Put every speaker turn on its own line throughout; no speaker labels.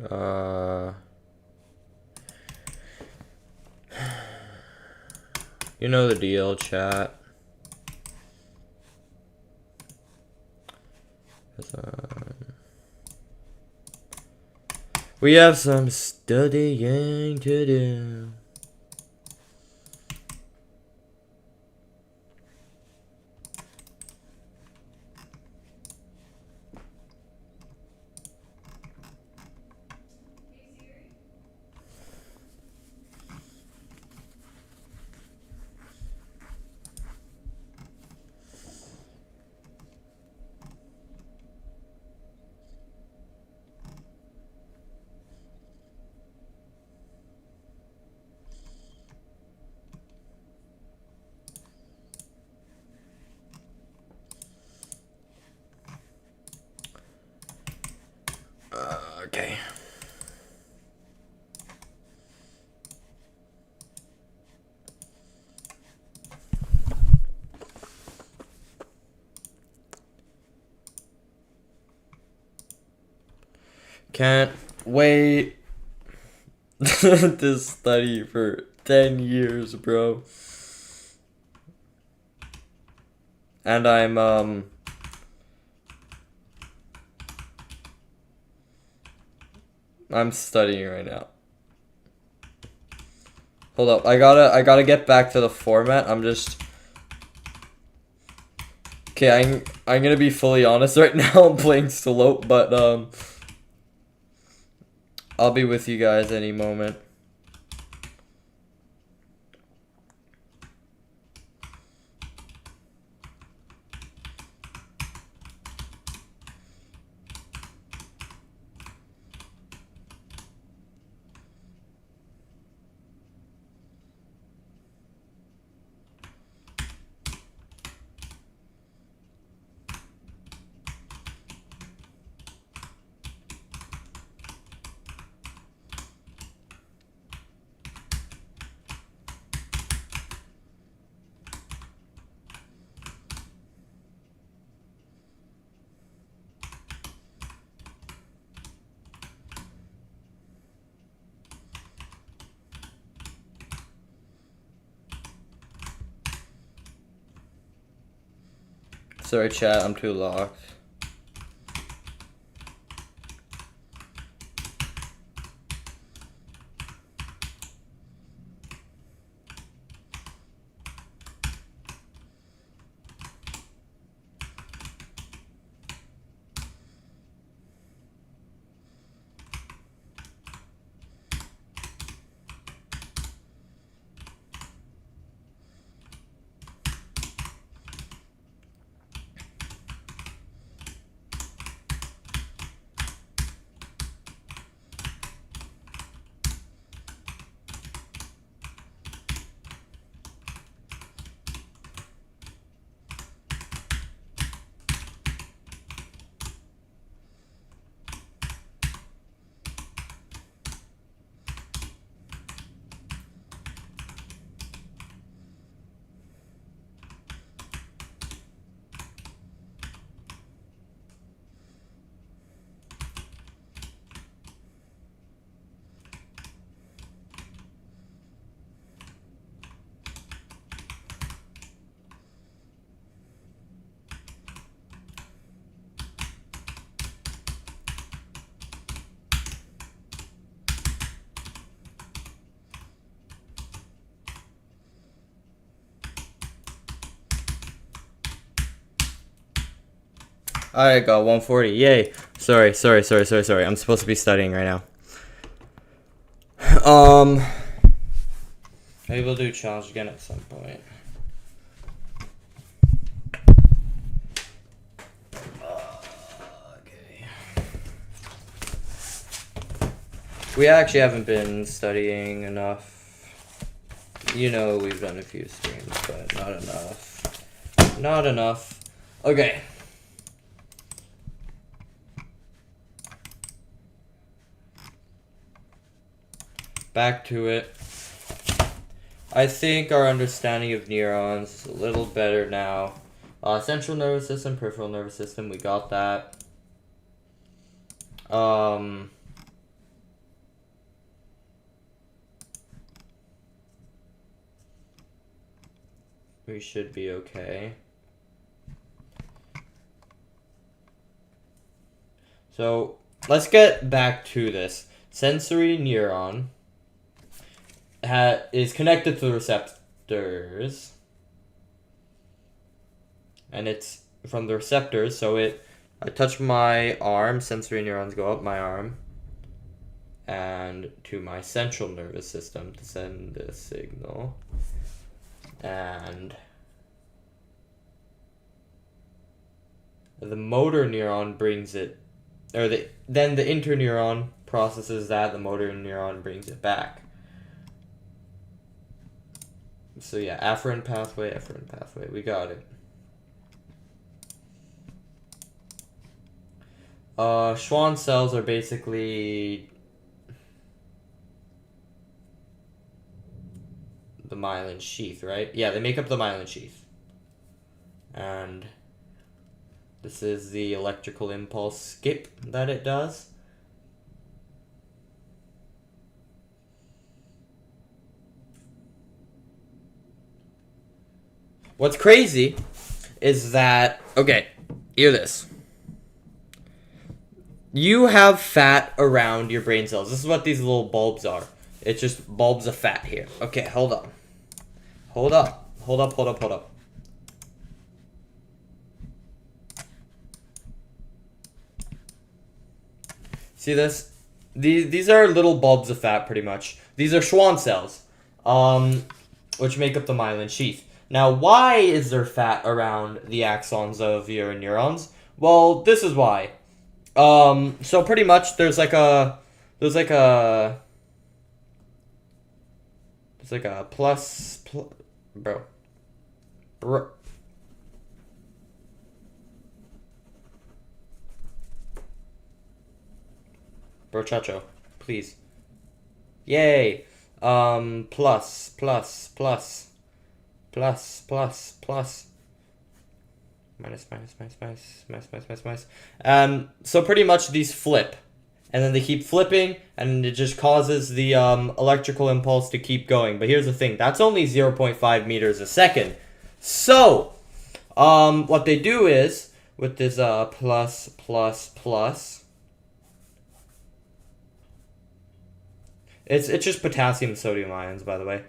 You know the deal, chat. We have some studying to do. Okay. Can't wait to study for 10 years, bro. And I'm studying right now. Hold up, I gotta get back to the format. I'm just okay. I'm gonna be fully honest right now. I'm playing Slope, but I'll be with you guys any moment. Sorry, chat, I'm too locked. I got 140. Yay. Sorry. I'm supposed to be studying right now. Maybe we'll do a challenge again at some point. Okay. We actually haven't been studying enough. You know, we've done a few streams, but not enough. Not enough. Okay. Back to it. I think our understanding of neurons is a little better now. Central nervous system, peripheral nervous system, we got that. we should be okay. So let's get back to this. Sensory neuron is connected to the receptors, and it's from the receptors. So I touch my arm, sensory neurons go up my arm and to my central nervous system to send the signal, and the motor neuron brings it, or then the interneuron processes that, the motor neuron brings it back. So yeah, afferent pathway, we got it. Schwann cells are basically the myelin sheath, right? Yeah, they make up the myelin sheath. And this is the electrical impulse skip that it does. What's crazy is that, okay, hear this. You have fat around your brain cells. This is what these little bulbs are. It's just bulbs of fat here. Okay, hold up. Hold up. See this? These are little bulbs of fat, pretty much. These are Schwann cells, which make up the myelin sheath. Now, why is there fat around the axons of your neurons? Well, this is why. So pretty much there's like a plus, bro. Brochacho, please. Yay. Plus. Minus. So pretty much these flip. And then they keep flipping, and it just causes the electrical impulse to keep going. But here's the thing. That's only 0.5 meters a second. So, what they do is, with this plus, it's just potassium and sodium ions, by the way.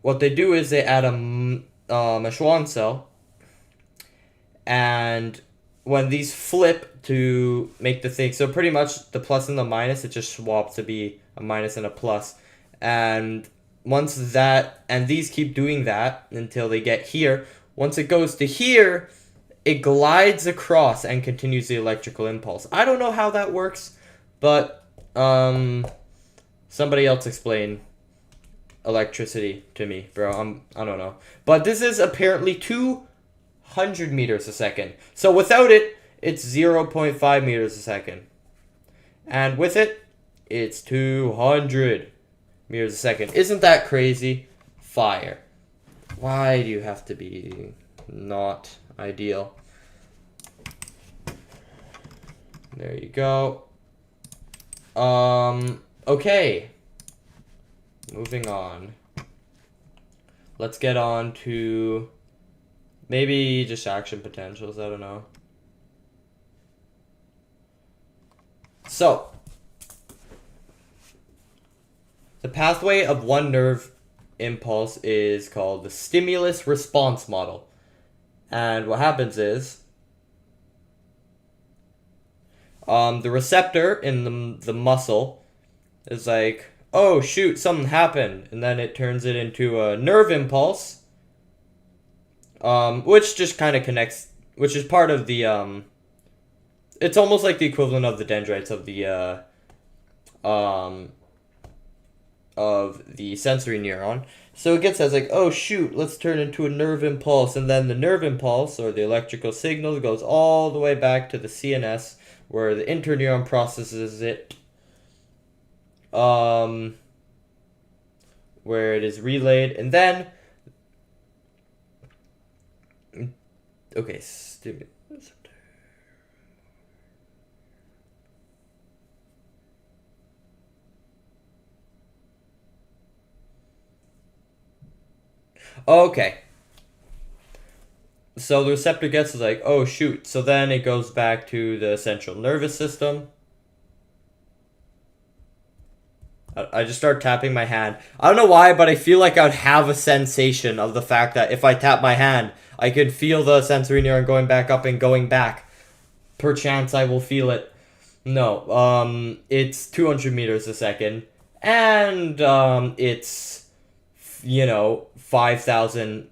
What they do is they add a Schwann cell, and when these flip to make the thing, so pretty much the plus and the minus, it just swaps to be a minus and a plus. And once that, and these keep doing that until they get here. Once it goes to here, it glides across and continues the electrical impulse. I don't know how that works, but somebody else explain electricity to me, bro. I don't know. But this is apparently 200 meters a second. So without it, it's 0.5 meters a second. And with it, it's 200 meters a second. Isn't that crazy? Fire. Why do you have to be not ideal? There you go. Okay. Moving on. Let's get on to maybe just action potentials. I don't know. So, the pathway of one nerve impulse is called the stimulus response model. And what happens is, the receptor in the muscle is like, oh shoot, something happened. And then it turns it into a nerve impulse, which just kind of connects, which is part of the, it's almost like the equivalent of the dendrites of the sensory neuron. So it gets as like, oh shoot, let's turn into a nerve impulse. And then the nerve impulse, or the electrical signal, goes all the way back to the CNS, where the interneuron processes it, where it is relayed. And then, okay, stupid. Okay. So the receptor gets is like, oh shoot. So then it goes back to the central nervous system. I just start tapping my hand. I don't know why, but I feel like I'd have a sensation of the fact that if I tap my hand, I could feel the sensory neuron going back up and going back. Perchance I will feel it. No, it's 200 meters a second. And, it's, 5,000,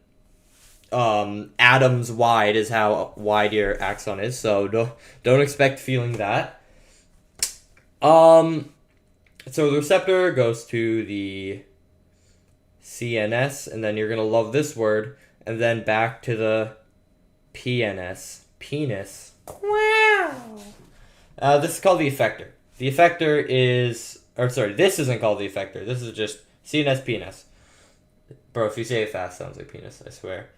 atoms wide is how wide your axon is. So don't expect feeling that. So the receptor goes to the CNS, and then you're going to love this word, and then back to the PNS. Penis. Wow. This is called the effector. The effector is... Or sorry, this isn't called the effector. This is just CNS, PNS. Bro, if you say it fast, it sounds like penis, I swear.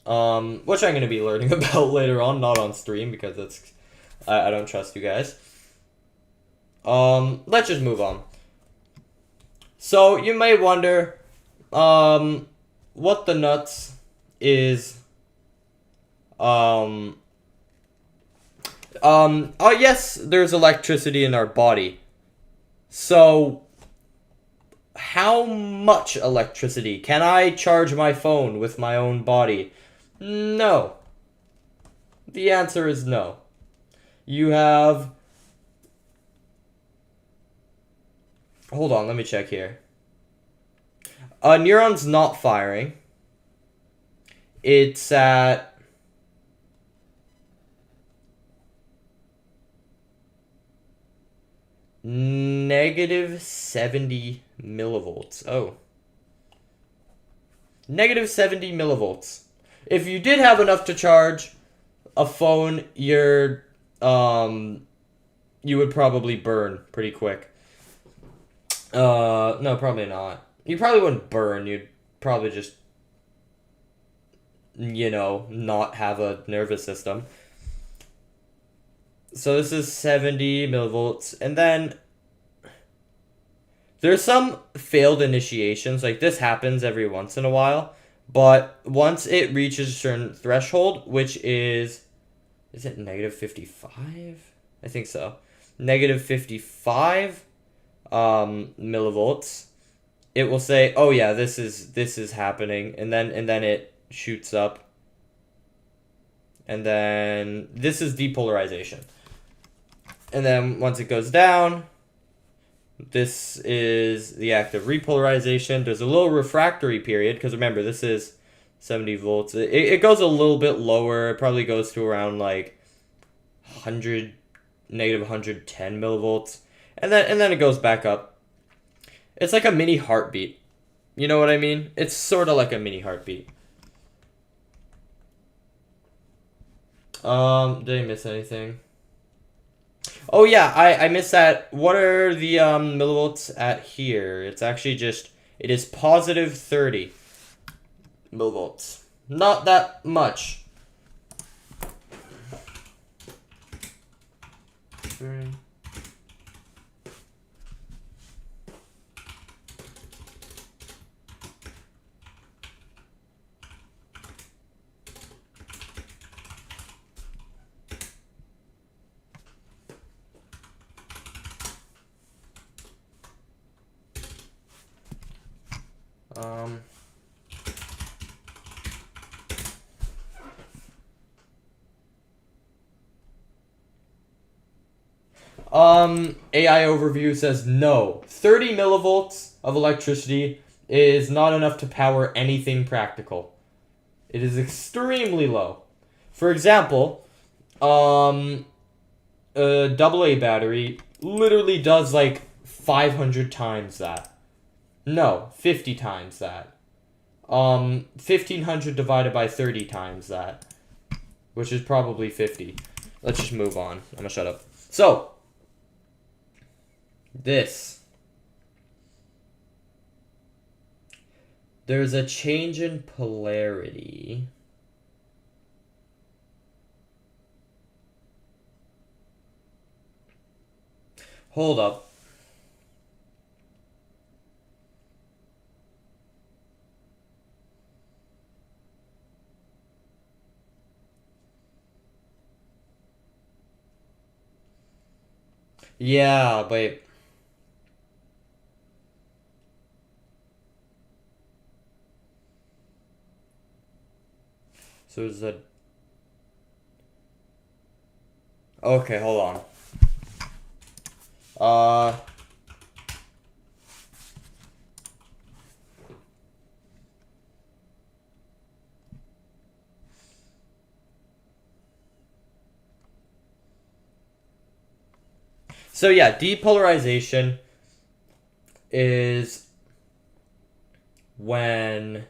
Which I'm going to be learning about later on, not on stream, because it's... I don't trust you guys. Let's just move on. So, you may wonder, what the nuts is, oh yes, there's electricity in our body. So, how much electricity? Can I charge my phone with my own body? No. The answer is no. You have... Hold on, let me check here. A neuron's not firing. It's at... negative 70 millivolts. Oh. Negative 70 millivolts. If you did have enough to charge a phone, you would probably burn pretty quick. No, probably not. You probably wouldn't burn. You'd probably just, not have a nervous system. So this is 70 millivolts. And then there's some failed initiations. Like, this happens every once in a while. But once it reaches a certain threshold, which is it negative 55? I think so. Negative 55 millivolts. It will say, oh yeah, this is happening, and then it shoots up. And then this is depolarization. And then once it goes down, this is the active repolarization. There's a little refractory period, because remember, this is 70 volts. It goes a little bit lower. It probably goes to around like negative 110 millivolts. And then it goes back up. It's like a mini heartbeat. You know what I mean? It's sort of like a mini heartbeat. Did I miss anything? Oh yeah, I missed that. What are the millivolts at here? It's actually it is positive 30 millivolts. Not that much. AI overview says no. 30 millivolts of electricity is not enough to power anything practical. It is extremely low. For example, a AA battery literally does like 500 times that. No, 50 times that. 1,500 divided by 30 times that. Which is probably 50. Let's just move on. I'm gonna shut up. So, there's a change in polarity. Hold up. Yeah, but so is that okay, hold on. So yeah, depolarization is when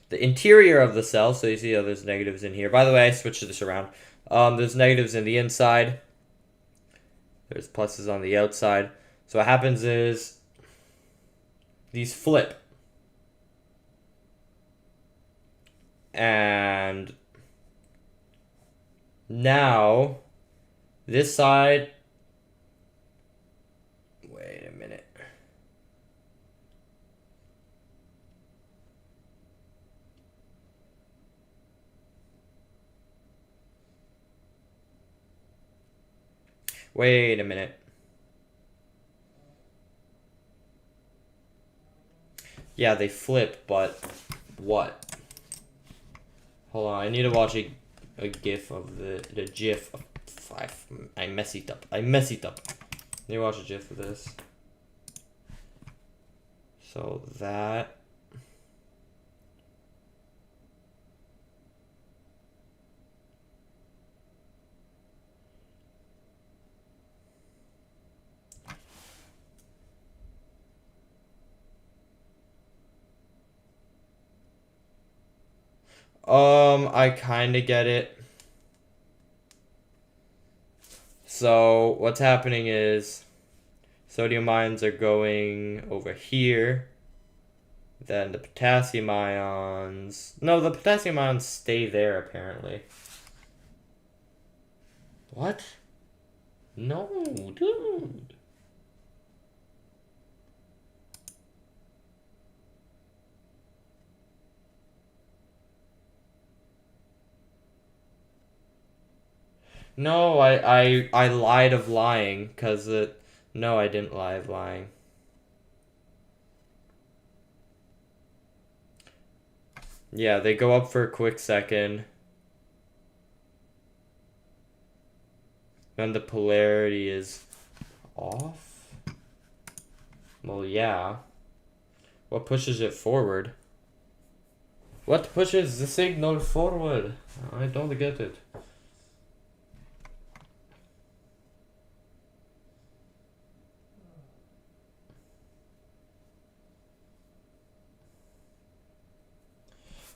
the interior of the cell, so you see how there's negatives in here. By the way, I switched this around. There's negatives in the inside. There's pluses on the outside. So what happens is these flip. And now this side, wait a minute. Wait a minute. Yeah, they flip, but what? Hold on, I need to watch a gif of the gif of 5. I mess it up. I mess it up. I need to watch a gif of this. So that. I kind of get it. So what's happening is sodium ions are going over here. Then the potassium ions... No, the potassium ions stay there, apparently. What? No, dude. No, I lied of lying, because it... No, I didn't lie of lying. Yeah, they go up for a quick second. And the polarity is off? Well, yeah. What pushes it forward? What pushes the signal forward? I don't get it.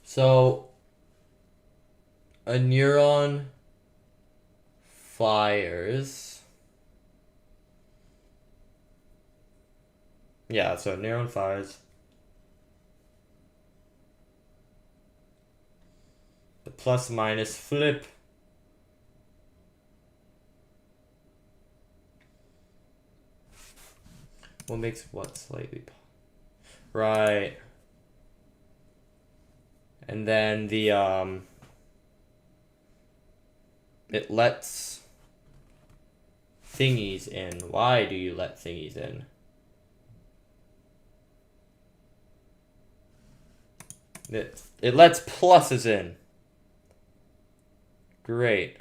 So, a neuron fires. Yeah, so a neuron fires. The plus minus flip. What makes what slightly? Right. And then the it lets thingies in. Why do you let thingies in? It lets pluses in. Great.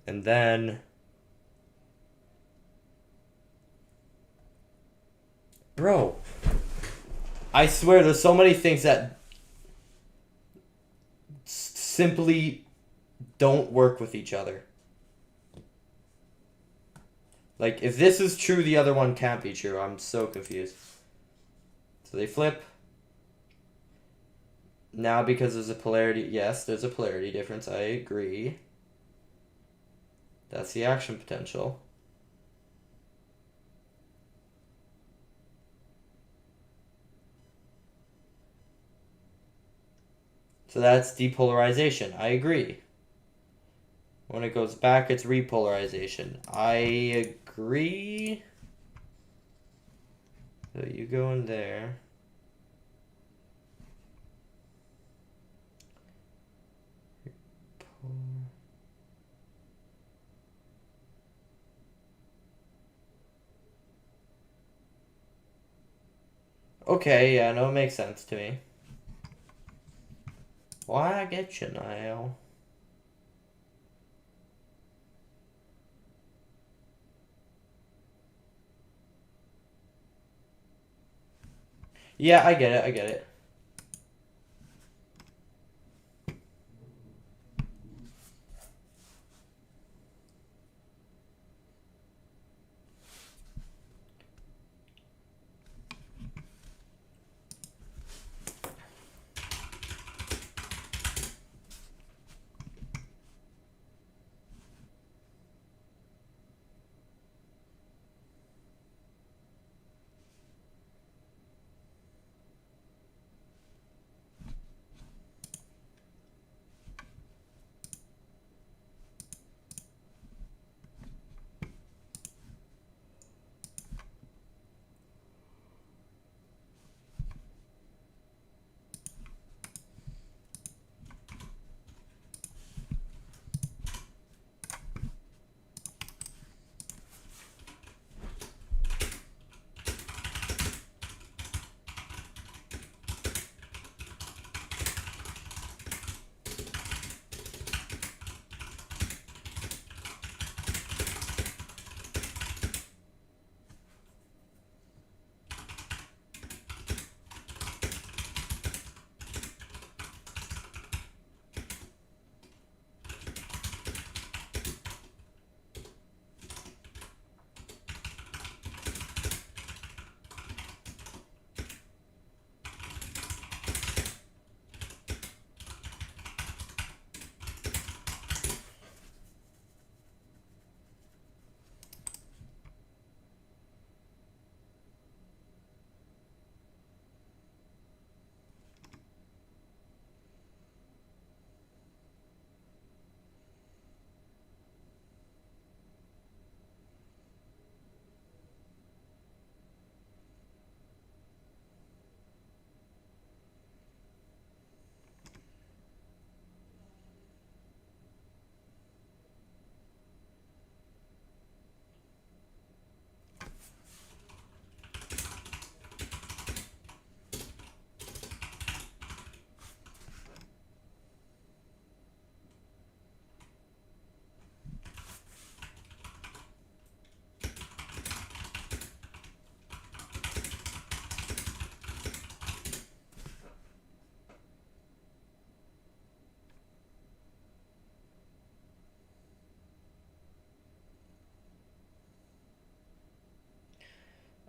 And then bro, I swear there's so many things that simply don't work with each other. Like, if this is true, the other one can't be true. I'm so confused. So they flip. Now, because there's a polarity... Yes, there's a polarity difference. I agree. That's the action potential. So that's depolarization. I agree. When it goes back, it's repolarization. I agree. So you go in there. Okay, yeah, no, it makes sense to me. Why I get you now? Yeah, I get it, I get it.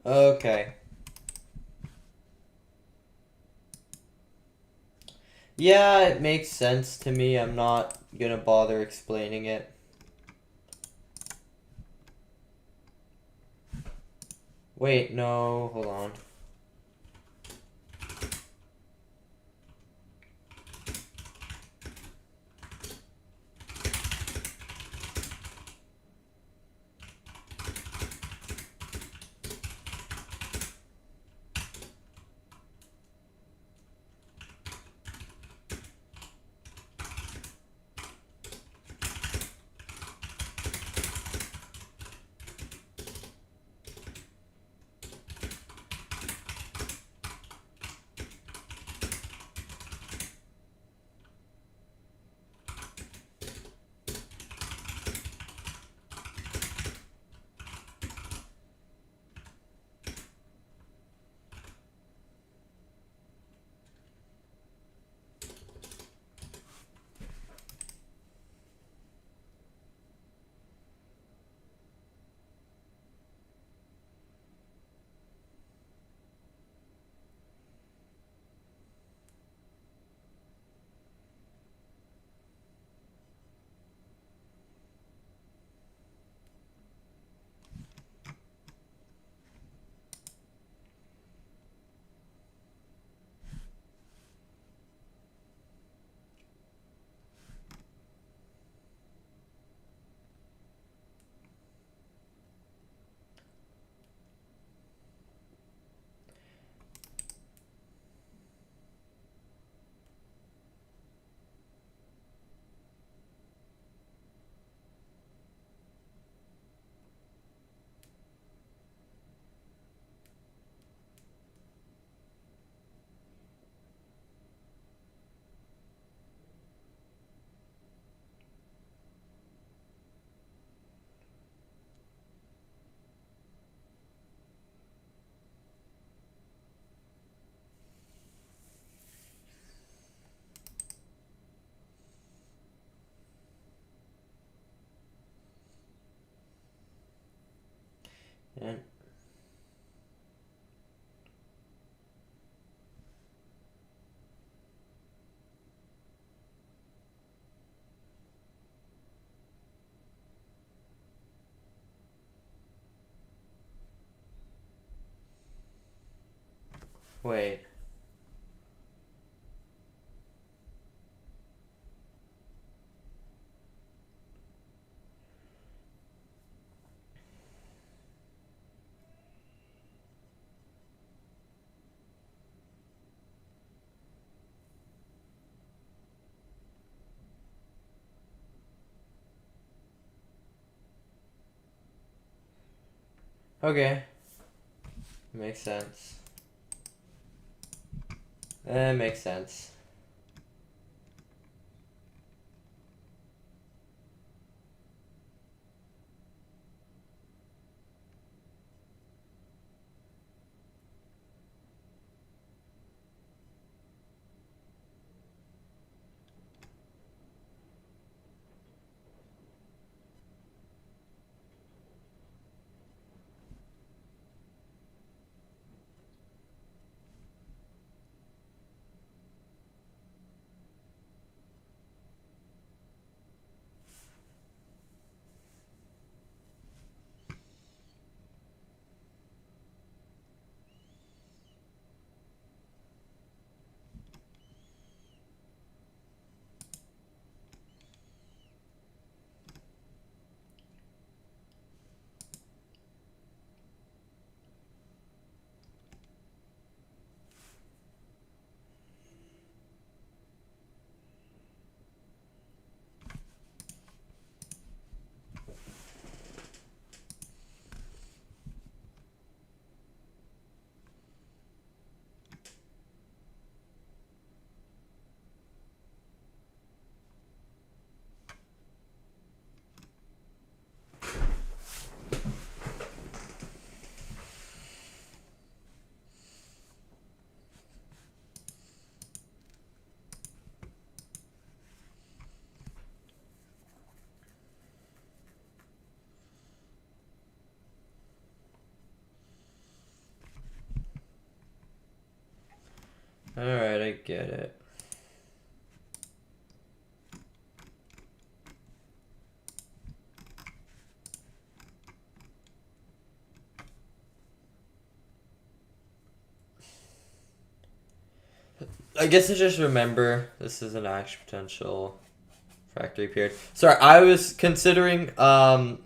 Okay. Yeah, it makes sense to me. I'm not gonna bother explaining it. Wait, no, hold on. And wait. Okay. Makes sense. That makes sense. Alright, I get it. I guess I just remember this is an action potential factory period. Sorry, I was considering I'm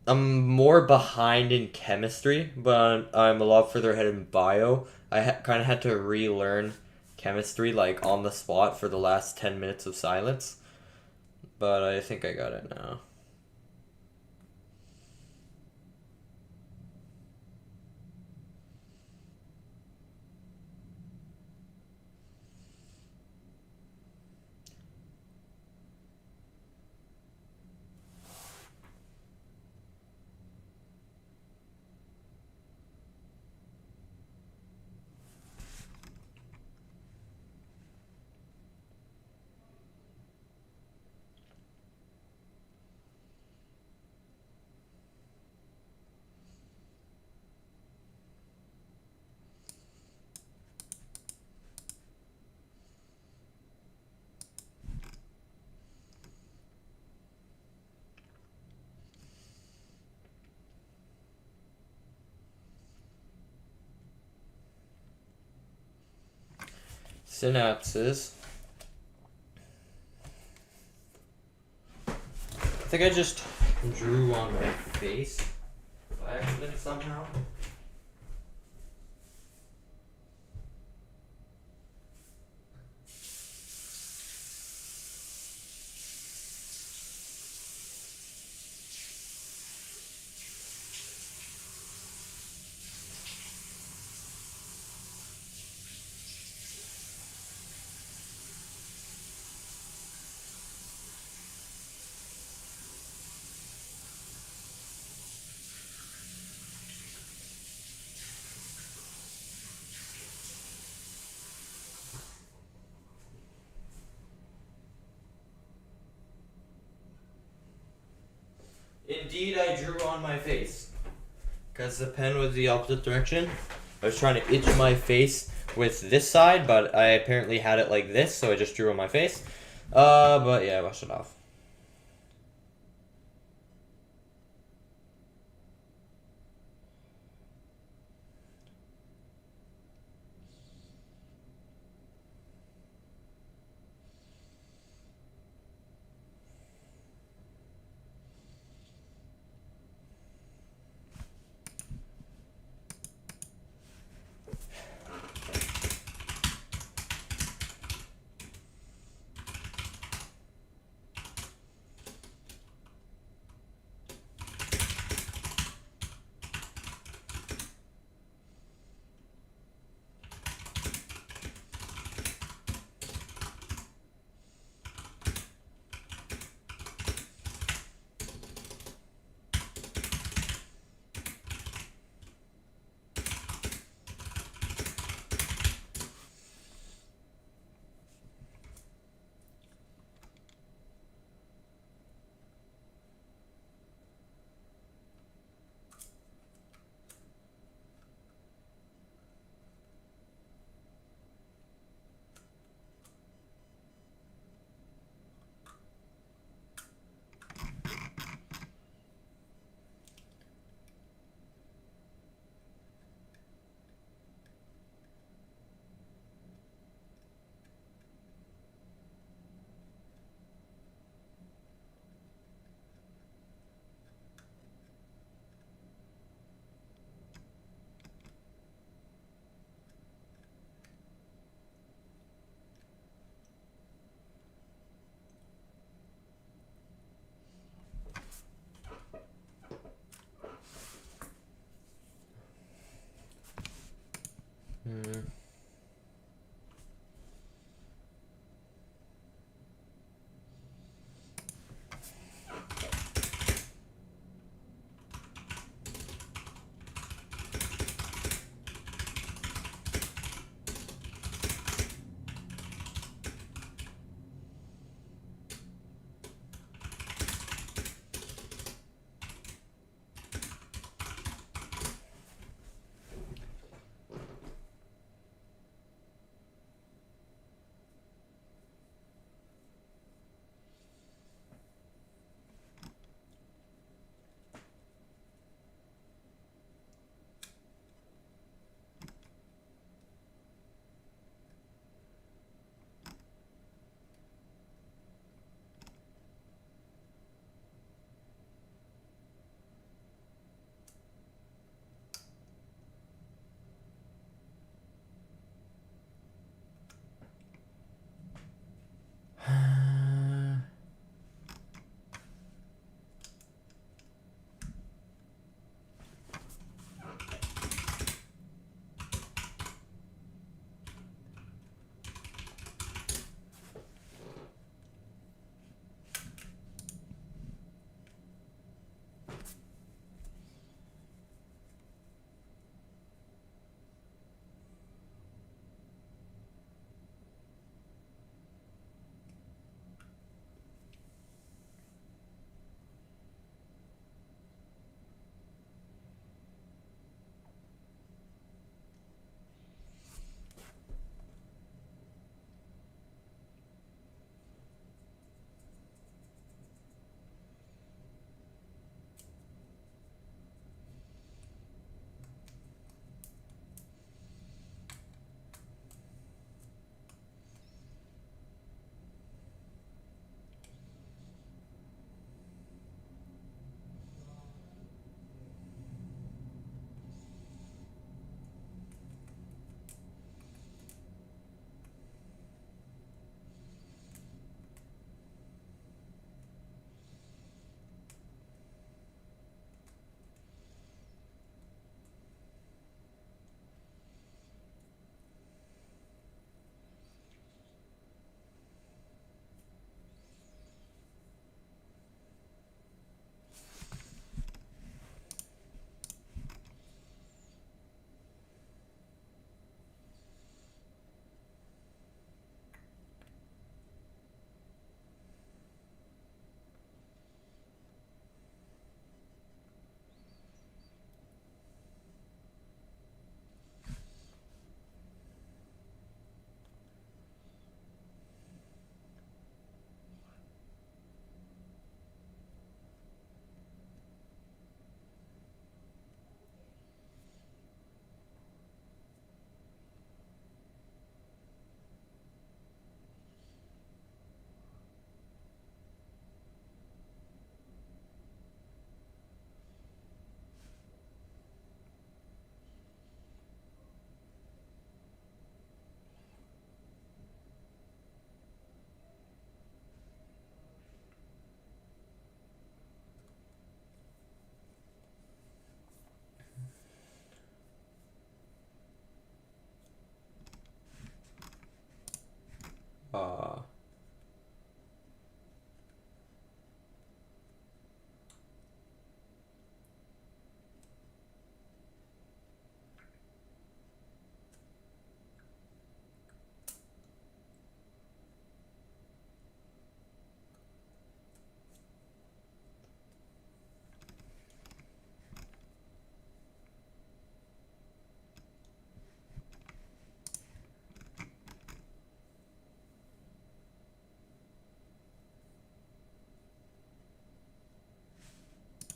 more behind in chemistry, but I'm a lot further ahead in bio. I kind of had to relearn chemistry like on the spot for the last 10 minutes of silence, but I think I got it now. Synapses. I think I just drew on my face by accident somehow. Indeed, I drew on my face. Because the pen was the opposite direction. I was trying to itch my face with this side, but I apparently had it like this, so I just drew on my face. But yeah, wash it off.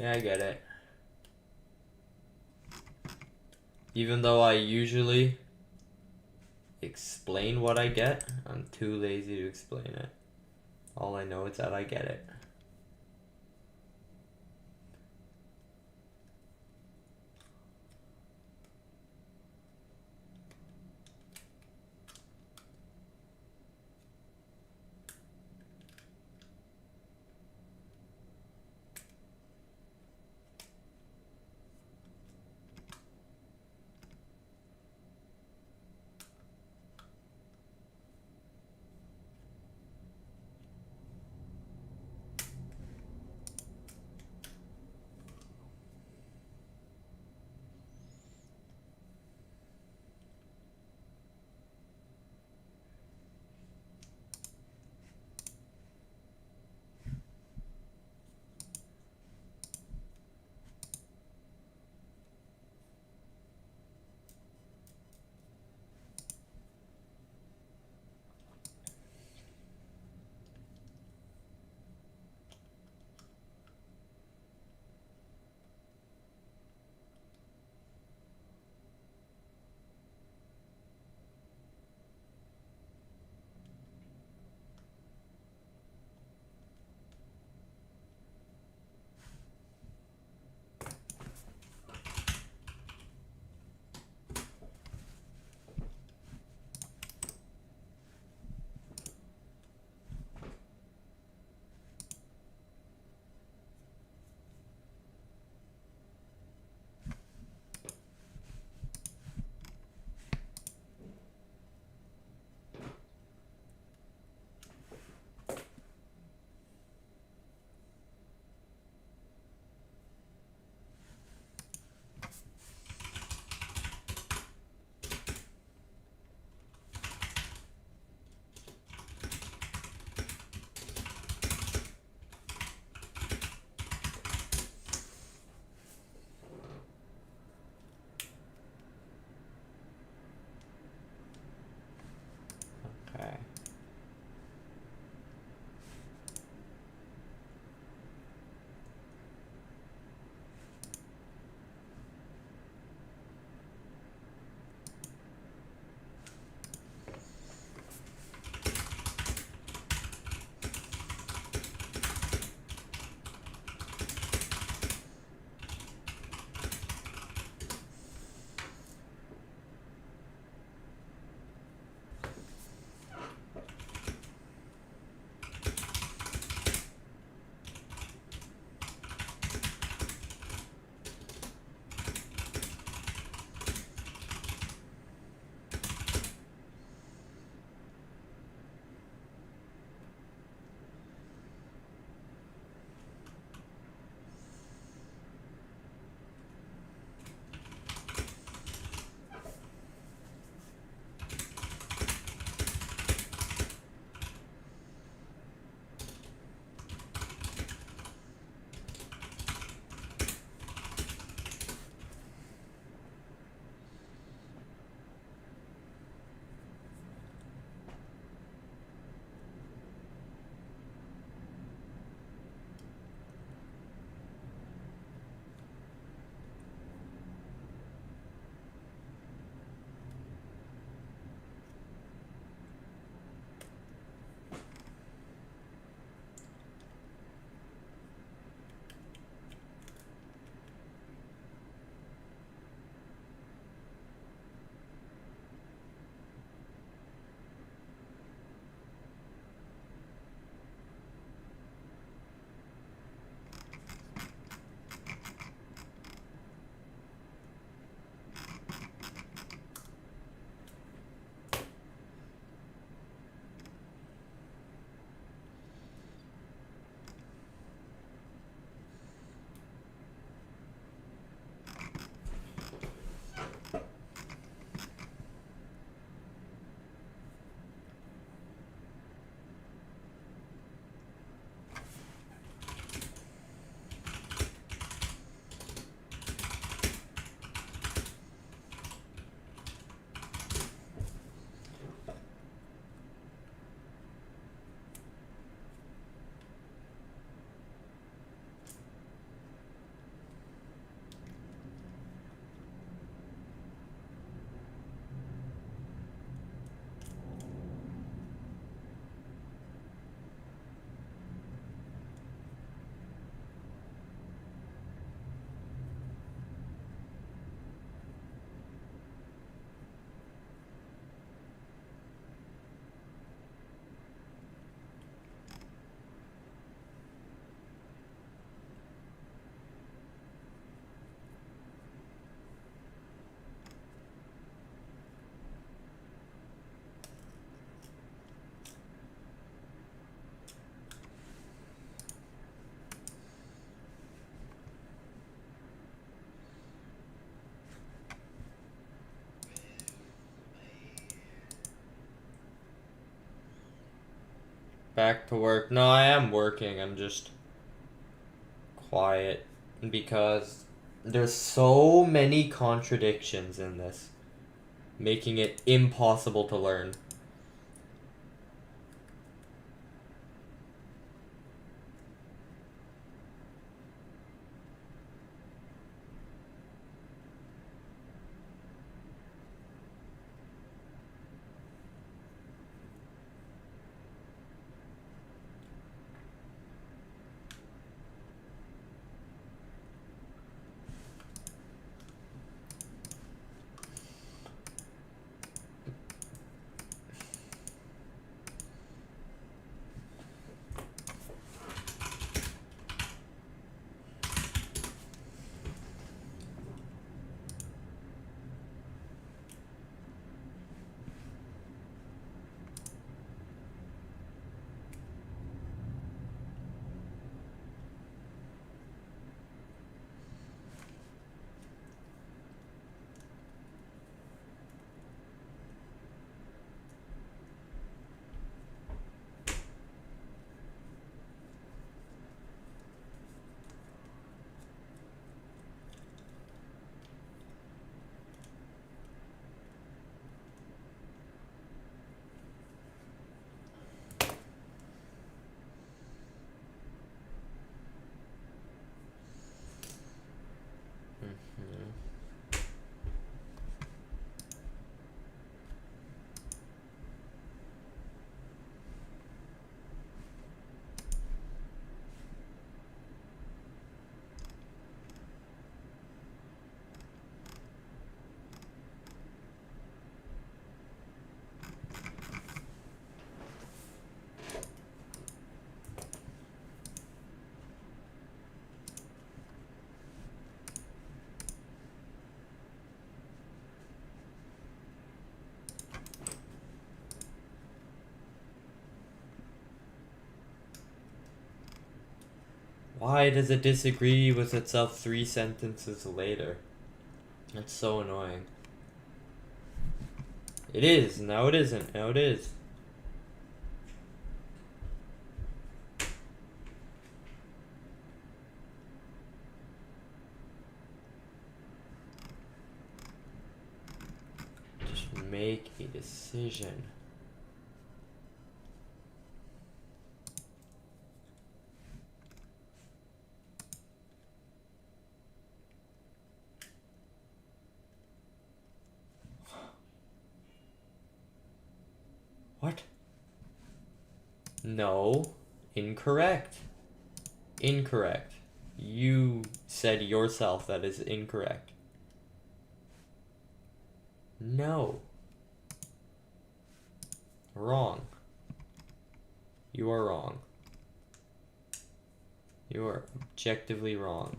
Yeah, I get it. Even though I usually explain what I get, I'm too lazy to explain it. All I know is that I get it. Back to work. No, I am working. I'm just quiet because there's so many contradictions in this, making it impossible to learn. Why does it disagree with itself 3 sentences later? That's so annoying. It is. Now it isn't. Now it is. Just make a decision. What? No. Incorrect. Incorrect. You said yourself that is incorrect. No. Wrong. You are wrong. You are objectively wrong.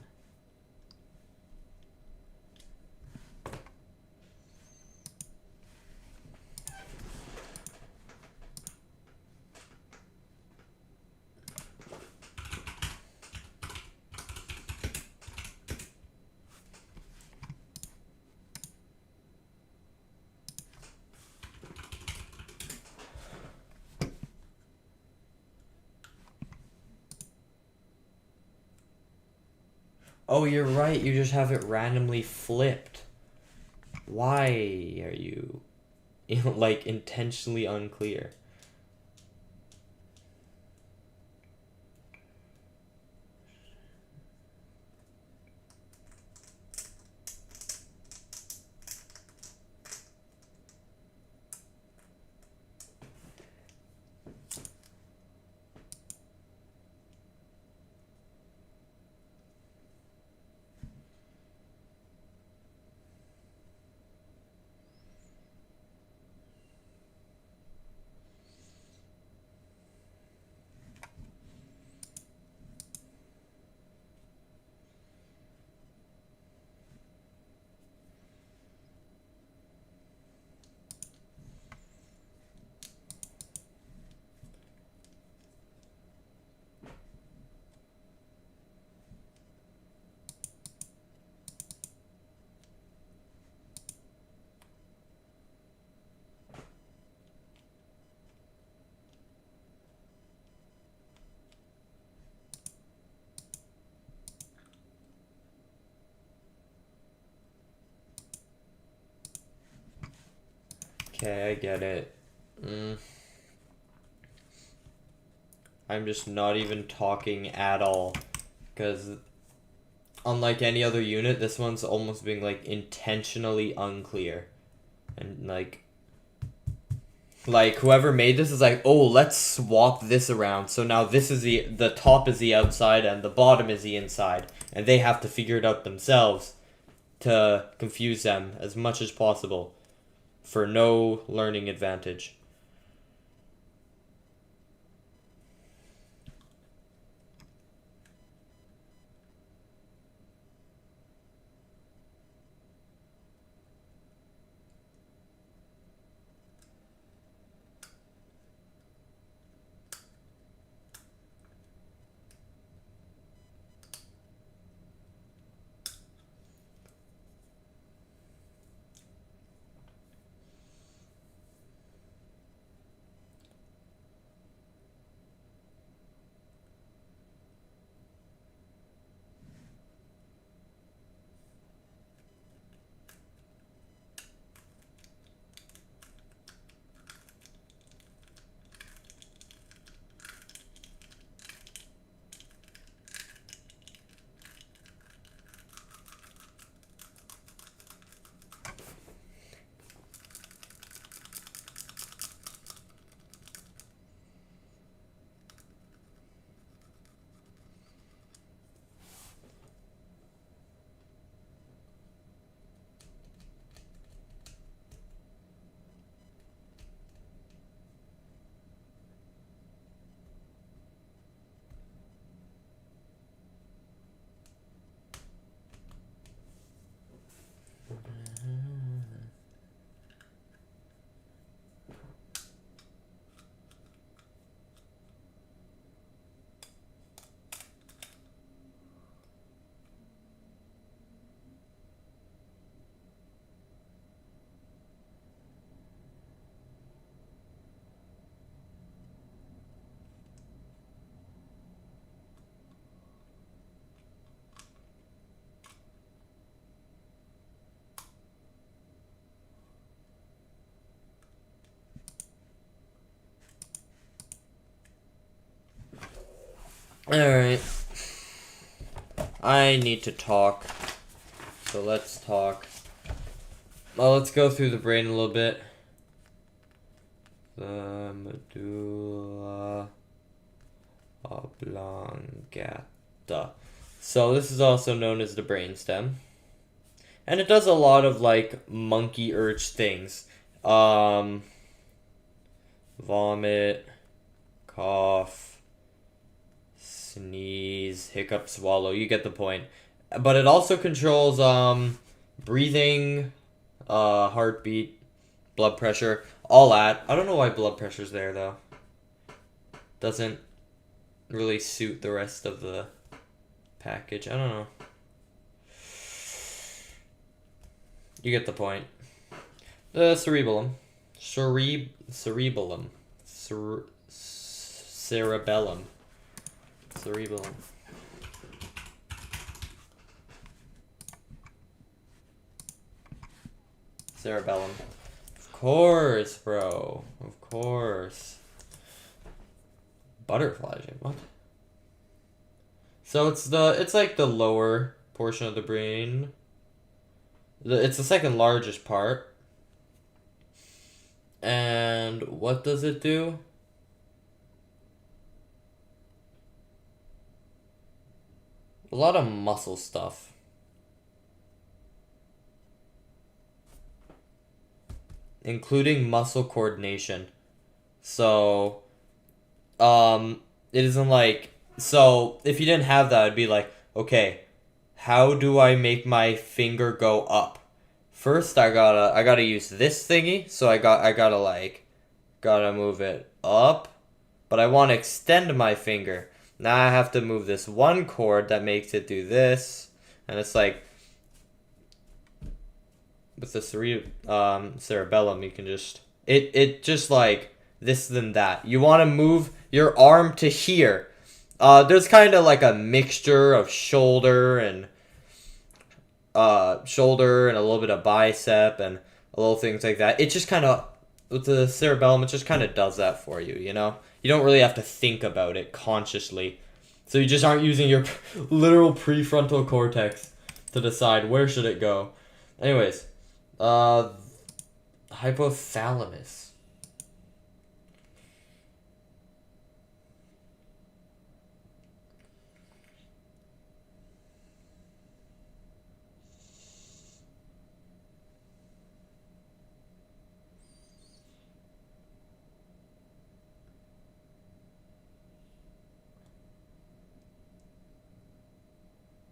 Oh, you're right. You just have it randomly flipped. Why are you, like, intentionally unclear? Okay, I get it. I'm just not even talking at all. Because unlike any other unit, this one's almost being, like, intentionally unclear. And, like, whoever made this is like, oh, let's swap this around. So now this is the top is the outside and the bottom is the inside. And they have to figure it out themselves to confuse them as much as possible for no learning advantage. Alright. I need to talk. So let's talk. Well, let's go through the brain a little bit. The medulla oblongata. So this is also known as the brainstem. And it does a lot of, like, monkey urge things. Vomit, cough, sneeze, hiccup, swallow. You get the point. But it also controls breathing, heartbeat, blood pressure, all that. I don't know why blood pressure's there, though. Doesn't really suit the rest of the package. I don't know. You get the point. The cerebellum. Cerebellum. Cerebellum. Cerebellum. Cerebellum. Of course, bro. Of course. Butterfly shape. What? So it's like the lower portion of the brain. It's the second largest part. And what does it do? A lot of muscle stuff. Including muscle coordination. So, it isn't like, so if you didn't have that, it'd be like, okay, how do I make my finger go up? First, I gotta use this thingy, so I gotta move it up, but I want to extend my finger. Now I have to move this one cord that makes it do this, and it's like, with the cerebellum, you can just, it just like this then that. You want to move your arm to here. There's kind of like a mixture of shoulder and a little bit of bicep and a little things like that. It just kind of with the cerebellum, it just kind of does that for you, you know? You don't really have to think about it consciously. So you just aren't using your literal prefrontal cortex to decide where should it go. Anyways, hypothalamus.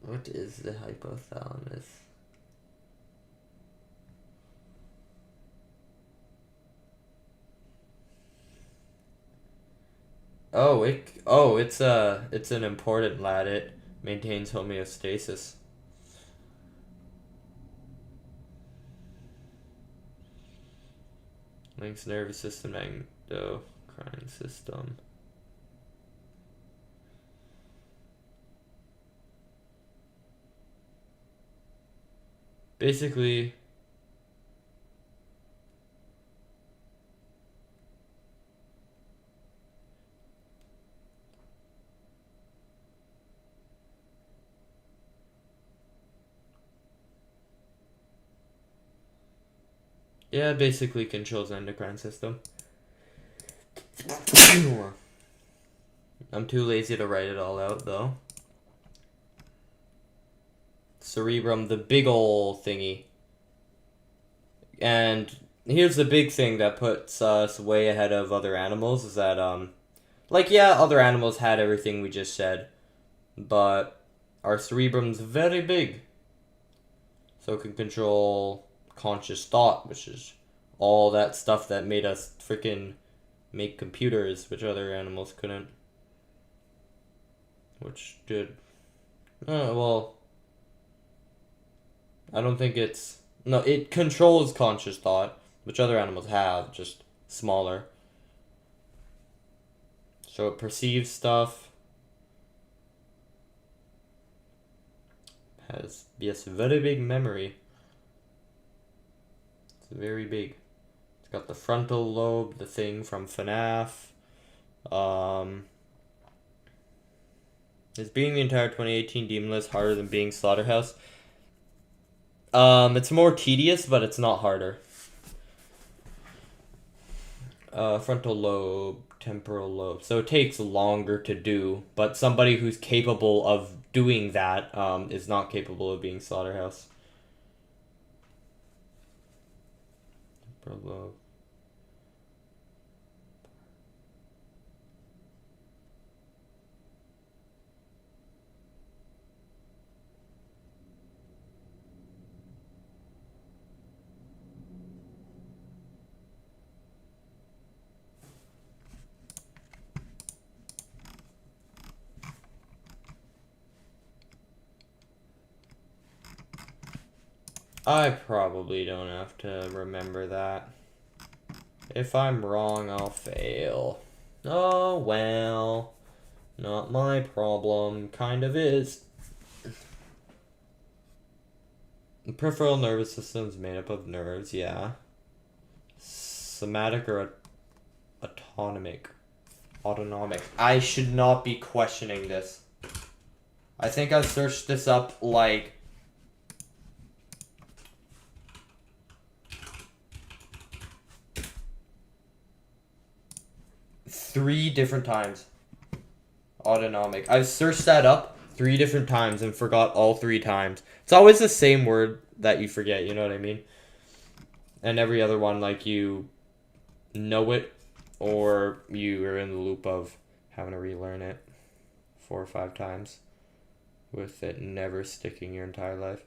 What is the hypothalamus? It's an important lad. It maintains homeostasis. Links nervous system, endocrine system. Basically, yeah, basically controls the endocrine system. I'm too lazy to write it all out, though. Cerebrum, the big ol' thingy. And here's the big thing that puts us way ahead of other animals is that, like, yeah, other animals had everything we just said, but our cerebrum's very big. So it can control conscious thought, which is all that stuff that made us freaking make computers, which other animals couldn't. Which did. Well, I don't think it's. No, it controls conscious thought, which other animals have, just smaller. So it perceives stuff. Has, yes, very big memory. It's very big. It's got the frontal lobe, the thing from FNAF. Is being the entire 2018 Demon List harder than being Slaughterhouse? It's more tedious, but it's not harder. Frontal lobe, temporal lobe. So it takes longer to do, but somebody who's capable of doing that is not capable of being Slaughterhouse. Temporal lobe. I probably don't have to remember that. If I'm wrong, I'll fail. Oh, well. Not my problem. Kind of is. The peripheral nervous system is made up of nerves, yeah. Somatic or autonomic? Autonomic. I should not be questioning this. I think I searched this up like 3 different times. Autonomic. I've searched that up 3 different times and forgot all 3 times. It's always the same word that you forget, you know what I mean? And every other one, like, you know it, or you are in the loop of having to relearn it 4 or 5 times with it never sticking your entire life.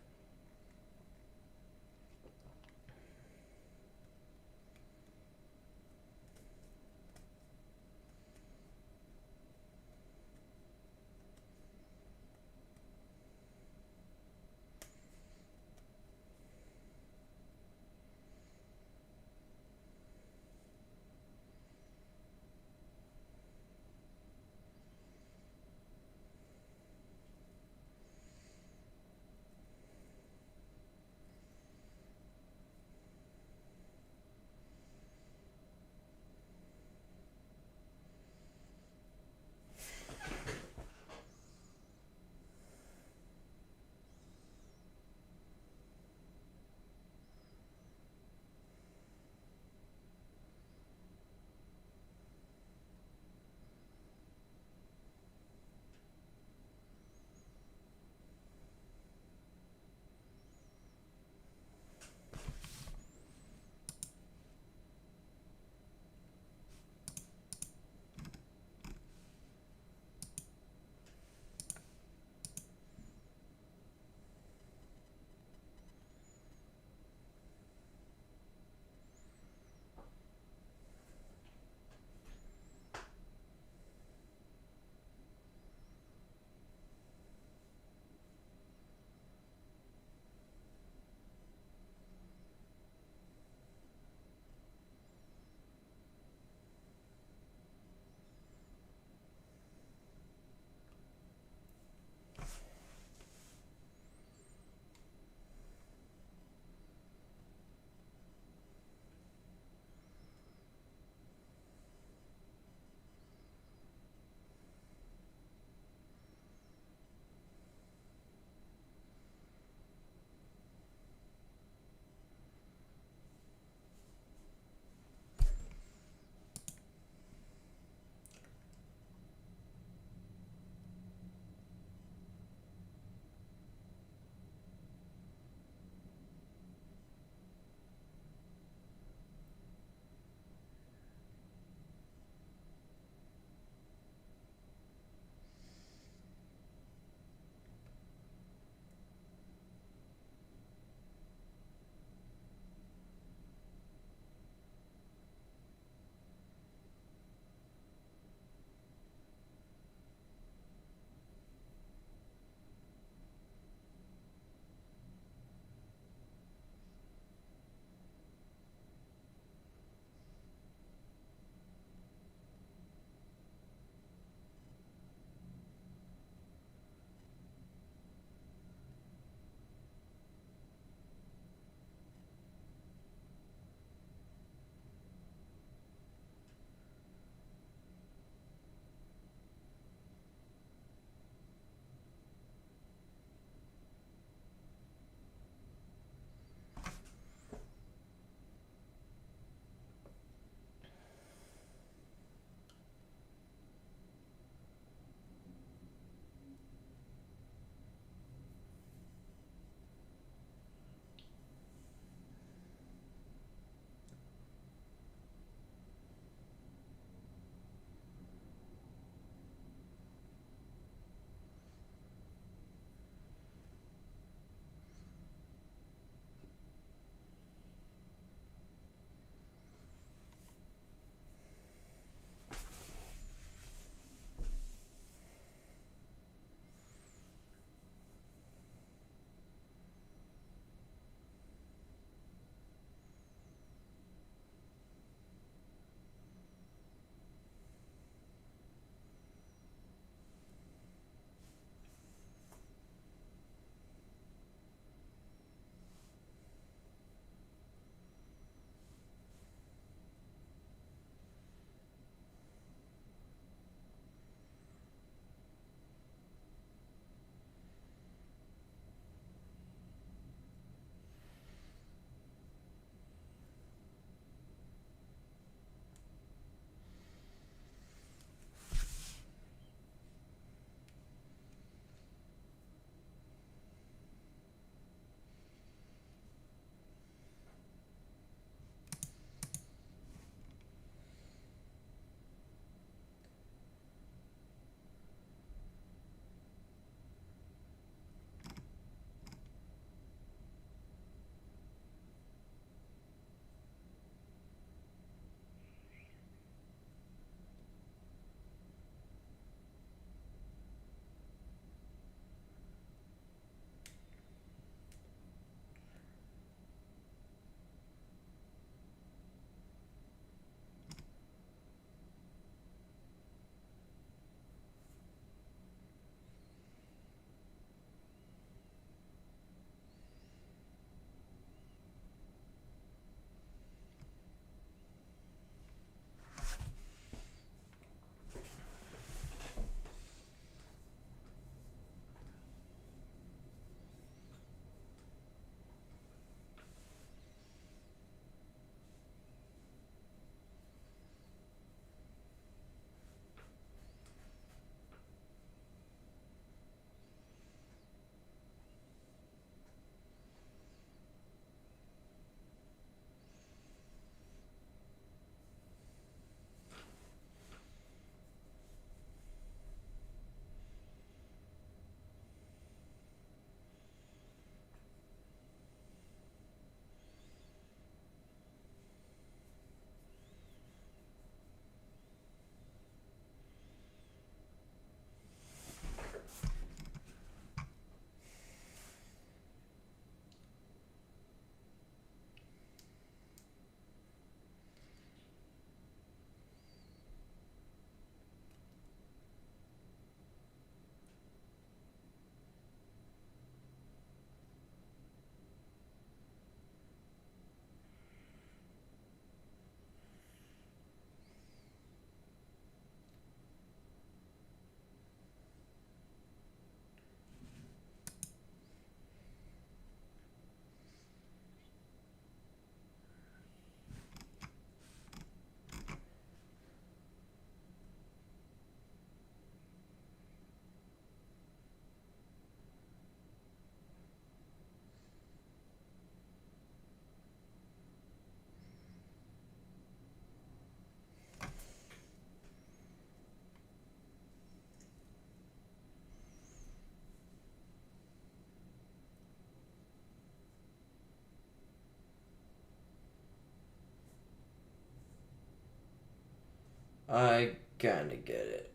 I kinda get it.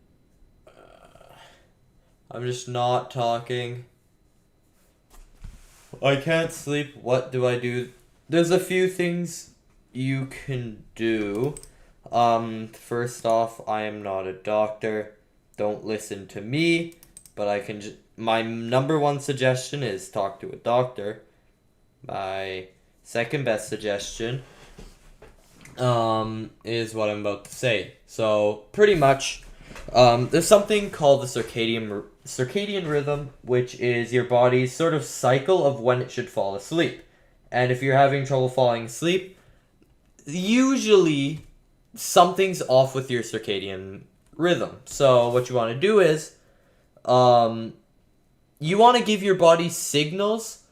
I'm just not talking. I can't sleep. What do I do? There's a few things you can do. First off, I am not a doctor. Don't listen to me. But I can my number one suggestion is talk to a doctor. My second best suggestion is what I'm about to say. So pretty much, there's something called the circadian rhythm, which is your body's sort of cycle of when it should fall asleep. And if you're having trouble falling asleep, usually something's off with your circadian rhythm. So what you want to do is, you want to give your body signals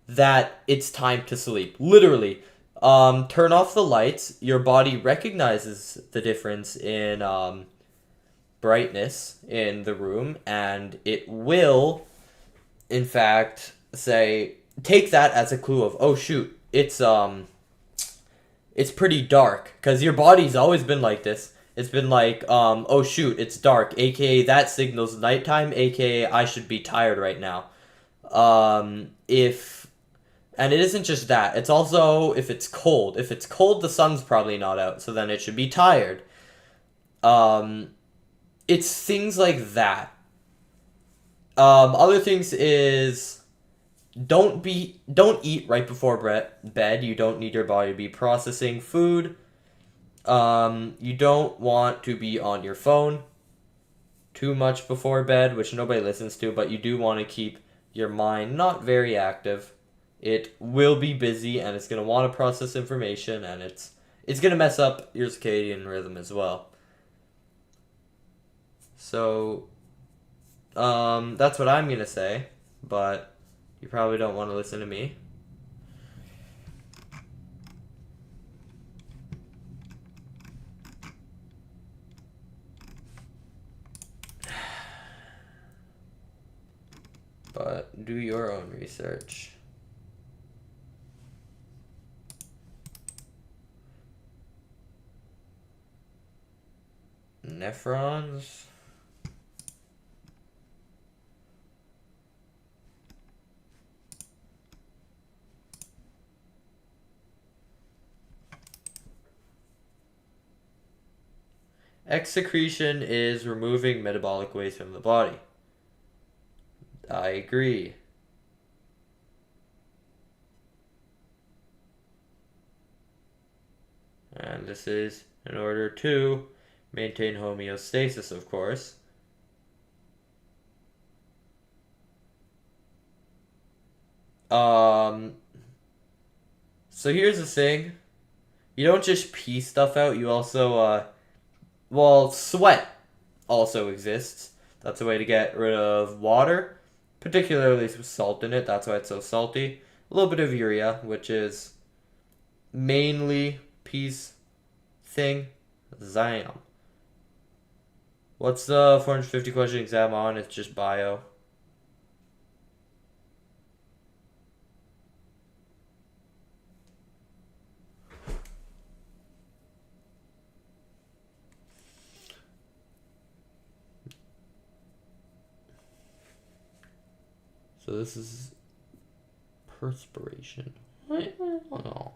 that it's time to sleep. Literally, turn off the lights. Your body recognizes the difference in brightness in the room, and it will, in fact, take that as a clue of, oh shoot, it's pretty dark, because your body's always been like this. It's been like, oh shoot, it's dark, aka that signals nighttime, aka I should be tired right now. And it isn't just that, it's also if it's cold. If it's cold, the sun's probably not out, so then it should be tired. It's things like that. Other things is, don't eat right before bed. You don't need your body to be processing food. You don't want to be on your phone too much before bed, which nobody listens to, but you do want to keep your mind not very active. It will be busy, and it's going to want to process information, and it's going to mess up your circadian rhythm as well. So, that's what I'm going to say, but you probably don't want to listen to me. But do your own research. Nephrons. Excretion is removing metabolic waste from the body. I agree. And this is in order to maintain homeostasis, of course. So here's the thing. You don't just pee stuff out, you also, sweat also exists. That's a way to get rid of water, particularly with salt in it. That's why it's so salty. A little bit of urea, which is mainly pee's thing. Zam. What's the 450 question exam on? It's just bio. So this is perspiration. I don't know.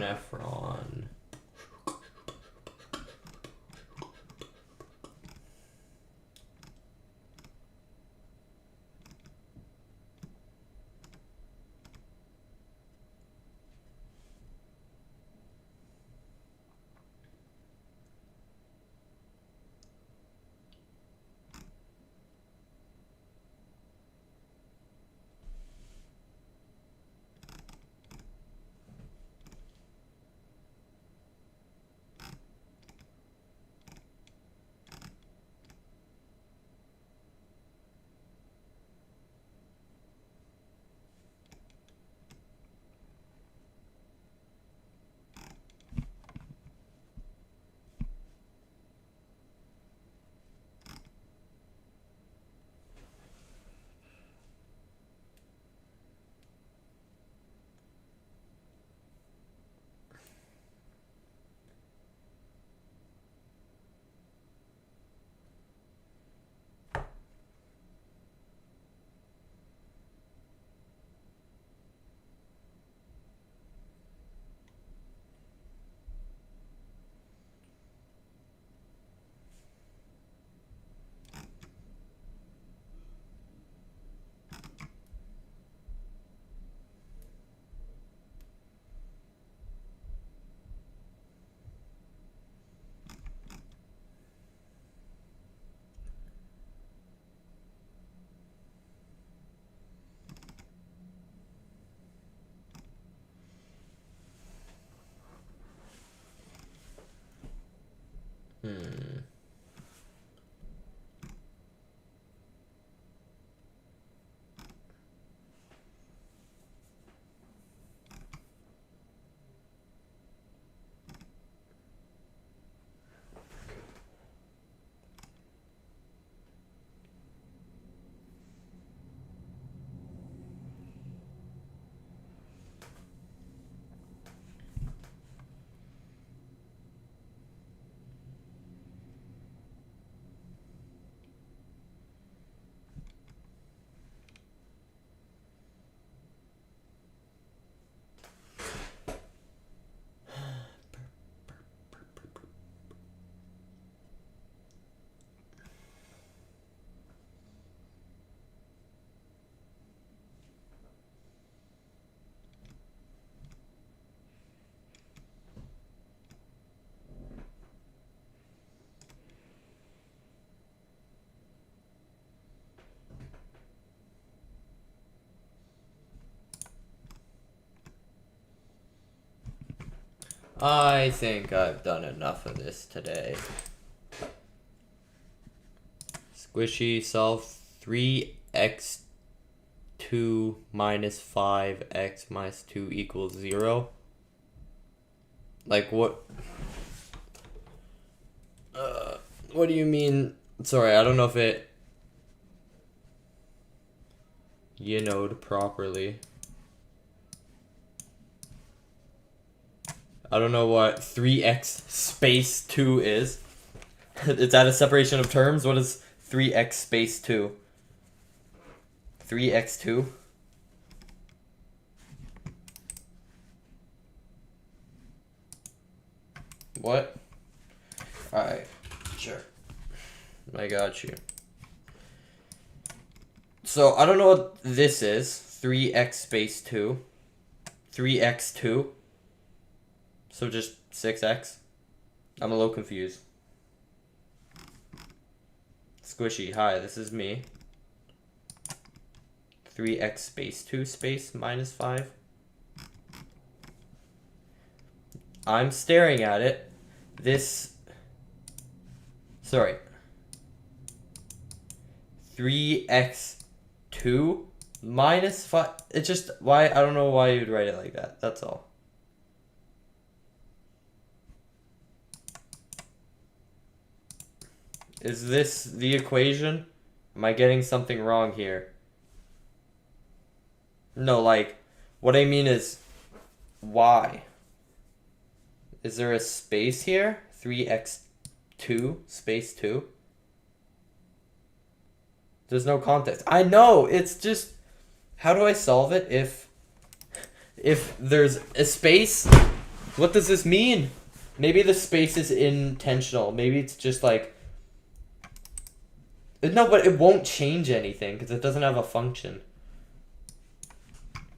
Efron. I think I've done enough of this today. Squishy, solve 3x2 minus 5x minus 2 equals 0. Like, what? What do you mean? Sorry, I don't know if it knowed properly. I don't know what 3x space 2 is. Is that a separation of terms? What is 3x space 2? 3x2? What? Alright, sure. I got you. So, I don't know what this is. 3x space 2. 3x2. So just 6x? I'm a little confused. Squishy, hi, this is me. 3x space 2 space minus 5. I'm staring at it. Sorry. 3x2 minus 5. It's just, I don't know why you'd write it like that. That's all. Is this the equation? Am I getting something wrong here? No, like, what I mean is, why? Is there a space here? 3x2 space 2? There's no context. I know, it's just, how do I solve it if there's a space What does this mean? Maybe the space is intentional. Maybe it's just like... No, but it won't change anything because it doesn't have a function.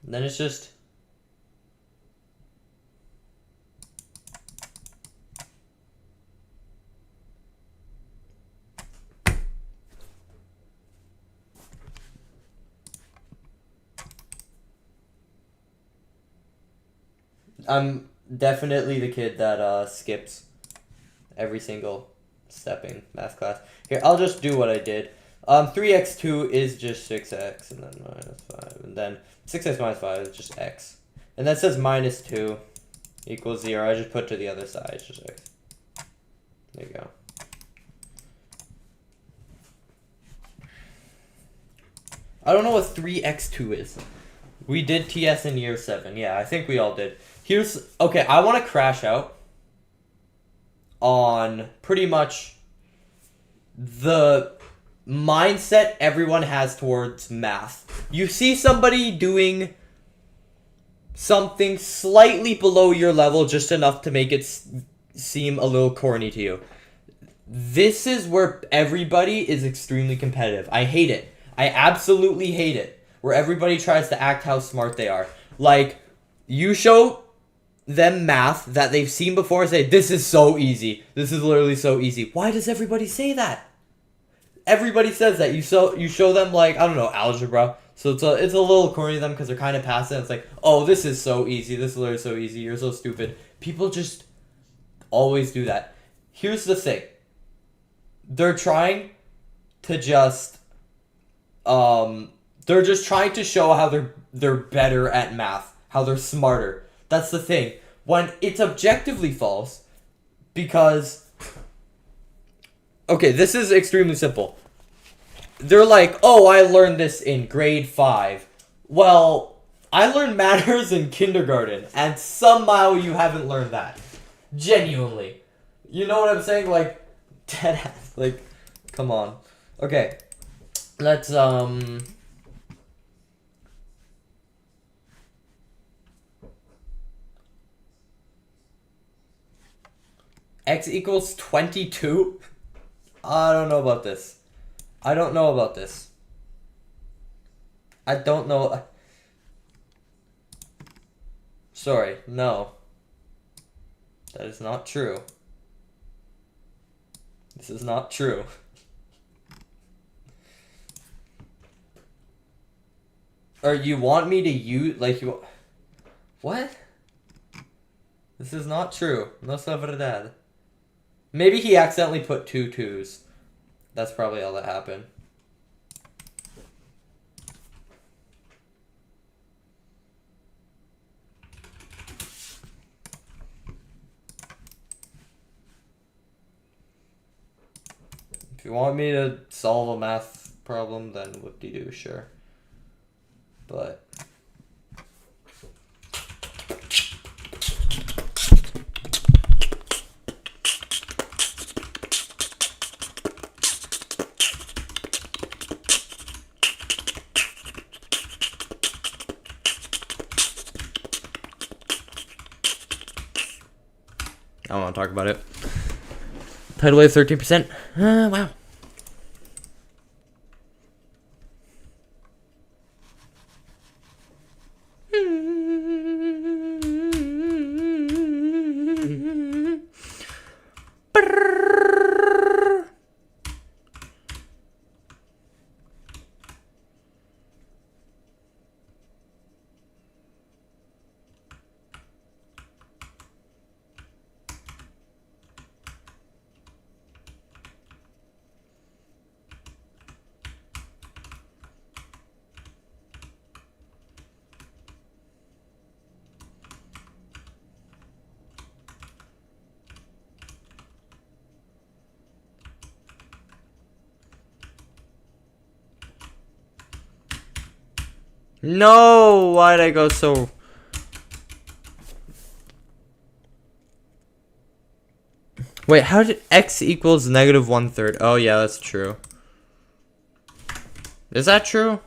And then it's just... I'm definitely the kid that skips every single step in math class. Here, I'll just do what I did. 3x2 is just 6x, and then minus 5. And then 6x minus 5 is just x. And that says minus 2 equals 0. I just put to the other side. It's just x. There you go. I don't know what 3x2 is. We did TS in year 7. Yeah, I think we all did. Okay, I want to crash out on pretty much the mindset everyone has towards math. You see somebody doing something slightly below your level, just enough to make it seem a little corny to you. This is where everybody is extremely competitive. I hate it. I absolutely hate it. Where everybody tries to act how smart they are. Like, you show them math that they've seen before and say, this is so easy. This is literally so easy. Why does everybody say that? Everybody says that. You show them, like, I don't know, algebra. So it's a little corny to them because they're kind of past it. It's like, oh, this is so easy. This is literally so easy. You're so stupid. People just always do that. Here's the thing. They're trying to just... they're just trying to show how they're better at math. How they're smarter. That's the thing. When it's objectively false, because... Okay, this is extremely simple. They're like, oh, I learned this in grade 5. Well, I learned manners in kindergarten, and somehow you haven't learned that. Genuinely. You know what I'm saying? Like, deadass. Like, come on. Okay. Let's, x equals 22? I don't know about this. I don't know about this. I don't know. Sorry, no. That is not true. This is not true. Or you want me to use, like, you... What? This is not true. No es verdad. Maybe he accidentally put 2 2s. That's probably all that happened. If you want me to solve a math problem, then whoop-de-doo, sure. But... I don't want to talk about it. Tidal wave 13%. Wow. No! Why'd I go so... Wait, how did x equals negative 1/3? Oh, yeah, that's true. Is that true?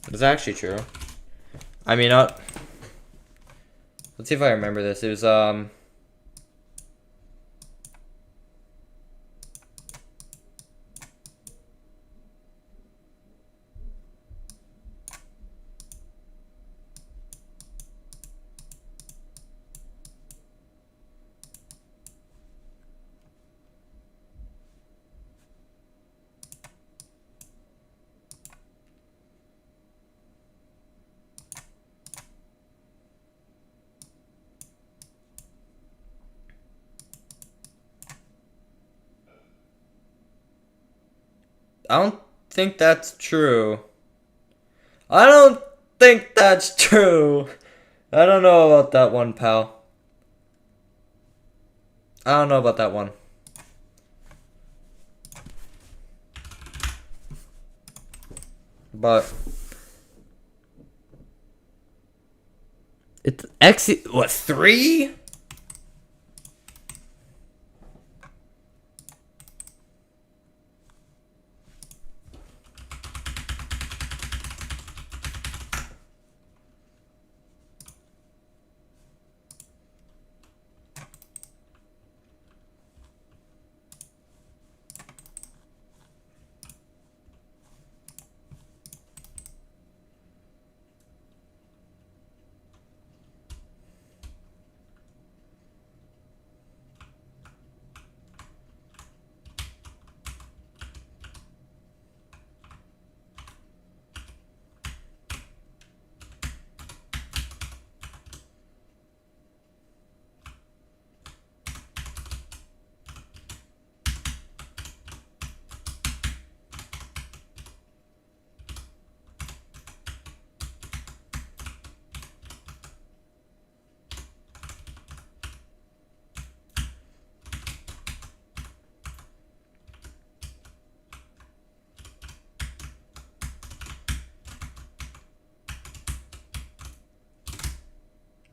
It's actually true. I mean, let's see if I remember this. It was, I don't think that's true. I don't think that's true. I don't know about that one, pal. I don't know about that one. But it's what, 3?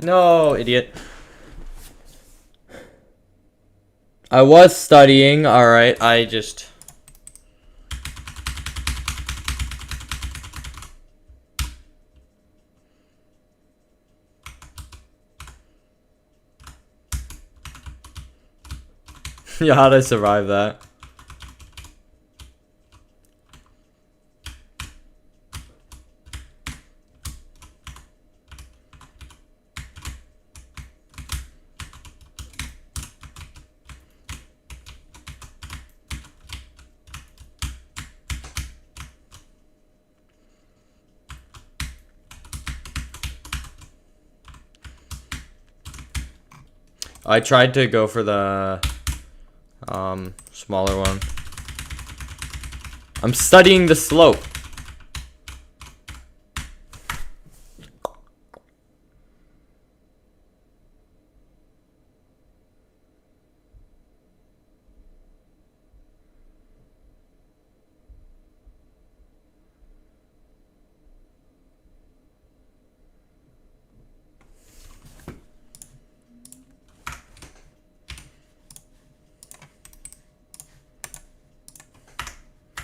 No, idiot. I was studying, alright, I just... Yeah, how'd I survive that? I tried to go for the smaller one. I'm studying the slope.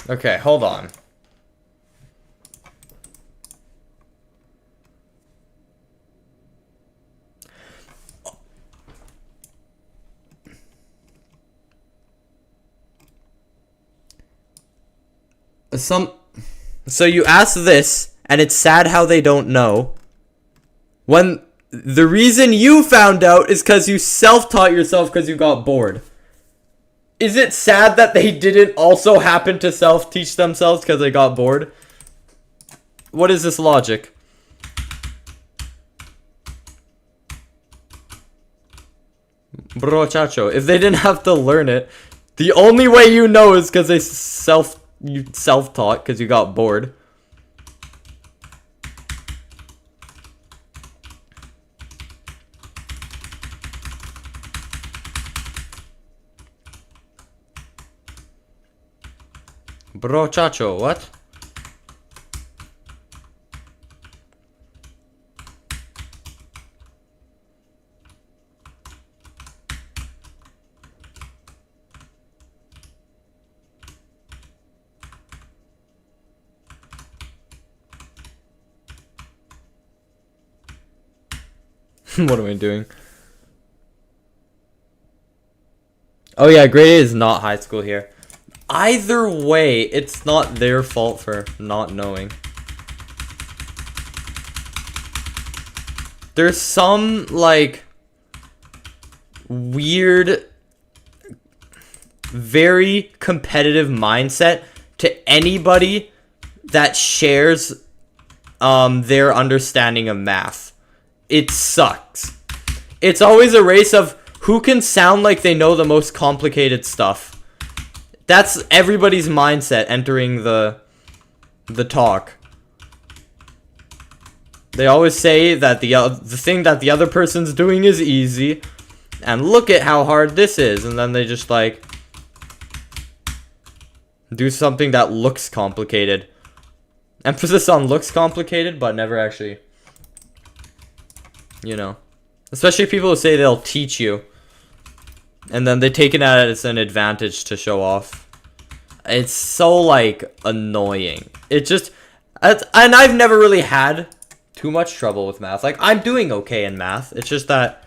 Okay, hold on. So you ask this, and it's sad how they don't know. When the reason you found out is because you self-taught yourself because you got bored. Is it sad that they didn't also happen to self-teach themselves because they got bored? What is this logic? Bro, chacho, if they didn't have to learn it, the only way you know is because they self-taught because you got bored. Bro, chacho, what? What am I doing? Oh yeah, grade 8 is not high school here. Either way, it's not their fault for not knowing. There's some, like, weird, very competitive mindset to anybody that shares their understanding of math. It sucks. It's always a race of who can sound like they know the most complicated stuff. That's everybody's mindset entering the talk. They always say that the thing that the other person's doing is easy, and look at how hard this is, and then they just like do something that looks complicated. Emphasis on looks complicated, but never actually, you know. Especially people who say they'll teach you, and then they take it as an advantage to show off. It's so, like, annoying. It just, and I've never really had too much trouble with math. Like, I'm doing okay in math. It's just that,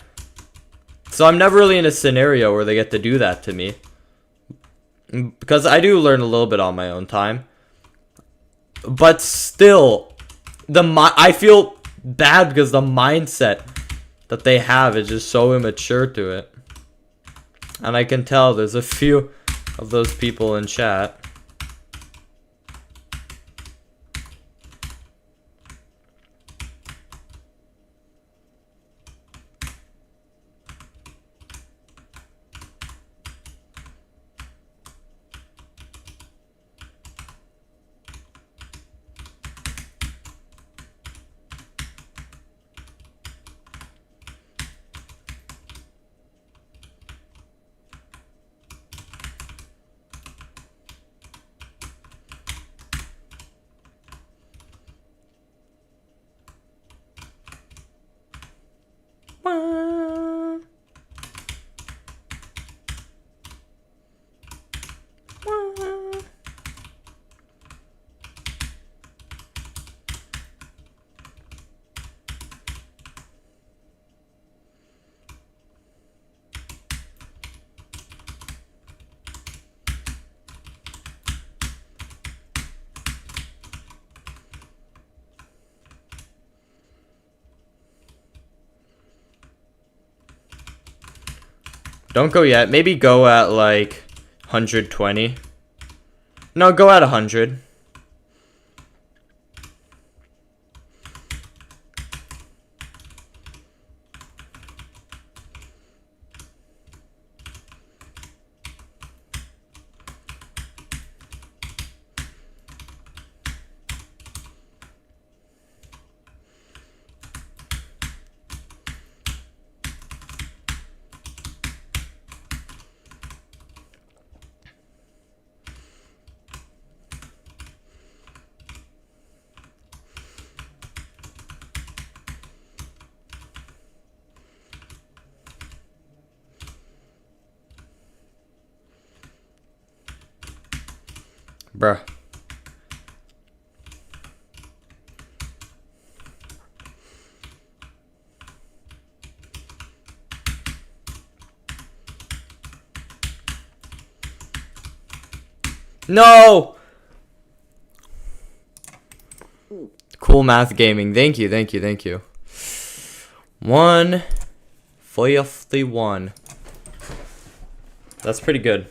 so I'm never really in a scenario where they get to do that to me. Because I do learn a little bit on my own time. But still, I feel bad because the mindset that they have is just so immature to it. And I can tell there's a few of those people in chat. Don't go yet. Maybe go at like 120. No, go at 100. Bruh. No! Cool math gaming. Thank you, thank you, thank you. 151. That's pretty good.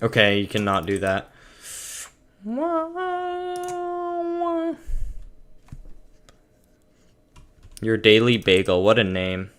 Okay, you cannot do that. Your daily bagel, what a name.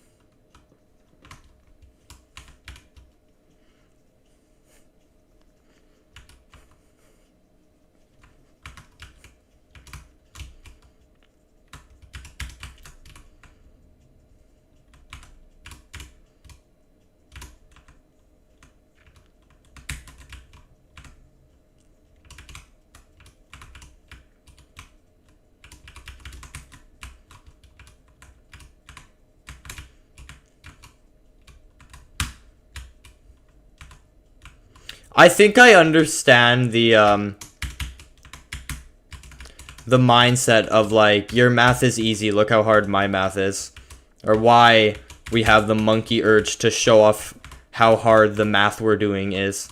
I think I understand the mindset of like, your math is easy, look how hard my math is. Or why we have the monkey urge to show off how hard the math we're doing is.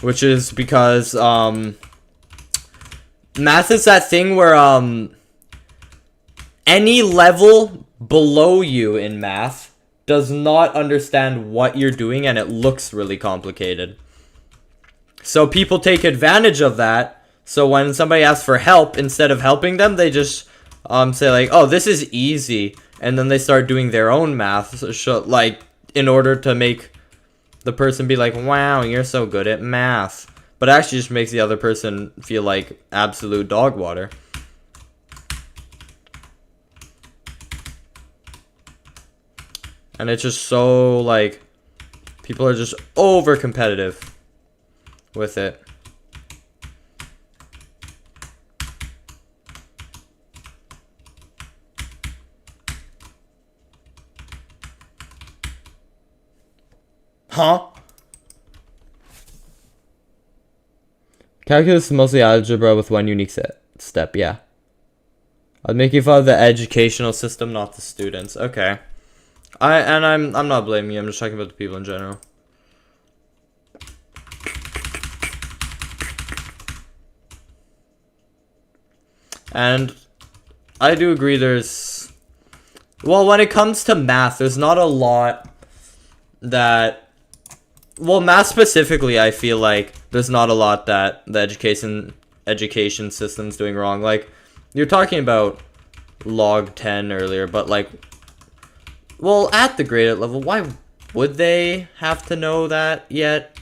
Which is because math is that thing where any level below you in math does not understand what you're doing, and it looks really complicated. So people take advantage of that. So when somebody asks for help, instead of helping them, they just say like, oh, this is easy. And then they start doing their own math, like, in order to make the person be like, wow, you're so good at math. But it actually just makes the other person feel like absolute dog water. And it's just so, like, people are just over competitive with it. Huh? Calculus is mostly algebra with one unique step, yeah. I'd make you follow the educational system, not the students. Okay. I'm not blaming you, I'm just talking about the people in general. And I do agree there's... Well, when it comes to math, there's not a lot that... Well, math specifically, I feel like there's not a lot that the education system's doing wrong. Like, you're talking about log 10 earlier, but like... Well, at the graded level, why would they have to know that yet?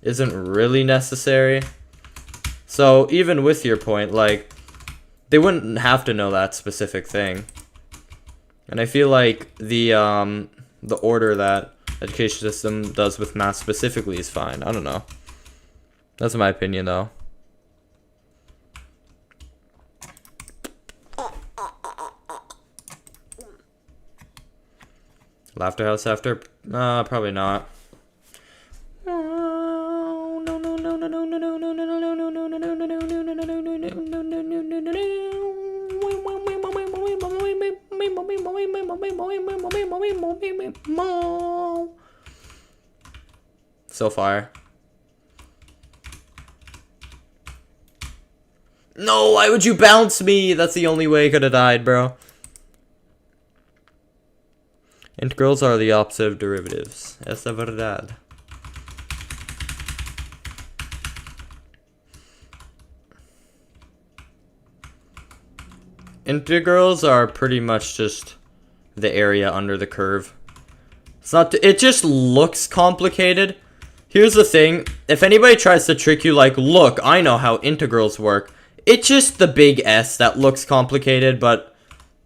Isn't really necessary. So, even with your point, like... They wouldn't have to know that specific thing. And I feel like the order that education system does with math specifically is fine. I don't know. That's my opinion, though. Laughter house after? Probably not. So far. No, why would you bounce me? That's the only way I could have died, bro. Integrals are the opposite of derivatives. Es la verdad. Integrals are pretty much just the area under the curve. It's not. It just looks complicated. Here's the thing. If anybody tries to trick you like, look, I know how integrals work. It's just the big S that looks complicated, but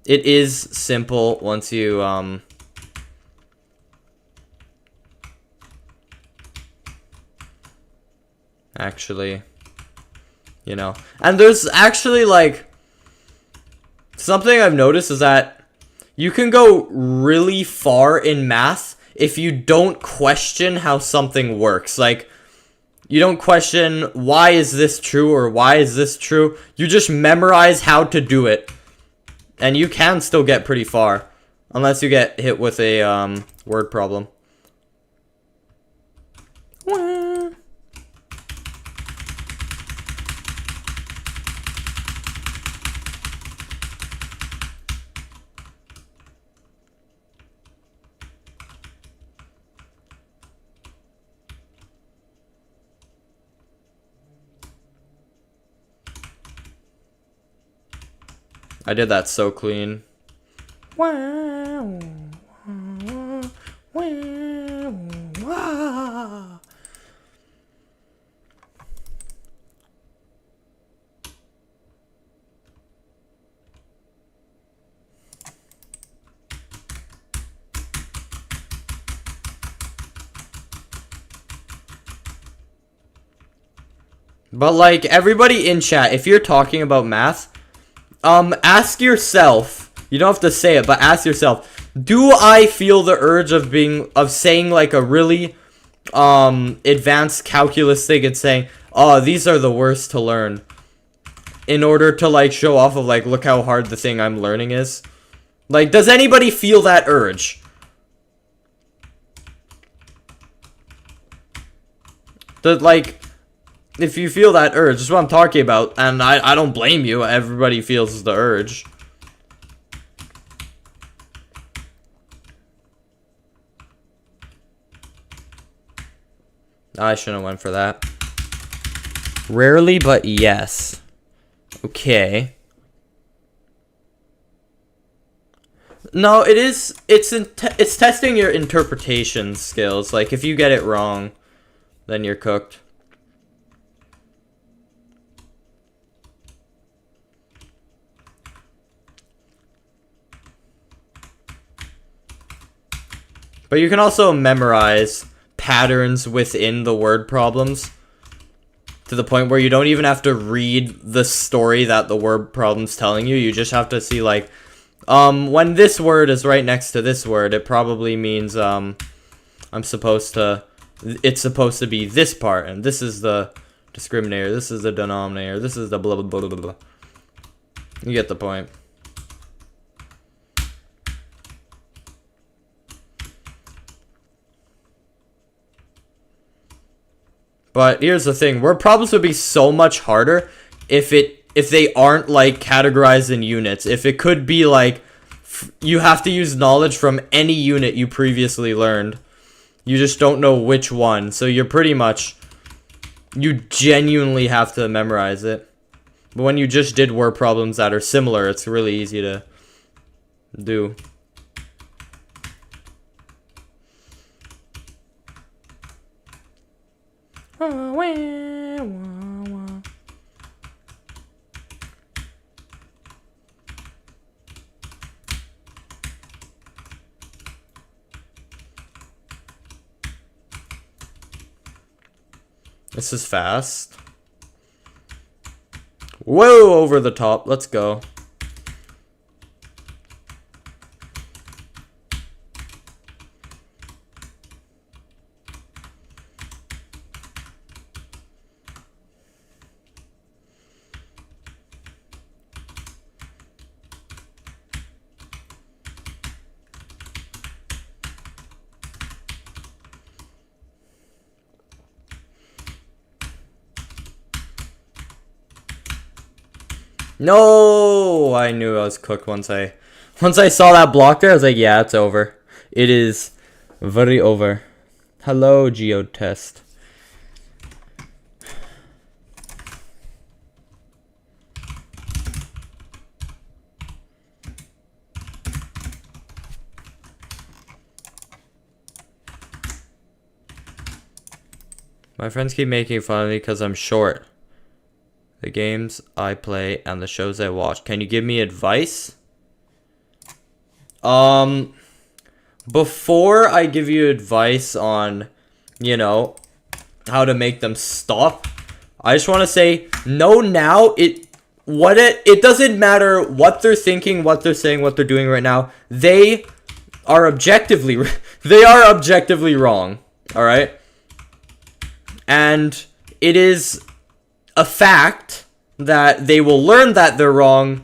it is simple once you, actually, you know. And there's actually, like, something I've noticed is that you can go really far in math if you don't question how something works. Like, you don't question, why is this true or why is this true? You just memorize how to do it. And you can still get pretty far. Unless you get hit with a word problem. I did that so clean. Wow. Wow. But like, everybody in chat, if you're talking about math, ask yourself, you don't have to say it, but ask yourself, do I feel the urge of saying like a really advanced calculus thing and saying, oh, these are the worst to learn, in order to like show off of like, look how hard the thing I'm learning is. Like, does anybody feel that urge? That, like, if you feel that urge, that's what I'm talking about, and I don't blame you. Everybody feels the urge. I shouldn't have went for that. Rarely, but yes. Okay. No, it is. It's testing your interpretation skills. Like, if you get it wrong, then you're cooked. But you can also memorize patterns within the word problems to the point where you don't even have to read the story that the word problem's telling you. You just have to see, like, when this word is right next to this word, it probably means, it's supposed to be this part, and this is the discriminator, this is the denominator, this is the blah blah blah blah blah. You get the point. But here's the thing, word problems would be so much harder if they aren't like categorized in units. If it could be like you have to use knowledge from any unit you previously learned. You just don't know which one. So you're pretty much, you genuinely have to memorize it. But when you just did word problems that are similar, it's really easy to do. This is fast. Whoa, over the top. Let's go. No, I knew I was cooked once I saw that block there. I was like, yeah, it's over. It is very over. Hello, geotest. My friends keep making fun of me because I'm short. The games I play and the shows I watch. Can you give me advice? Before I give you advice on, you know, how to make them stop, I just want to say, no, now, it doesn't matter what they're thinking, what they're saying, what they're doing right now. They are objectively wrong, all right? And it is a fact that they will learn that they're wrong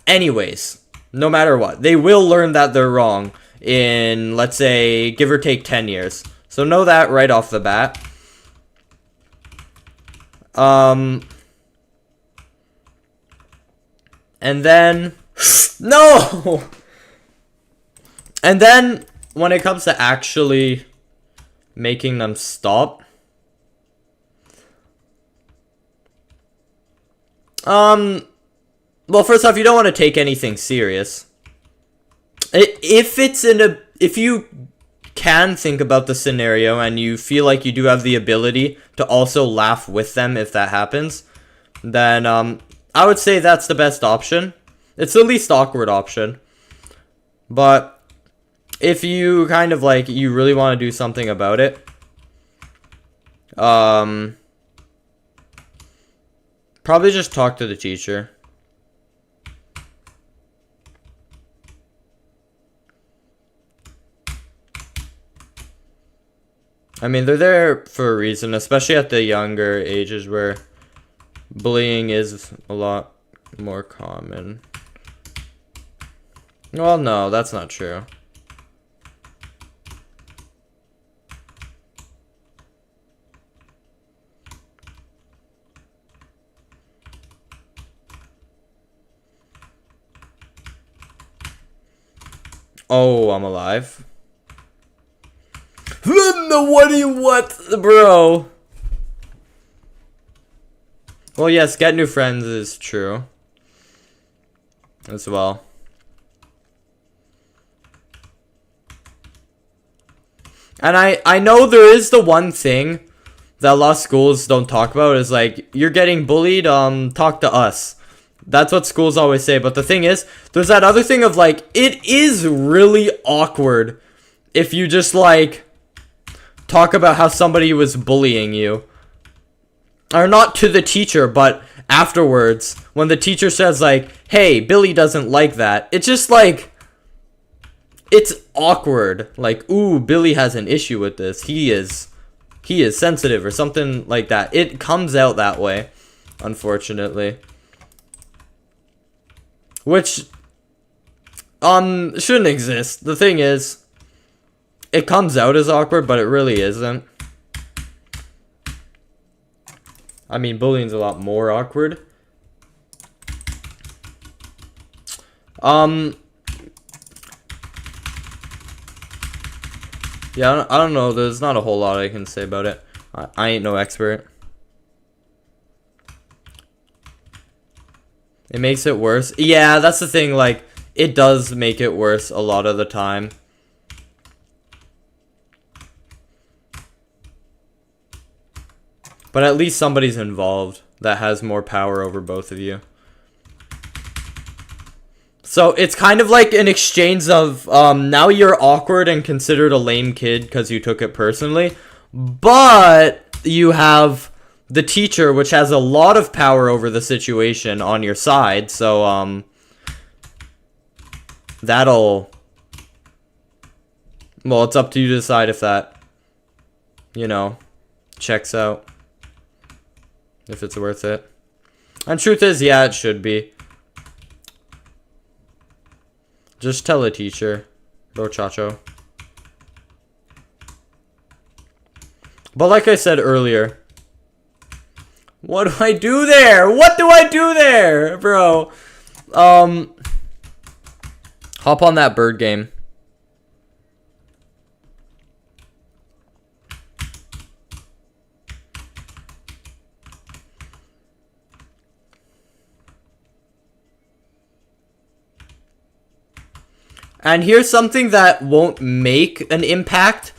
anyways, no matter what. They will learn that they're wrong in, let's say, give or take 10 years. So know that right off the bat. And then, no! And then, when it comes to actually making them stop, well, first off, you don't want to take anything serious. If you can think about the scenario and you feel like you do have the ability to also laugh with them if that happens, then, I would say that's the best option. It's the least awkward option. But if you kind of like, you really want to do something about it, probably just talk to the teacher. I mean, they're there for a reason, especially at the younger ages where bullying is a lot more common. Well, no, that's not true. Oh, I'm alive. What, bro? Well, yes, get new friends is true. As well. And I know there is the one thing that a lot of schools don't talk about is like, you're getting bullied, talk to us. That's what schools always say. But the thing is, there's that other thing of like, it is really awkward if you just like talk about how somebody was bullying you. Or not to the teacher, but afterwards, when the teacher says like, hey, Billy doesn't like that. It's just like, it's awkward. Like, ooh, Billy has an issue with this. He is sensitive or something like that. It comes out that way, unfortunately. Which shouldn't exist. The thing is, it comes out as awkward, but it really isn't. I mean, bullying's a lot more awkward. Yeah, I don't know. There's not a whole lot I can say about it. I ain't no expert. It makes it worse. Yeah, that's the thing. Like, it does make it worse a lot of the time. But at least somebody's involved that has more power over both of you. So it's kind of like an exchange of, now you're awkward and considered a lame kid because you took it personally. But you have the teacher, which has a lot of power over the situation on your side. So, that'll... Well, it's up to you to decide if that, you know, checks out. If it's worth it. And truth is, yeah, it should be. Just tell a teacher, Bochacho. But like I said earlier, what do I do there? What do I do there, bro? Hop on that bird game. And here's something that won't make an impact,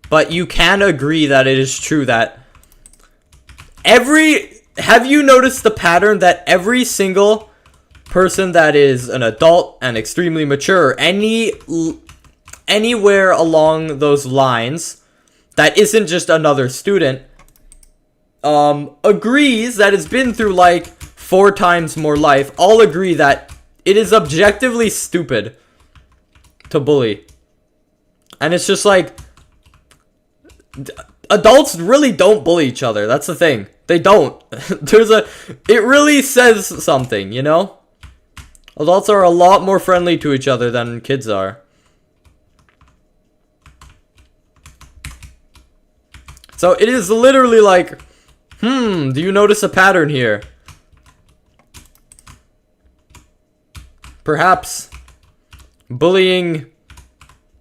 but you can agree that it is true that have you noticed the pattern that every single person that is an adult and extremely mature, anywhere along those lines, that isn't just another student, agrees that it's been through like 4 times more life, all agree that it is objectively stupid to bully. And it's just like, adults really don't bully each other. That's the thing. They don't. It really says something, you know? Adults are a lot more friendly to each other than kids are. So it is literally like, do you notice a pattern here? Perhaps bullying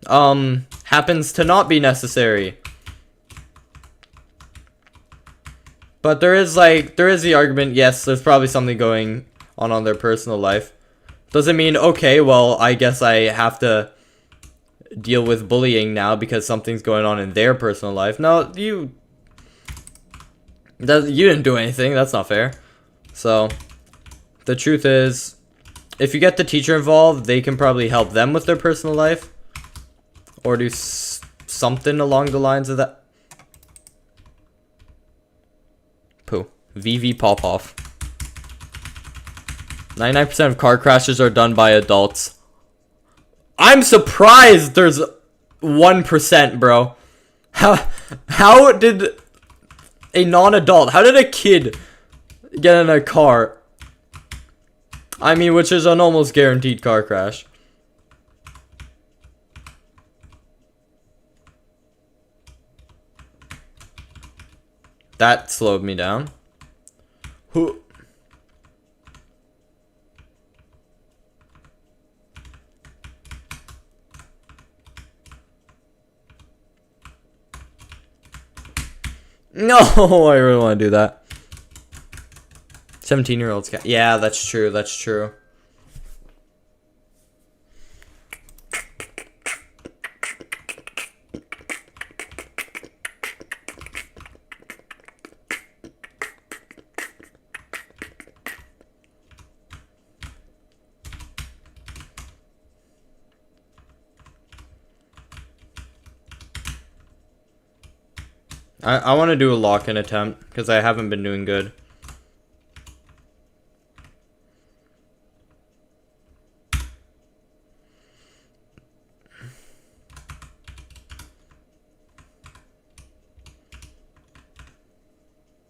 happens to not be necessary. But there is the argument, yes, there's probably something going on their personal life. Doesn't mean, okay, well, I guess I have to deal with bullying now because something's going on in their personal life. No, you didn't do anything. That's not fair. So, the truth is, if you get the teacher involved, they can probably help them with their personal life. Or do something along the lines of that. Pooh. VV Popoff. 99% of car crashes are done by adults. I'm surprised there's 1%, bro. How did a non-adult, how did a kid get in a car? I mean, which is an almost guaranteed car crash. That slowed me down. Who? No, I really want to do that. 17-year-olds. Yeah, that's true. That's true. I want to do a lock-in attempt because I haven't been doing good.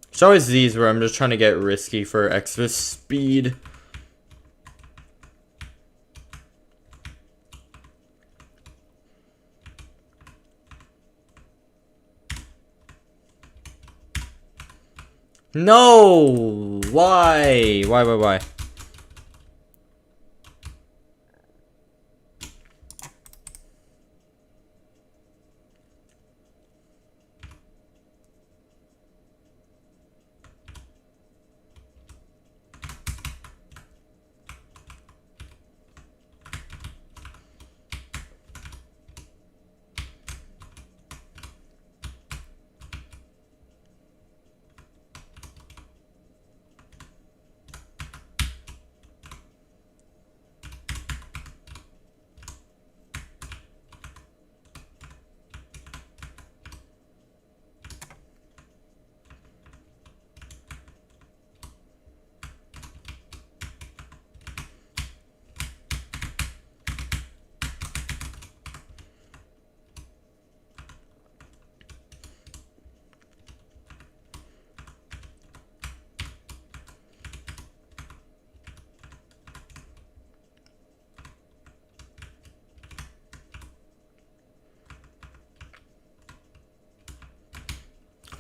It's always these where I'm just trying to get risky for extra speed. No! Why? Why?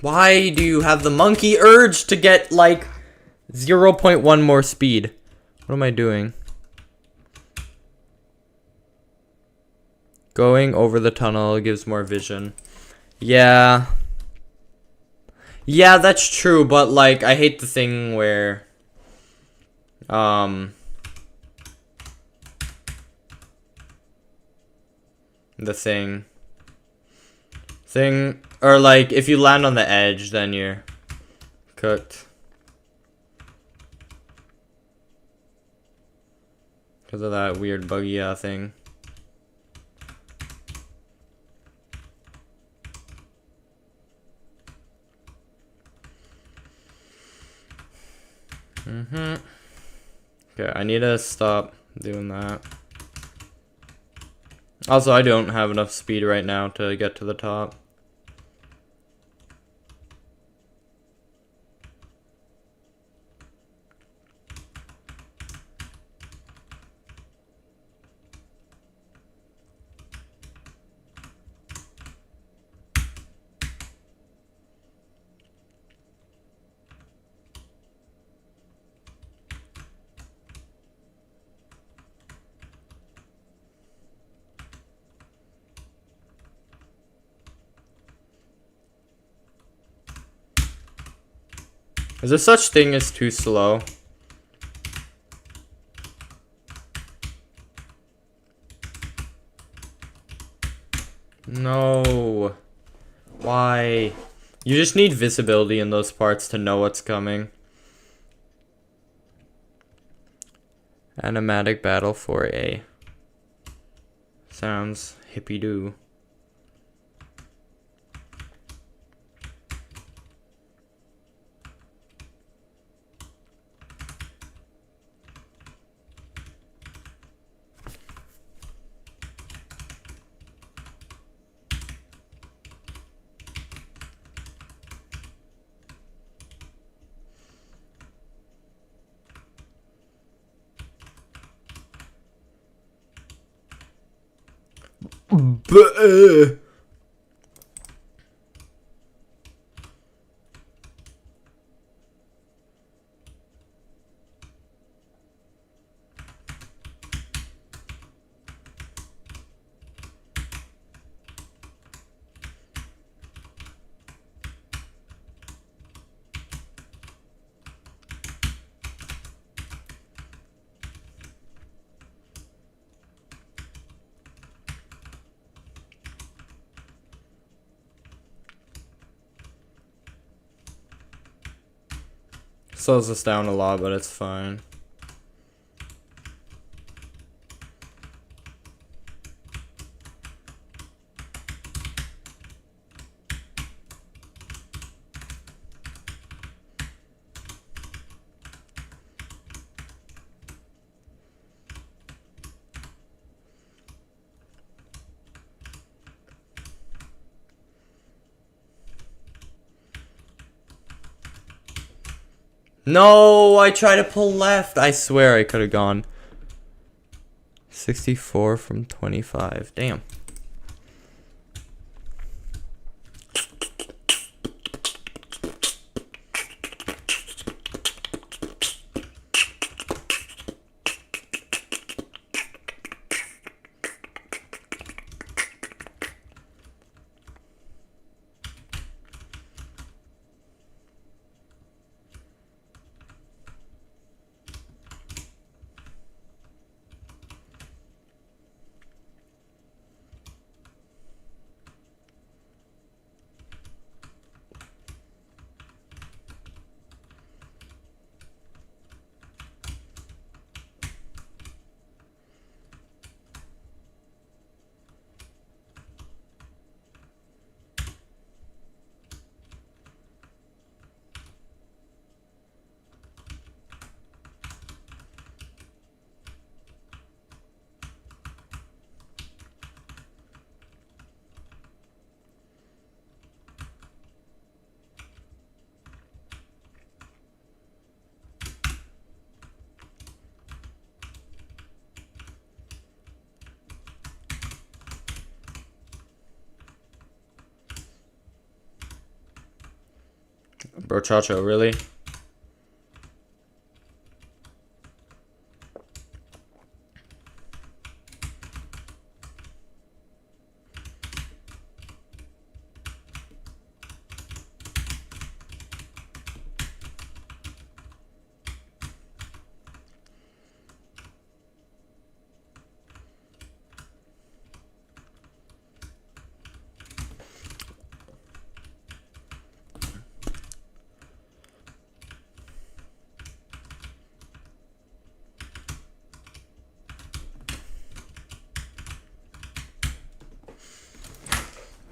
Why do you have the monkey urge to get like 0.1 more speed? What am I doing? Going over the tunnel gives more vision. Yeah. Yeah, that's true, but like I hate the thing where the thing or like if you land on the edge then you're cooked. Because of that weird buggy thing. Okay, I need to stop doing that. Also, I don't have enough speed right now to get to the top. Is there such thing as too slow? No. Why? You just need visibility in those parts to know what's coming. Animatic battle 4A. Sounds hippy-doo. Slows us down a lot, but it's fine. No, I tried to pull left. I swear I could have gone 64 from 25. Damn. Bro, Chacho, really?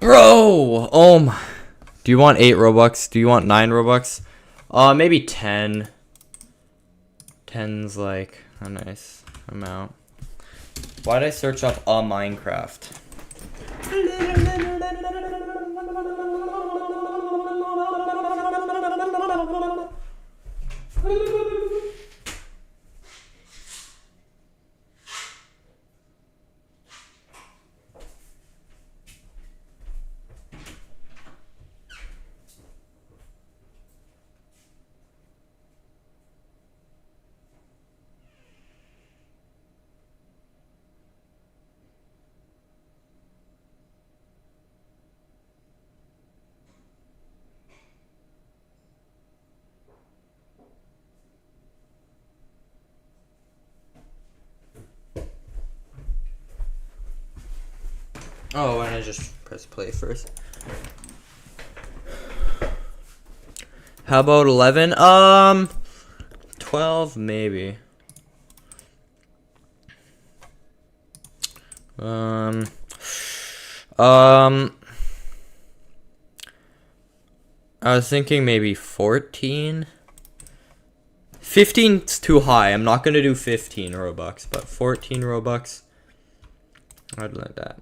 Bro! Oh my. Do you want 8 Robux? Do you want 9 Robux? Maybe 10. 10's like a nice amount. Why'd I search up Minecraft? Oh, and I just press play first. How about 11? 12 maybe. I was thinking maybe 14. 15's too high. I'm not gonna do 15 Robux, but 14 Robux. I'd like that.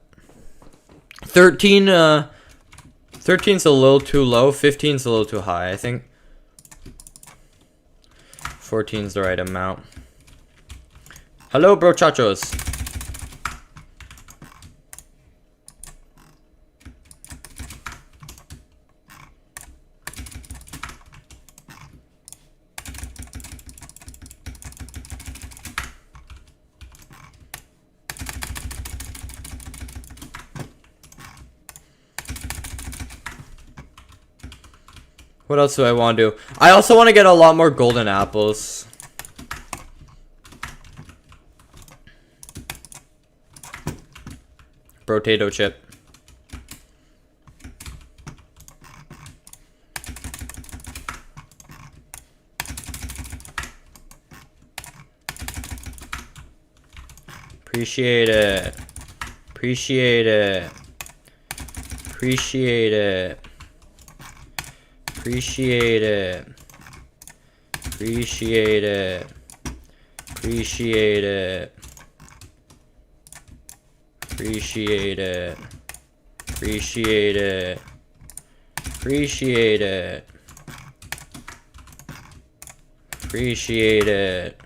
13, 13's a little too low. 15's a little too high. I think 14's the right amount. Hello, bro chachos. What else do I want to do? I also want to get a lot more golden apples. Potato chip. Appreciate it. Appreciate it. Appreciate it. Appreciate it. Appreciate it. Appreciate it. Appreciate it. Appreciate it. Appreciate it. Appreciate it.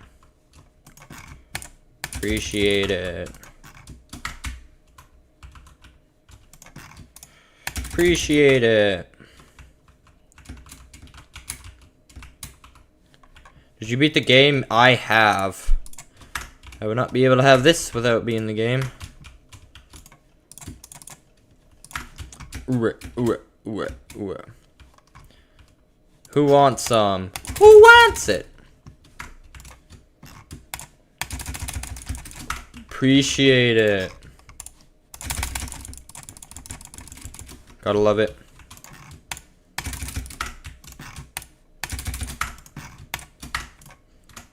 Appreciate it. Appreciate it. Did you beat the game? I have. I would not be able to have this without being in the game. Who wants some? Who wants it? Appreciate it. Gotta love it.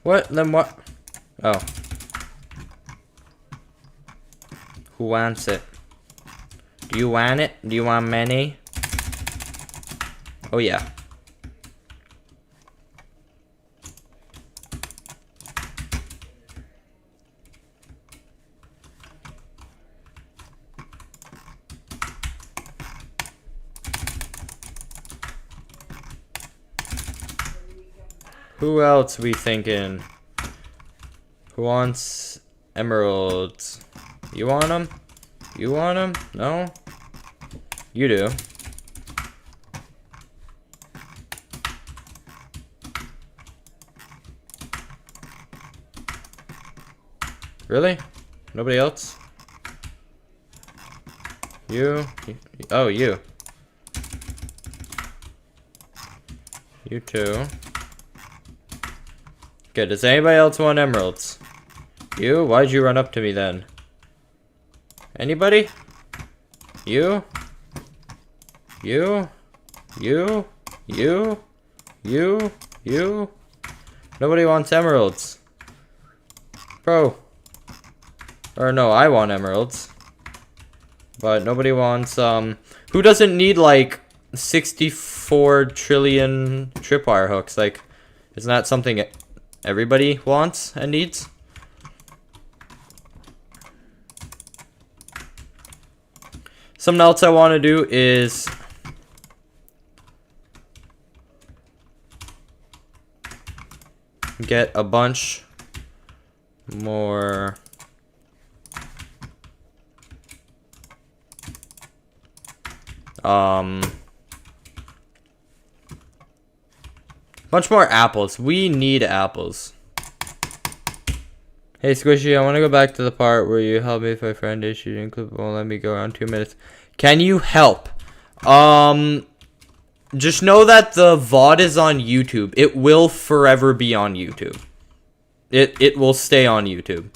What? Then what? Oh. Who wants it? Do you want it? Do you want many? Oh yeah. Who else we thinking? Who wants emeralds? You want them? You want them? No? You do. Really? Nobody else? You? Oh, you. You too. Okay, does anybody else want emeralds? You? Why'd you run up to me then? Anybody? You? You? You? You? You? You? Nobody wants emeralds. Bro. Or no, I want emeralds. But nobody wants, who doesn't need, like, 64 trillion tripwire hooks? Like, isn't that something everybody wants and needs? Something else I want to do is get a bunch more bunch more apples. We need apples. Hey Squishy, I want to go back to the part where you helped me with my friend issue and clip won't let me go around 2 minutes. Can you help? Just know that the VOD is on YouTube. It will forever be on YouTube. It will stay on YouTube.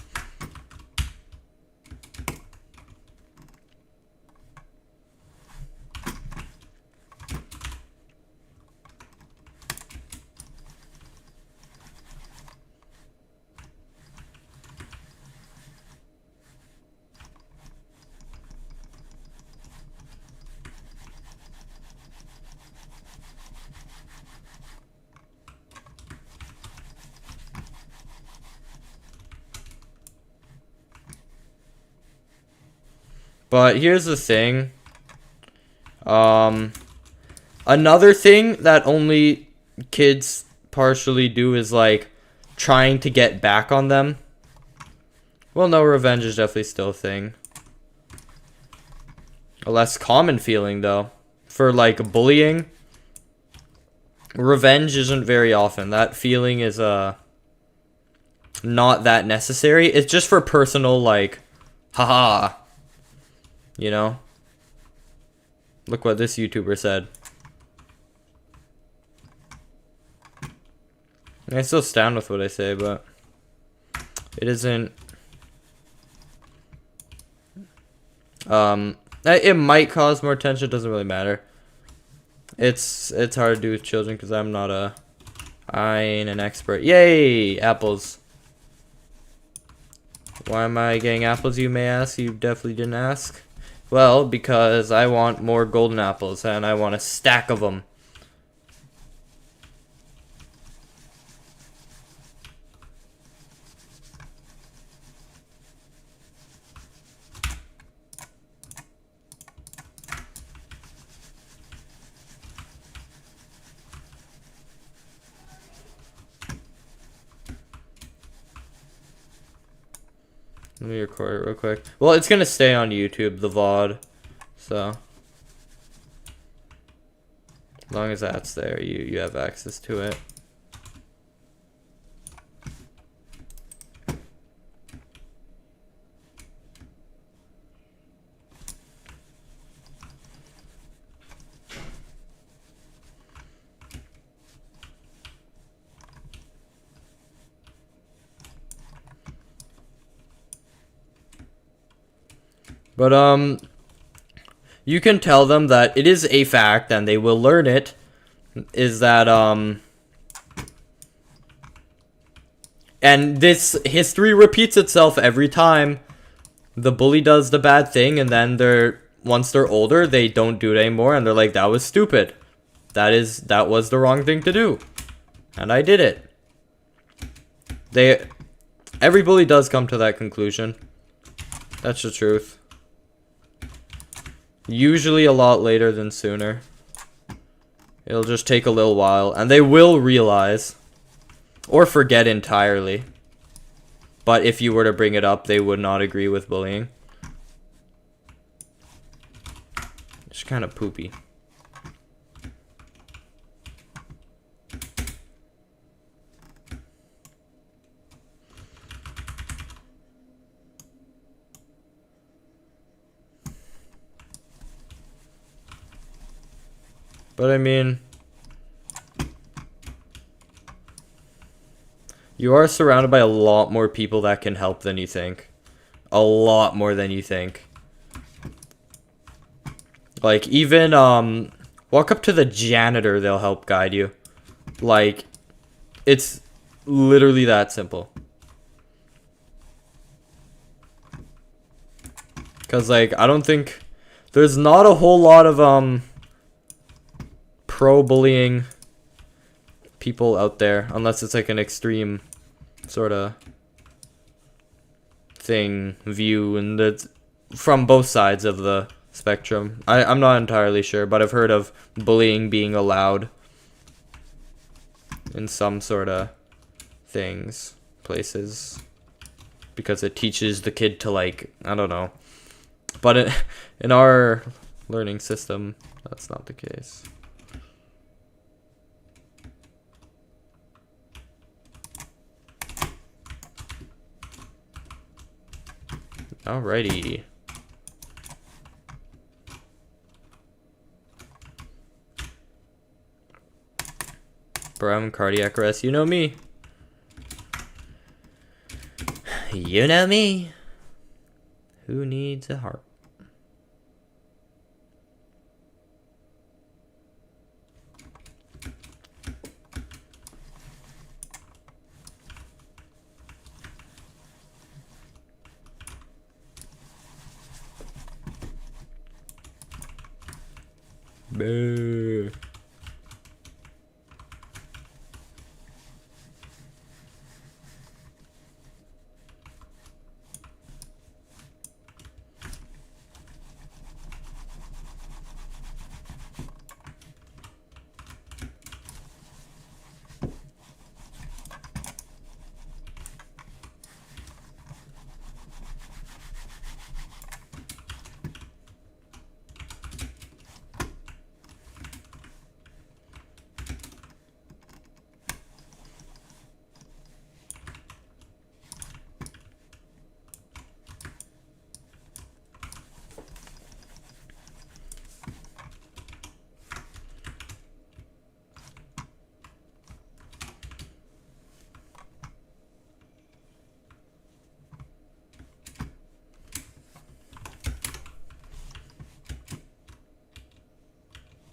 But here's the thing. Another thing that only kids partially do is like trying to get back on them. Well, no, revenge is definitely still a thing. A less common feeling though. For like bullying, revenge isn't very often. That feeling is not that necessary. It's just for personal like, haha. You know? Look what this YouTuber said. I still stand with what I say, but it isn't. It might cause more tension. Doesn't really matter. It's hard to do with children because I ain't an expert. Yay, apples. Why am I getting apples, you may ask? You definitely didn't ask. Well, because I want more golden apples and I want a stack of them. Let me record it real quick. Well, it's gonna stay on YouTube, the VOD. So, as long as that's there, you have access to it. But you can tell them that it is a fact and they will learn it, is that and this history repeats itself every time the bully does the bad thing, and then once they're older, they don't do it anymore, and they're like, that was stupid. That was the wrong thing to do. And I did it. Every bully does come to that conclusion. That's the truth. Usually a lot later than sooner. It'll just take a little while, and they will realize. Or forget entirely. But if you were to bring it up, they would not agree with bullying. It's kind of poopy. But I mean, you are surrounded by a lot more people that can help than you think. A lot more than you think. Like, even, walk up to the janitor, they'll help guide you. Like, it's literally that simple. Because, like, I don't think, there's not a whole lot of, pro-bullying people out there, unless it's like an extreme sort of view, and that's from both sides of the spectrum. I'm not entirely sure, but I've heard of bullying being allowed in some sort of places, because it teaches the kid to, like, I don't know. But in our learning system, that's not the case. Alrighty. Bro, I'm in cardiac arrest. You know me. You know me. Who needs a heart? Boo.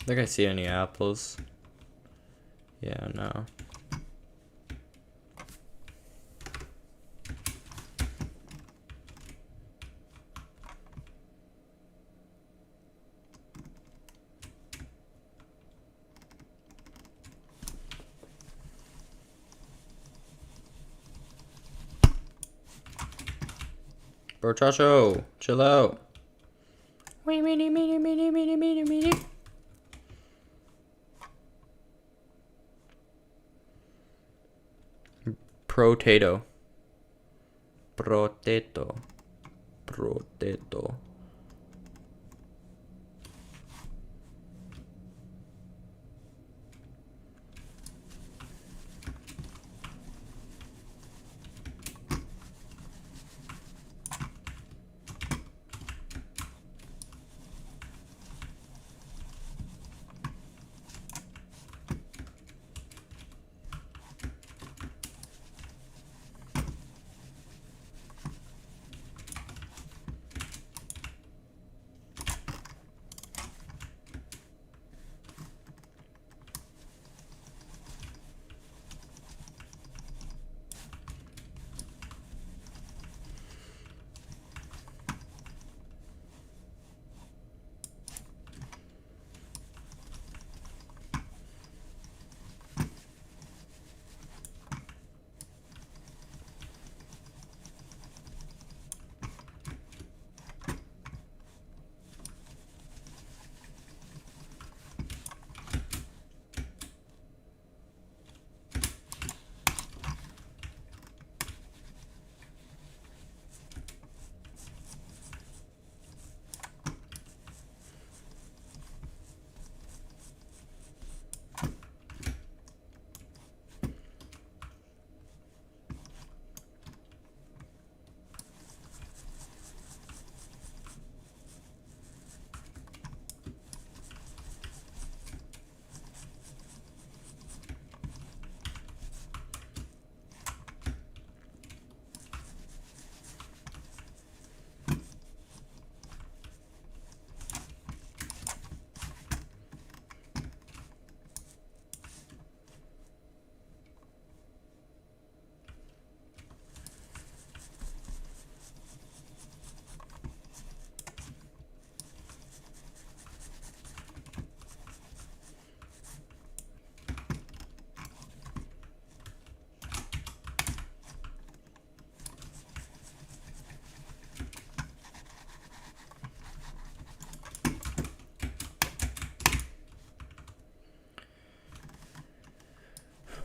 think I see any apples. Yeah, no. Bro, Chacho, chill out. Protato. Proteto. Proteto.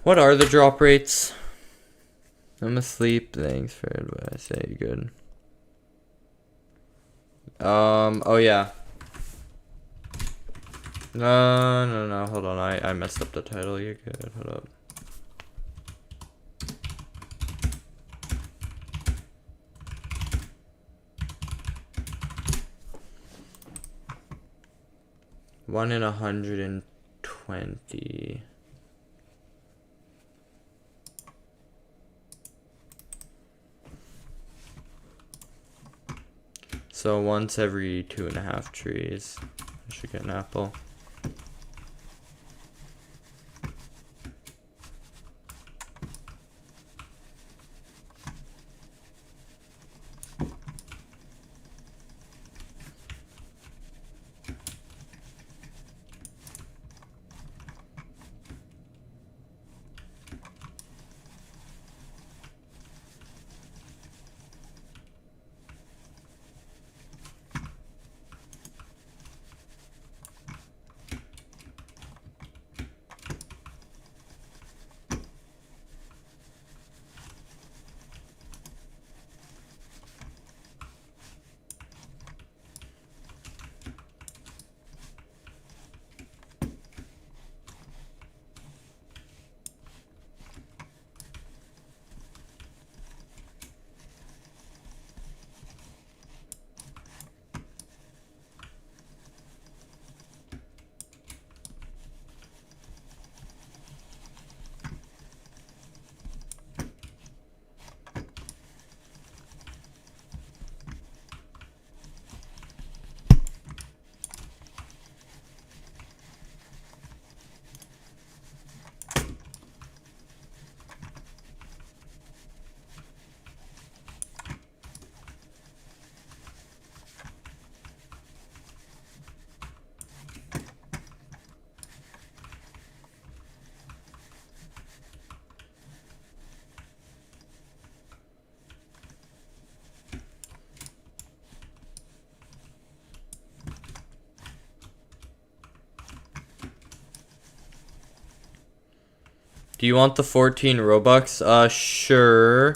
What are the drop rates? I'm asleep. Thanks for advice. Say you good. Oh yeah. No. Hold on. I messed up the title. You're good. Hold up. One in 120. So once every 2.5 trees, I should get an apple. Do you want the 14 Robux? Sure.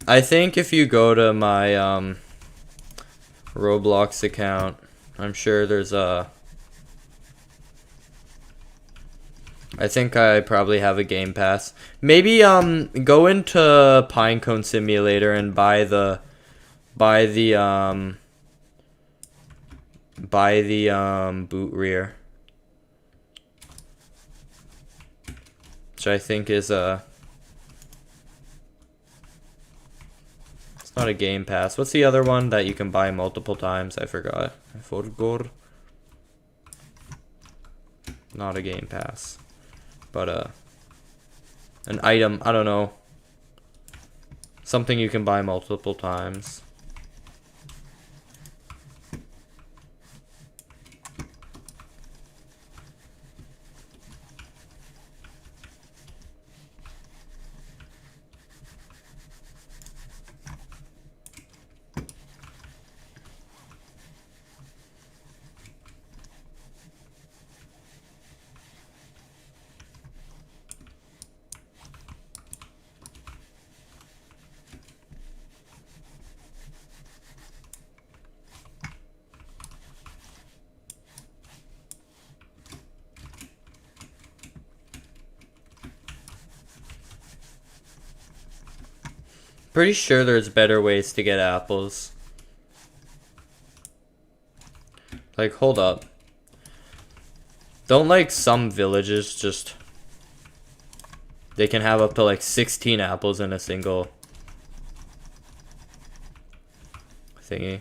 I think if you go to my Roblox account, I'm sure there's a... I think I probably have a game pass. Maybe go into Pinecone Simulator and buy the boot rear, which I think is a... It's not a game pass. What's the other one that you can buy multiple times? I forgot. Not a game pass, but an item. I don't know. Something you can buy multiple times. Pretty sure there's better ways to get apples. Like, hold up. Don't like some villages just... They can have up to like 16 apples in a single thingy.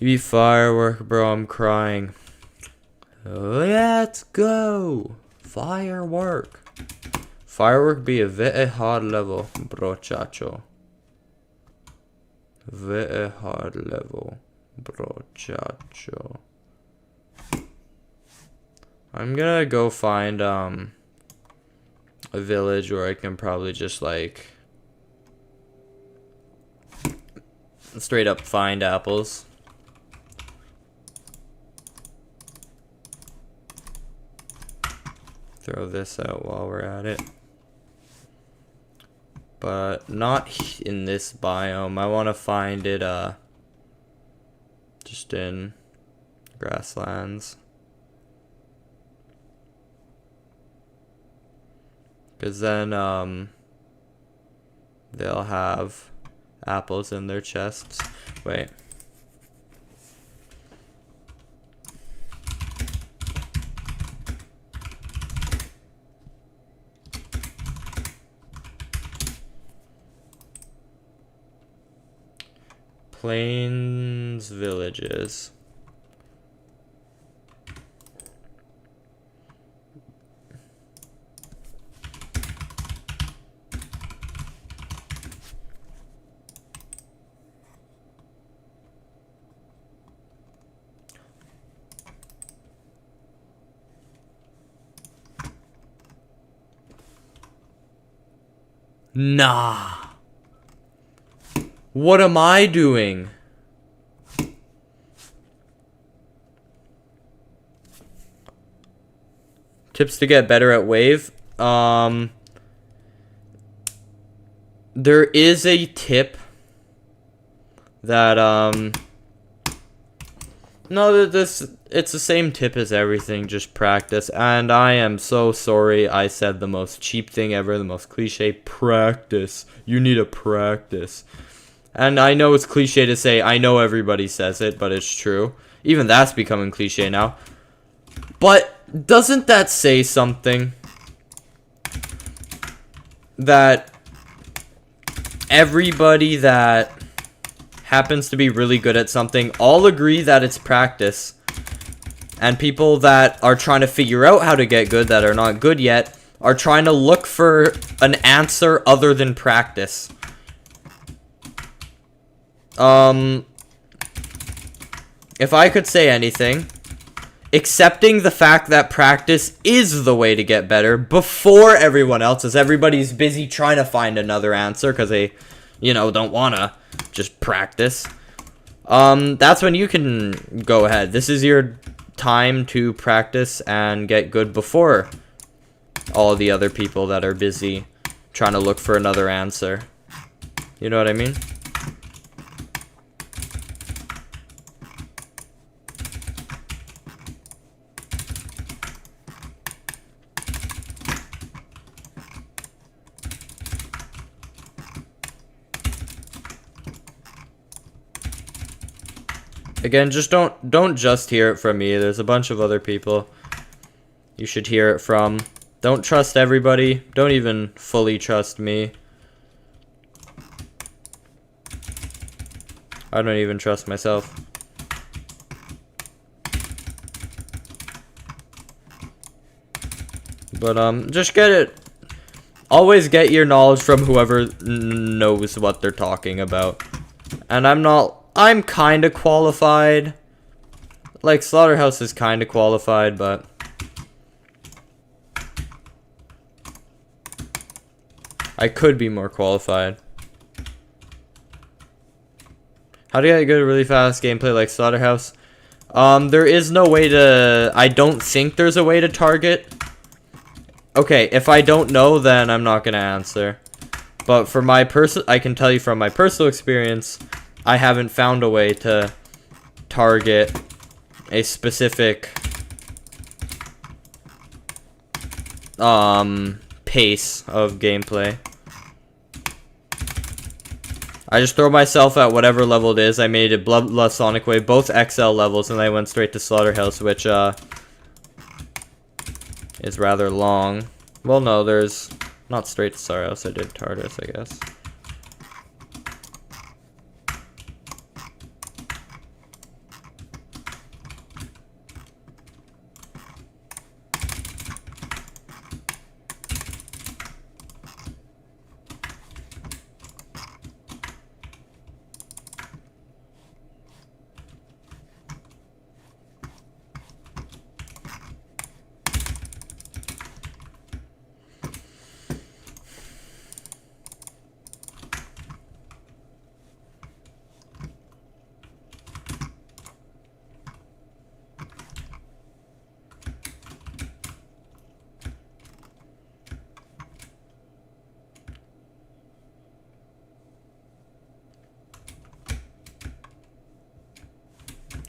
You be firework, bro. I'm crying. Let's go. Firework. Firework be a very hard level, bro, chacho. Very hard level, bro, chacho. I'm gonna go find a village where I can probably just like straight up find apples. Throw this out while we're at it. But not in this biome. I want to find it just in grasslands. Because then they'll have apples in their chests. Wait. Plains villages. Nah. What am I doing? Tips to get better at wave. There is a tip that no, this it's the same tip as everything, just practice. And I am so sorry I said the most cheap thing ever, the most cliche, practice. You need to practice. And I know it's cliche to say, I know everybody says it, but it's true. Even that's becoming cliche now. But doesn't that say something? That everybody that happens to be really good at something all agree that it's practice. And people that are trying to figure out how to get good, that are not good yet, are trying to look for an answer other than practice. If I could say anything, accepting the fact that practice is the way to get better before everyone else, as everybody's busy trying to find another answer because they, you know, don't want to just practice. That's when you can go ahead. This is your time to practice and get good before all the other people that are busy trying to look for another answer. You know what I mean? Again, just don't just hear it from me. There's a bunch of other people you should hear it from. Don't trust everybody. Don't even fully trust me. I don't even trust myself. But just get it. Always get your knowledge from whoever knows what they're talking about. And I'm kind of qualified. Like, Slaughterhouse is kind of qualified, but I could be more qualified. How do you get good at really fast gameplay like Slaughterhouse? There is no way to... I don't think there's a way to target. Okay, if I don't know, then I'm not gonna answer. But for my I can tell you from my personal experience, I haven't found a way to target a specific pace of gameplay. I just throw myself at whatever level it is. I made it Bloodlust, Sonic Wave, both XL levels, and I went straight to Slaughterhouse, which is rather long. Well, no, there's not straight to Slaughterhouse. I did Tartarus, I guess.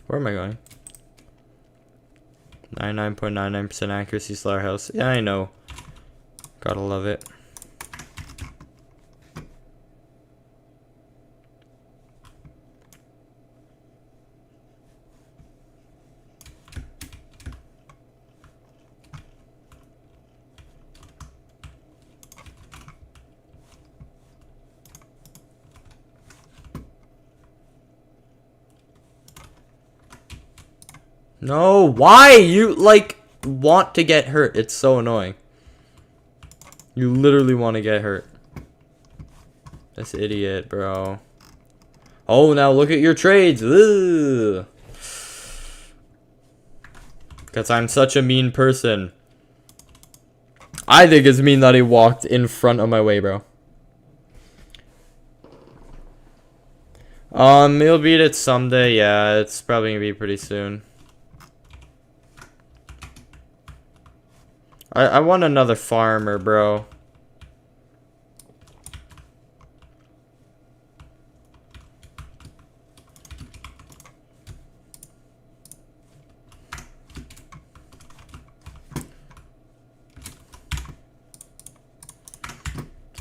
Where am I going? 99.99% accuracy Slaughterhouse. Yeah, I know. Gotta love it. No, why? You, like, want to get hurt. It's so annoying. You literally want to get hurt. This idiot, bro. Oh, now look at your trades. Ugh. Because I'm such a mean person. I think it's mean that he walked in front of my way, bro. He'll beat it someday. Yeah, it's probably gonna be pretty soon. I want another farmer, bro.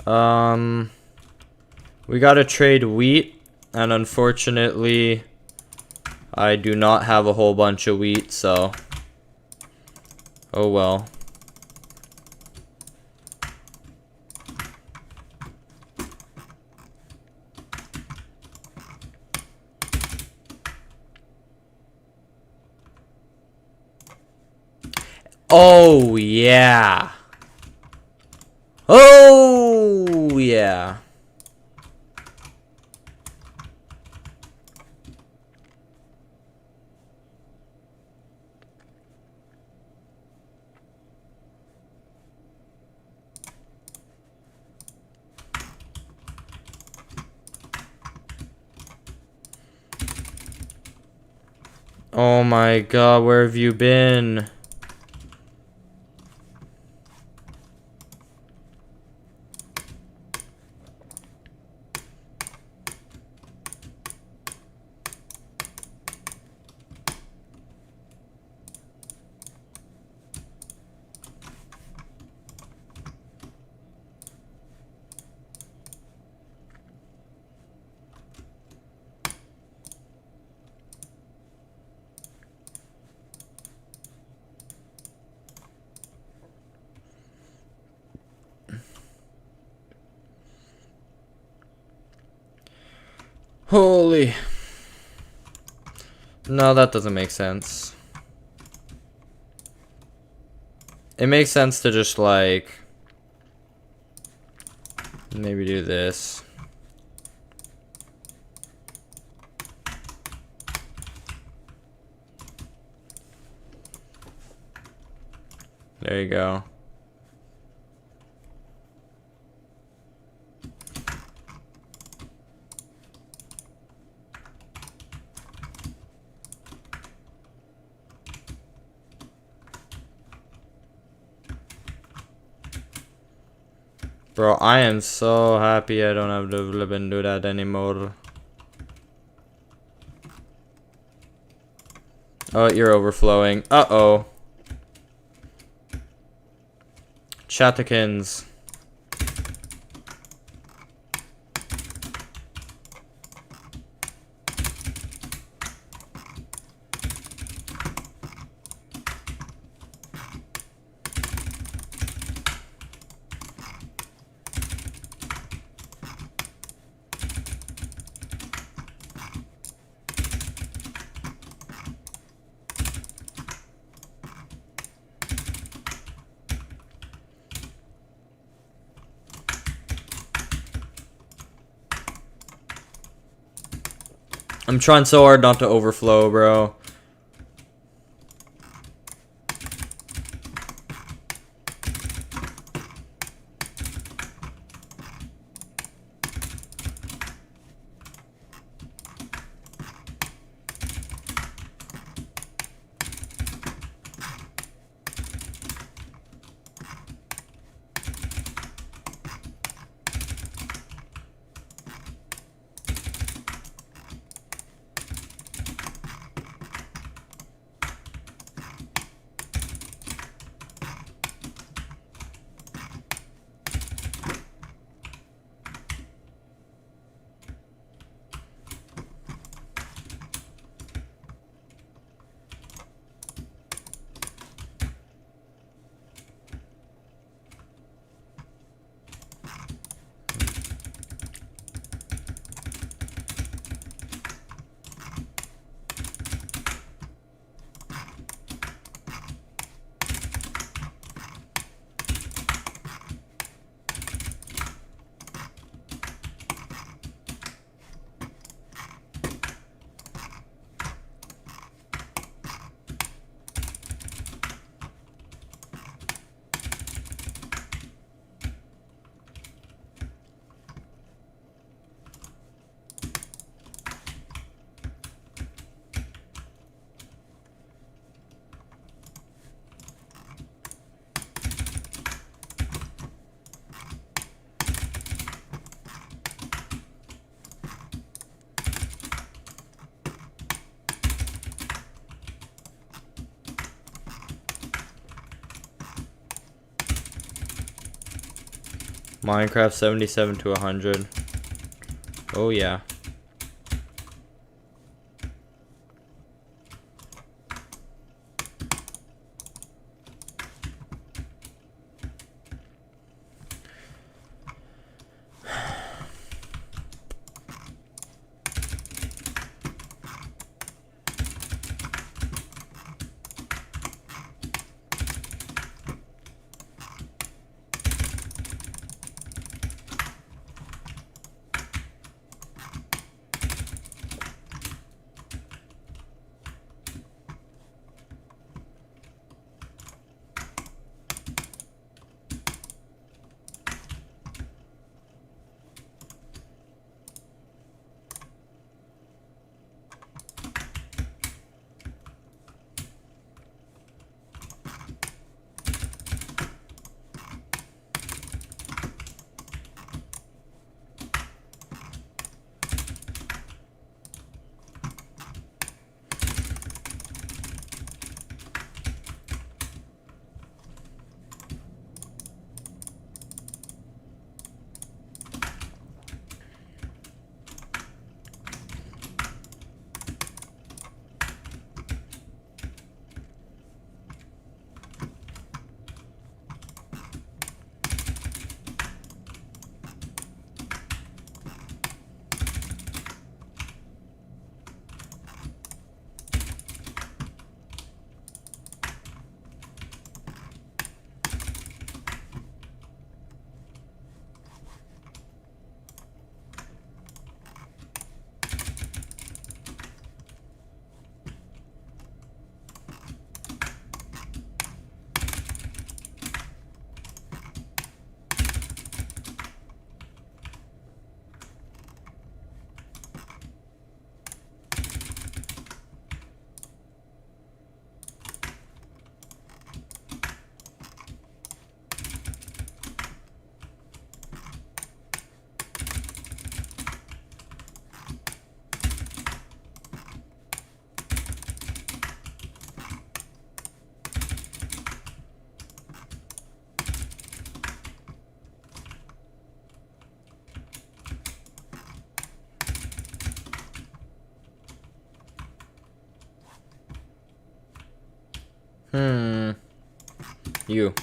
We gotta trade wheat, and unfortunately, I do not have a whole bunch of wheat, so oh well. Oh yeah. Oh yeah. Oh my god, where have you been? Holy. No, that doesn't make sense. It makes sense to just like maybe do this. There you go. Bro, I am so happy I don't have to live and do that anymore. Oh, you're overflowing. Uh-oh. Chatikins. I'm trying so hard not to overflow, bro. Minecraft 77 to 100. Oh yeah. You.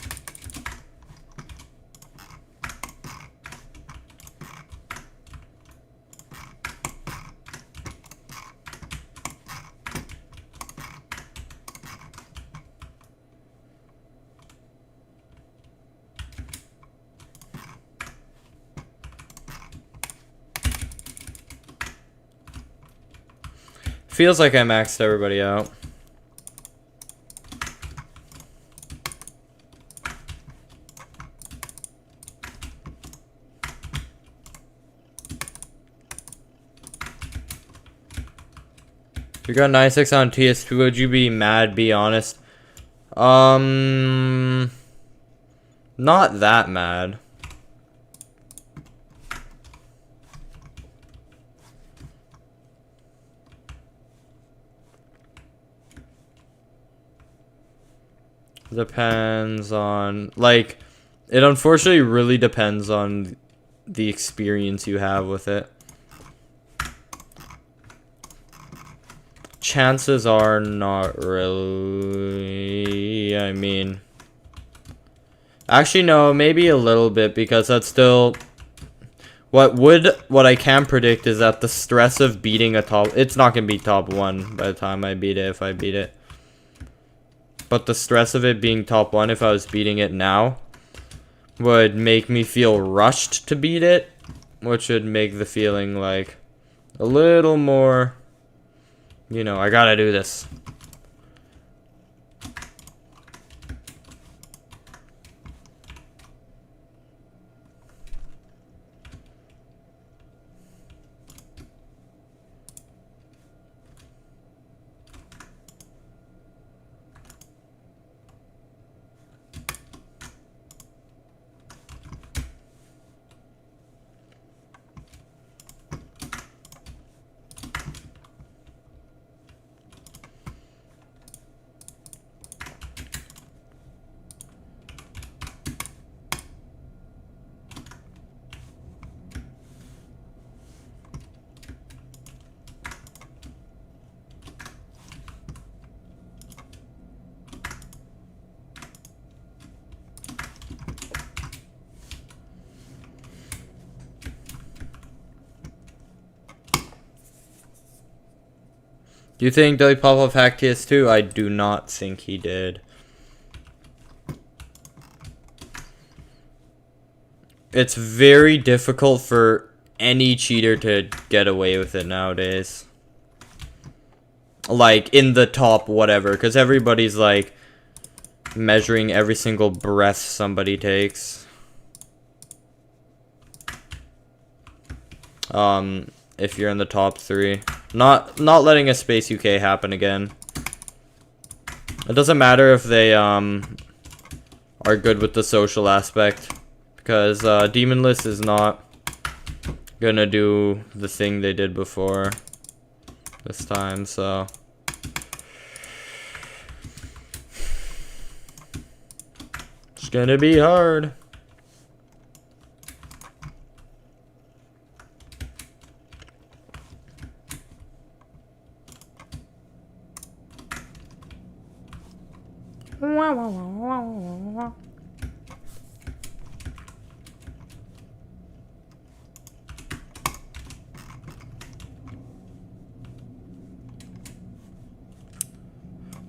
Feels like I maxed everybody out. If you got 96 on TS2, would you be mad? Be honest. Not that mad. Depends on, like, it unfortunately really depends on the experience you have with it. Chances are not really, I mean, actually no, maybe a little bit, because that's still, what I can predict is that the stress of beating a top, it's not going to be top 1 by the time I beat it, if I beat it. But the stress of it being top 1, if I was beating it now, would make me feel rushed to beat it, which would make the feeling like a little more, you know, I gotta do this. Do you think Billy Popov hacked TS2? I do not think he did. It's very difficult for any cheater to get away with it nowadays. Like, in the top whatever, because everybody's, like, measuring every single breath somebody takes. If you're in the top 3. Not letting a Space UK happen again. It doesn't matter if they, are good with the social aspect. Because, Demonless is not gonna do the thing they did before this time, so. It's gonna be hard.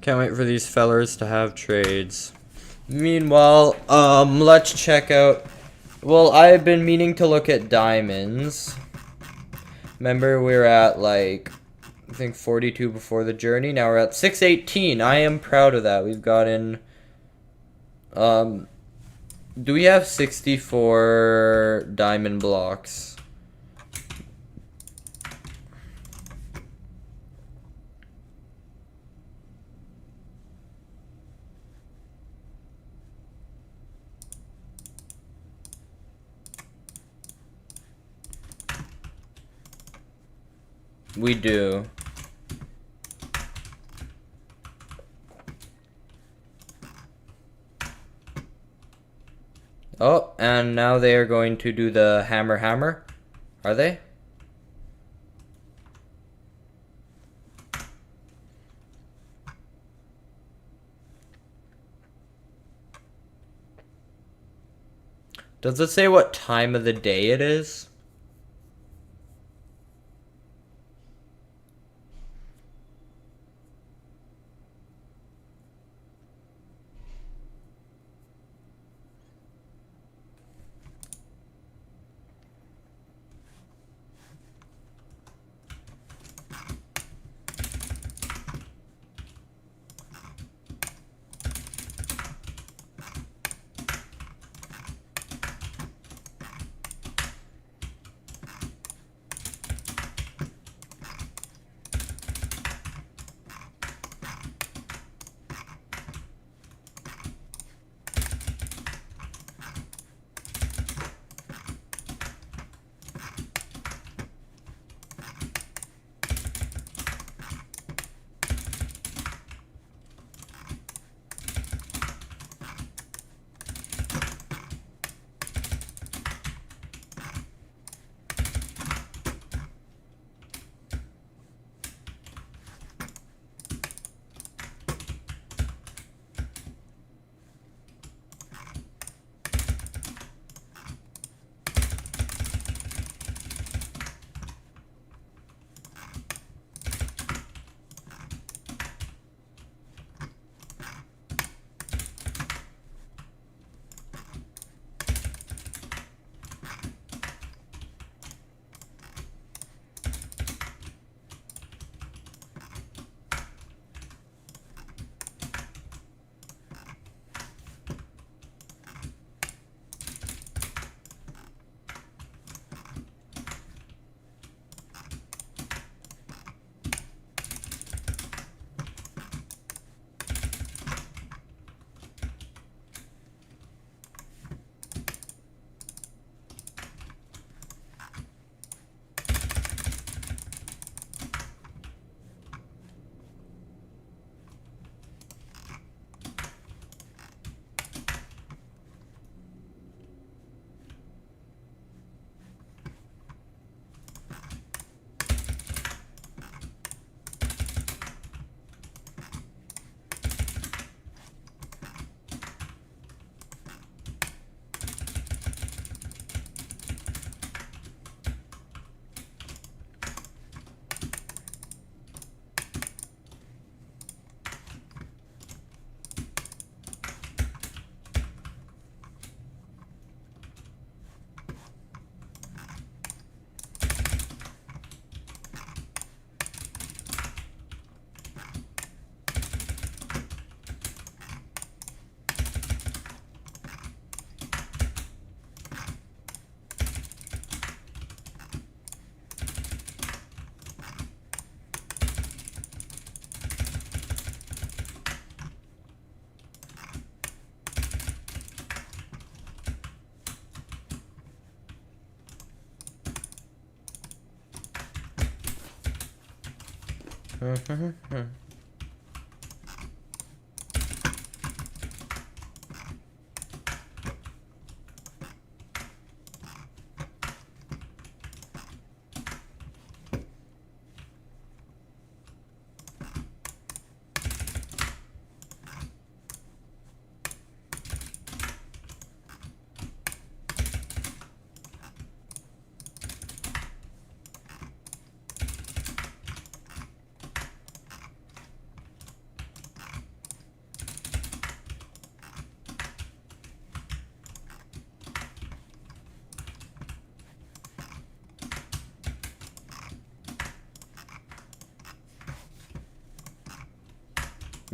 Can't wait for these fellers to have trades. Meanwhile, let's check out. Well, I've been meaning to look at diamonds. Remember, we were at like, I think 42 before the journey. Now we're at 618. I am proud of that. We've gotten. Do we have 64 diamond blocks? We do. Oh, and now they are going to do the hammer. Are they? Does it say what time of the day it is?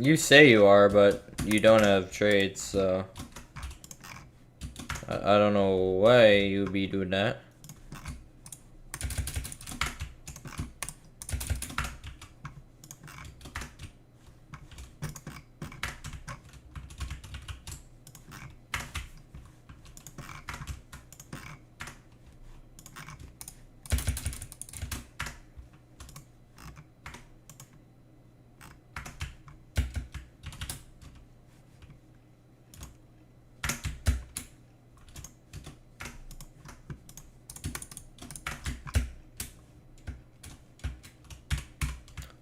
You say you are, but you don't have trades, so I don't know why you'd be doing that.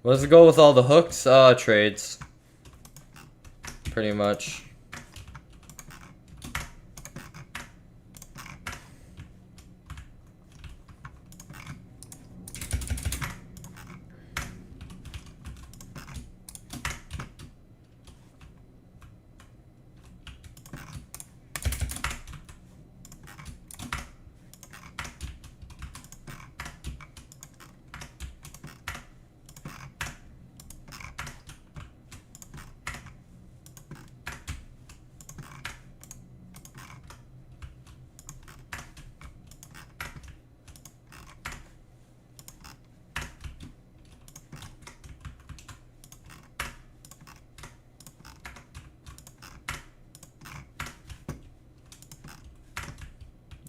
Let's go with all the hooks trades. Pretty much.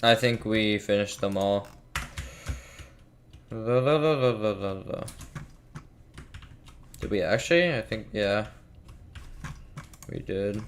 I think we finished them all. Did we actually? I think, yeah. We did.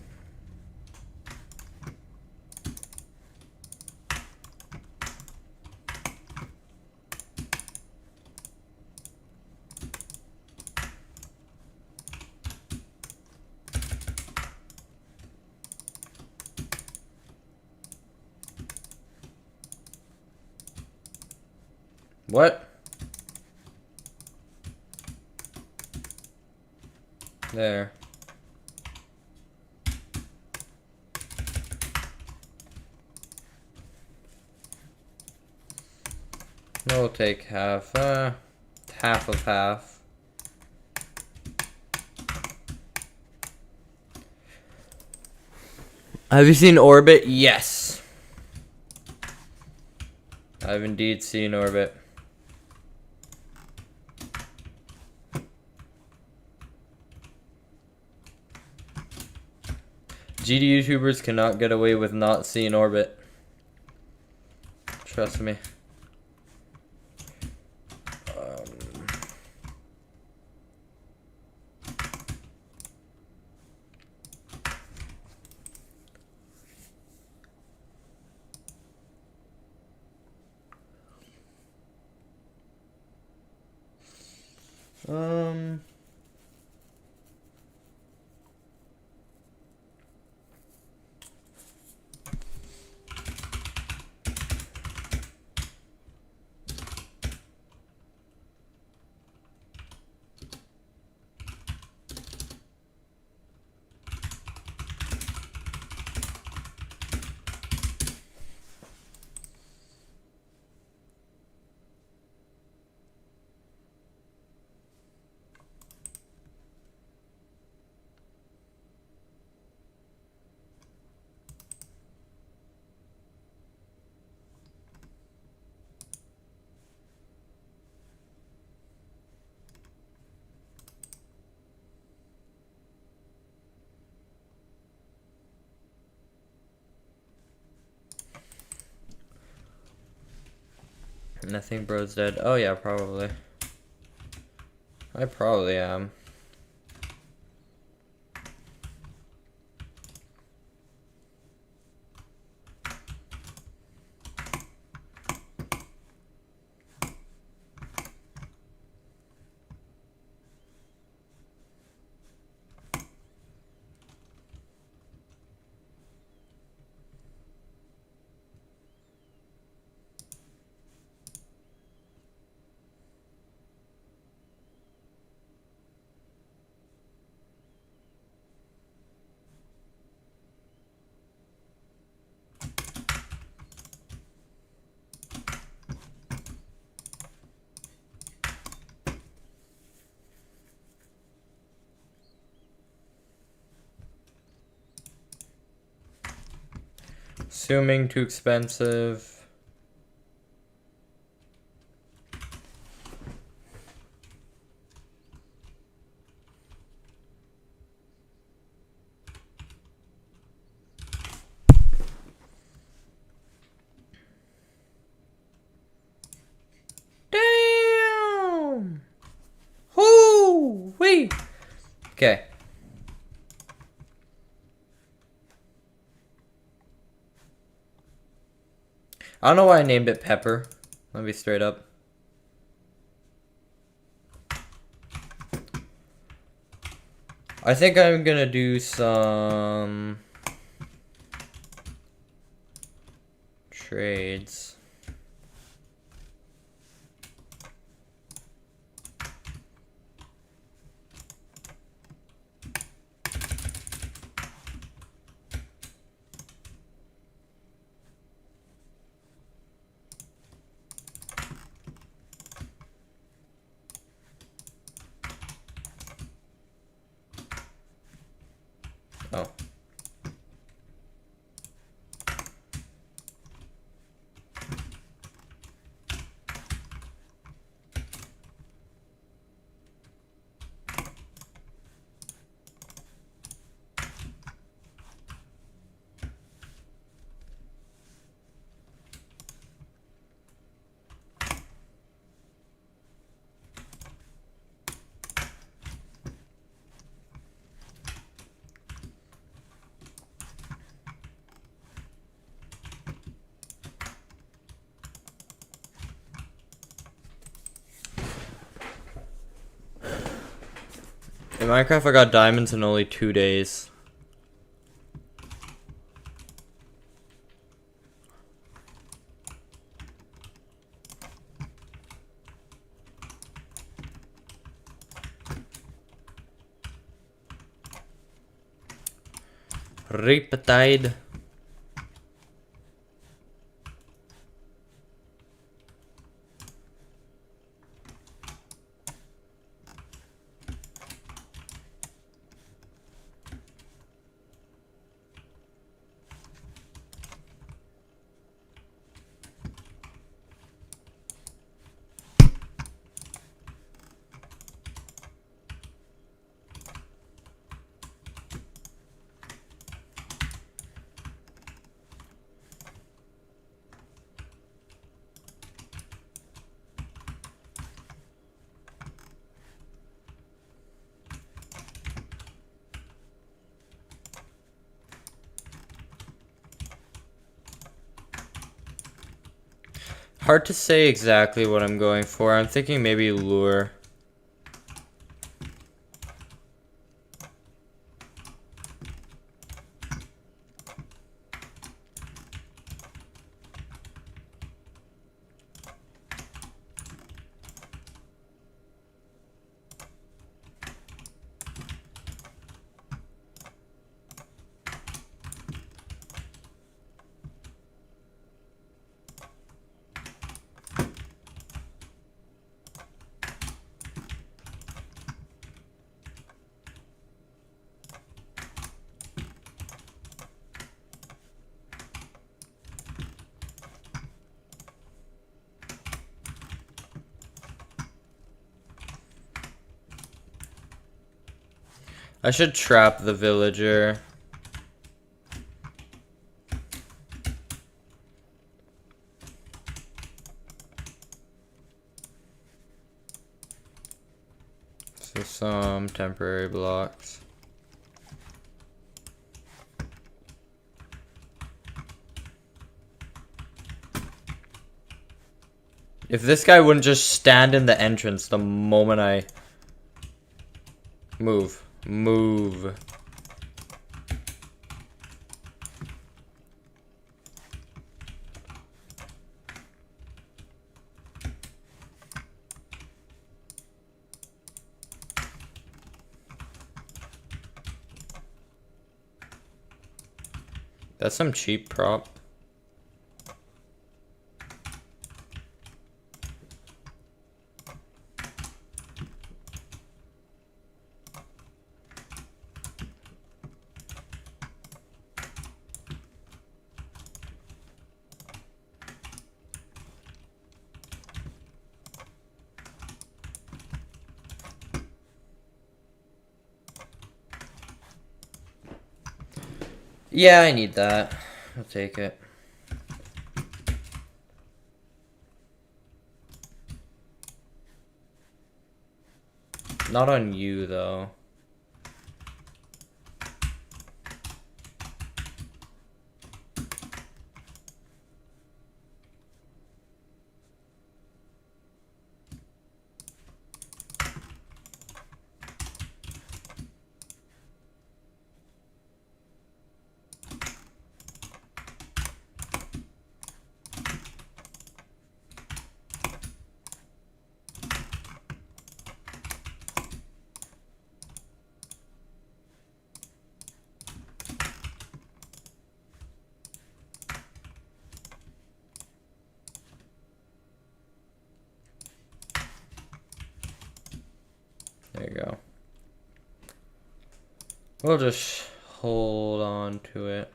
What? There. We'll take half, half of half. Have you seen Orbit? Yes. I've indeed seen Orbit. GD YouTubers cannot get away with not seeing Orbit. Trust me. Nothing bro's dead. Oh yeah, probably. I probably am. Assuming too expensive. Damn! Hoo-wee! Okay. I don't know why I named it Pepper. Let me be straight up. I think I'm gonna do some trades. Oh. In Minecraft, I got diamonds in only 2 days. Riptide. Hard to say exactly what I'm going for. I'm thinking maybe lure. I should trap the villager. with some temporary blocks. If this guy wouldn't just stand in the entrance the moment I move. That's some cheap prop. Yeah, I need that. I'll take it. Not on you, though. There you go. We'll just hold on to it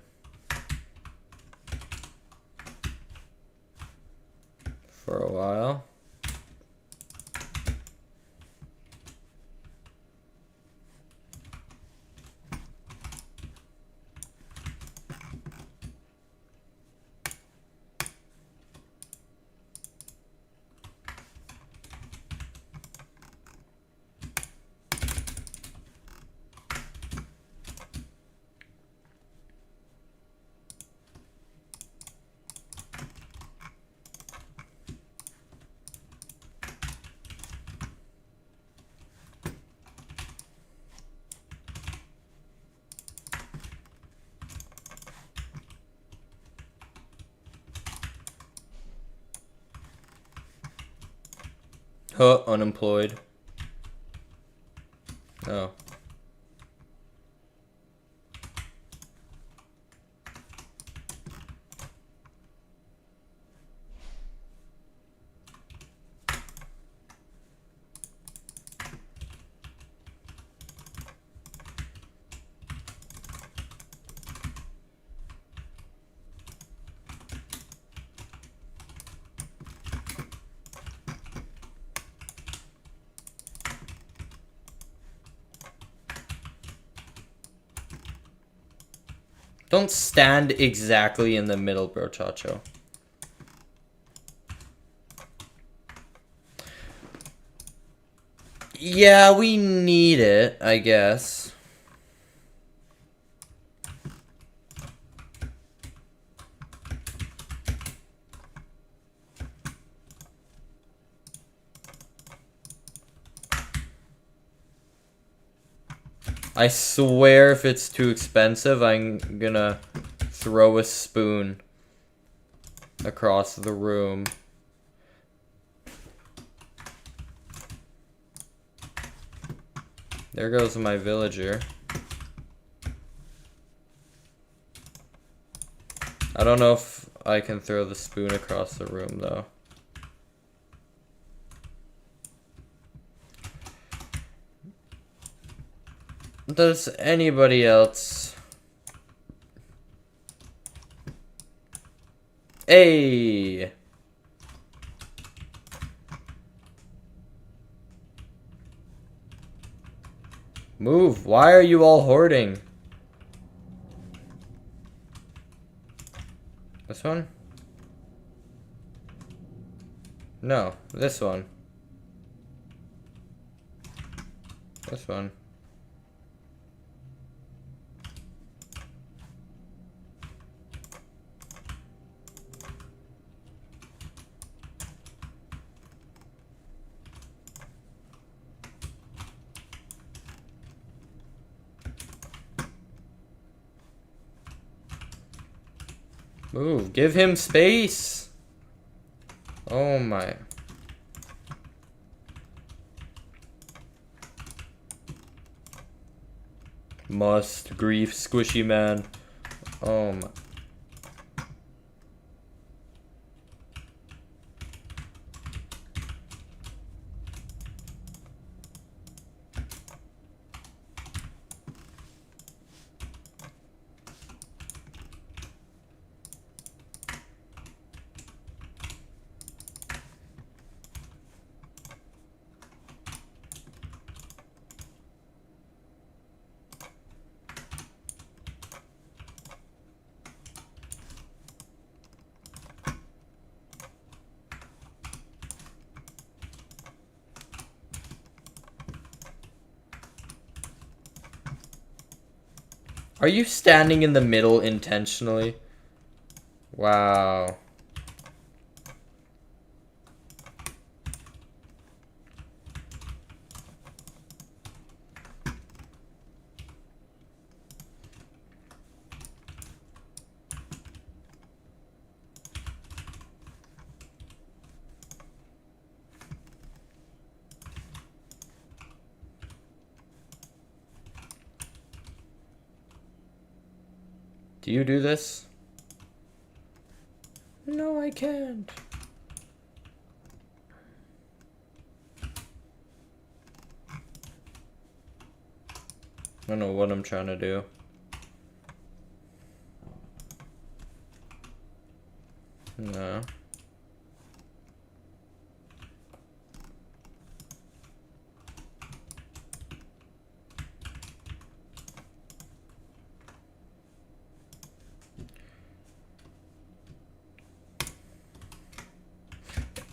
for a while. Huh, unemployed. Oh. Don't stand exactly in the middle, bro, Chacho. Yeah, we need it, I guess. I swear if it's too expensive, I'm gonna throw a spoon across the room. There goes my villager. I don't know if I can throw the spoon across the room, though. Does anybody else? Hey! Move. Why are you all hoarding? This one? No, this one. That's fun. Move. Give him space. Oh my. Must grief SquishyMan. Oh my. Are you standing in the middle intentionally? Wow. Do you do this? No, I can't. I don't know what I'm trying to do. No.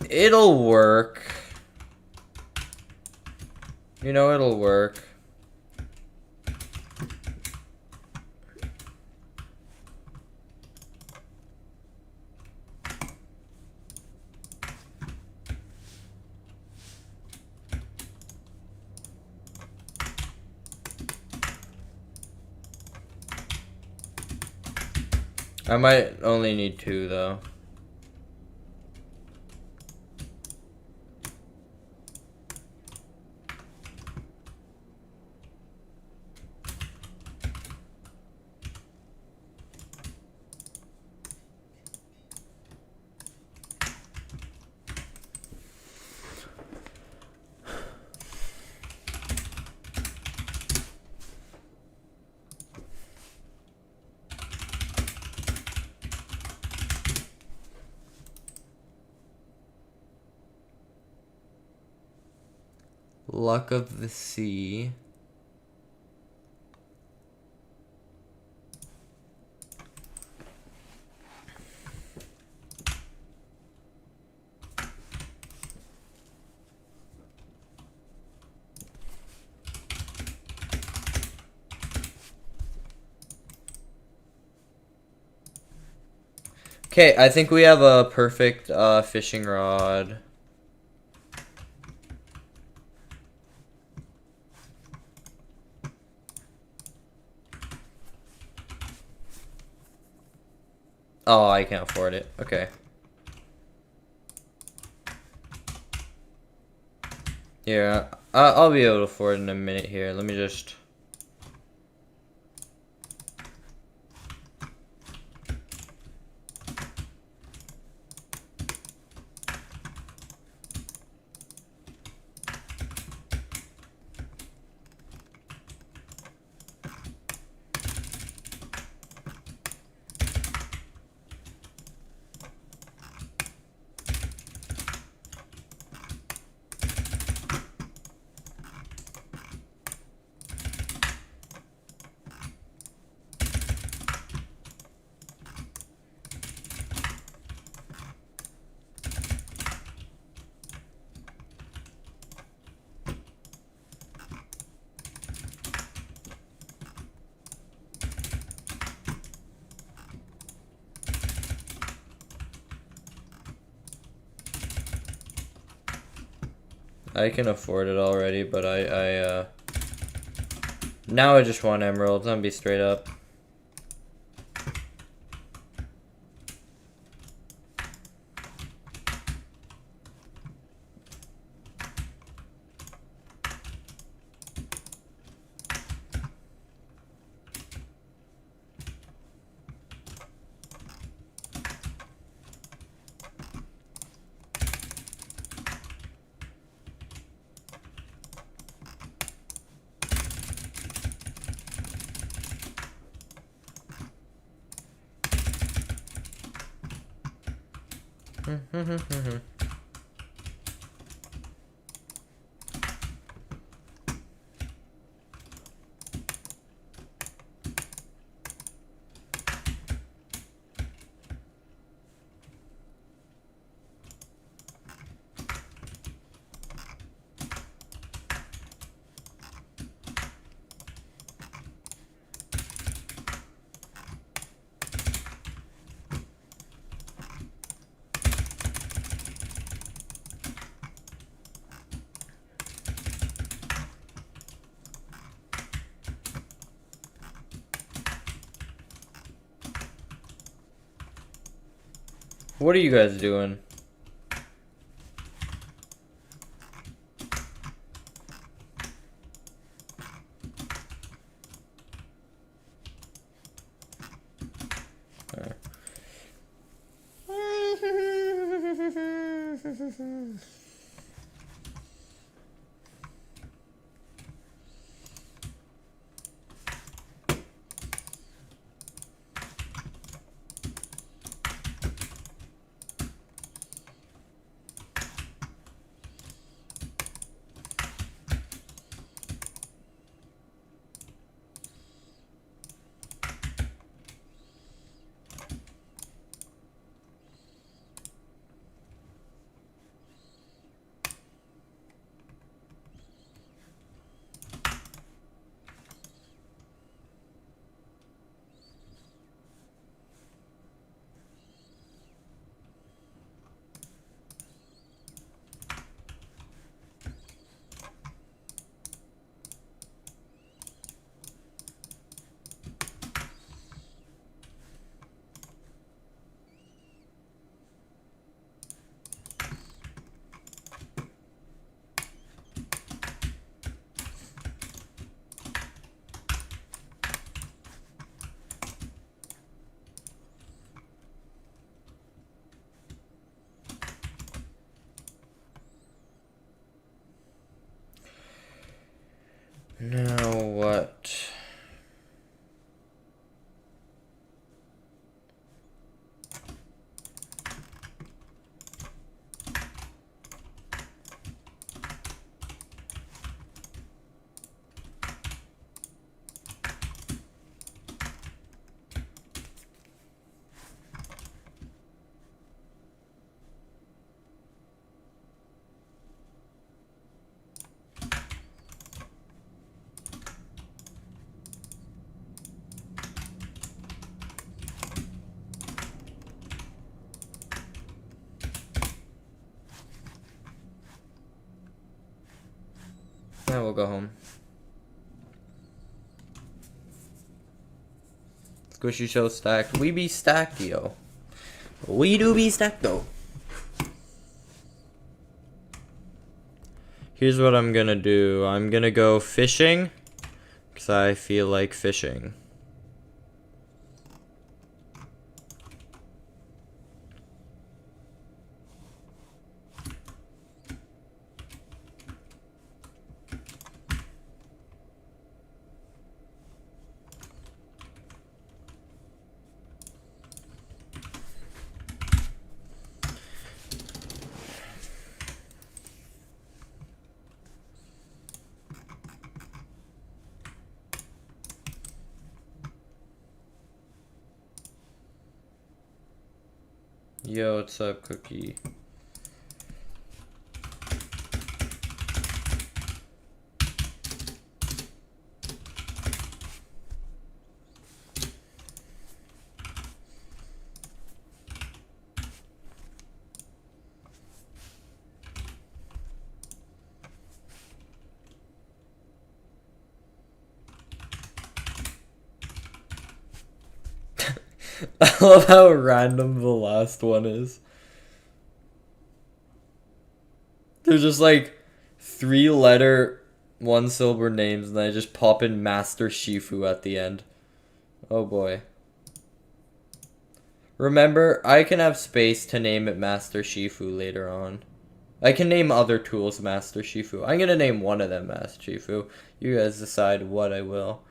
It'll work. You know it'll work. I might only need 2 though. Luck of the sea. Okay, I think we have a perfect fishing rod. Oh, I can't afford it. Okay. Yeah, I'll be able to afford it in a minute here. Let me just... I can afford it already, but now I just want emeralds. I'm gonna be straight up. What are you guys doing? Now what? Now we'll go home. Squishy show stacked. We be stacked, yo. We do be stacked, though. Here's what I'm gonna do. I'm gonna go fishing, because I feel like fishing. Yo, what's up, Cookie? I love how random the last one is. They're just like 3-letter, 1-syllable names, and I just pop in Master Shifu at the end. Oh boy. Remember, I can have space to name it Master Shifu later on. I can name other tools Master Shifu. I'm gonna name one of them Master Shifu. You guys decide what I will.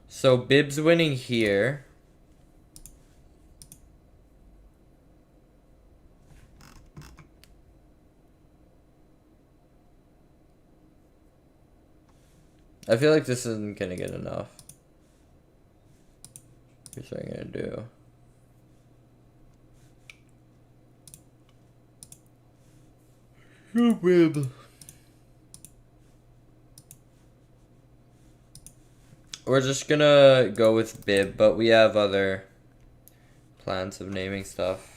So Bib's winning here. I feel like this isn't gonna get enough. Here's what I'm gonna do. Oh, Bib. We're just gonna go with Bib, but we have other plans of naming stuff.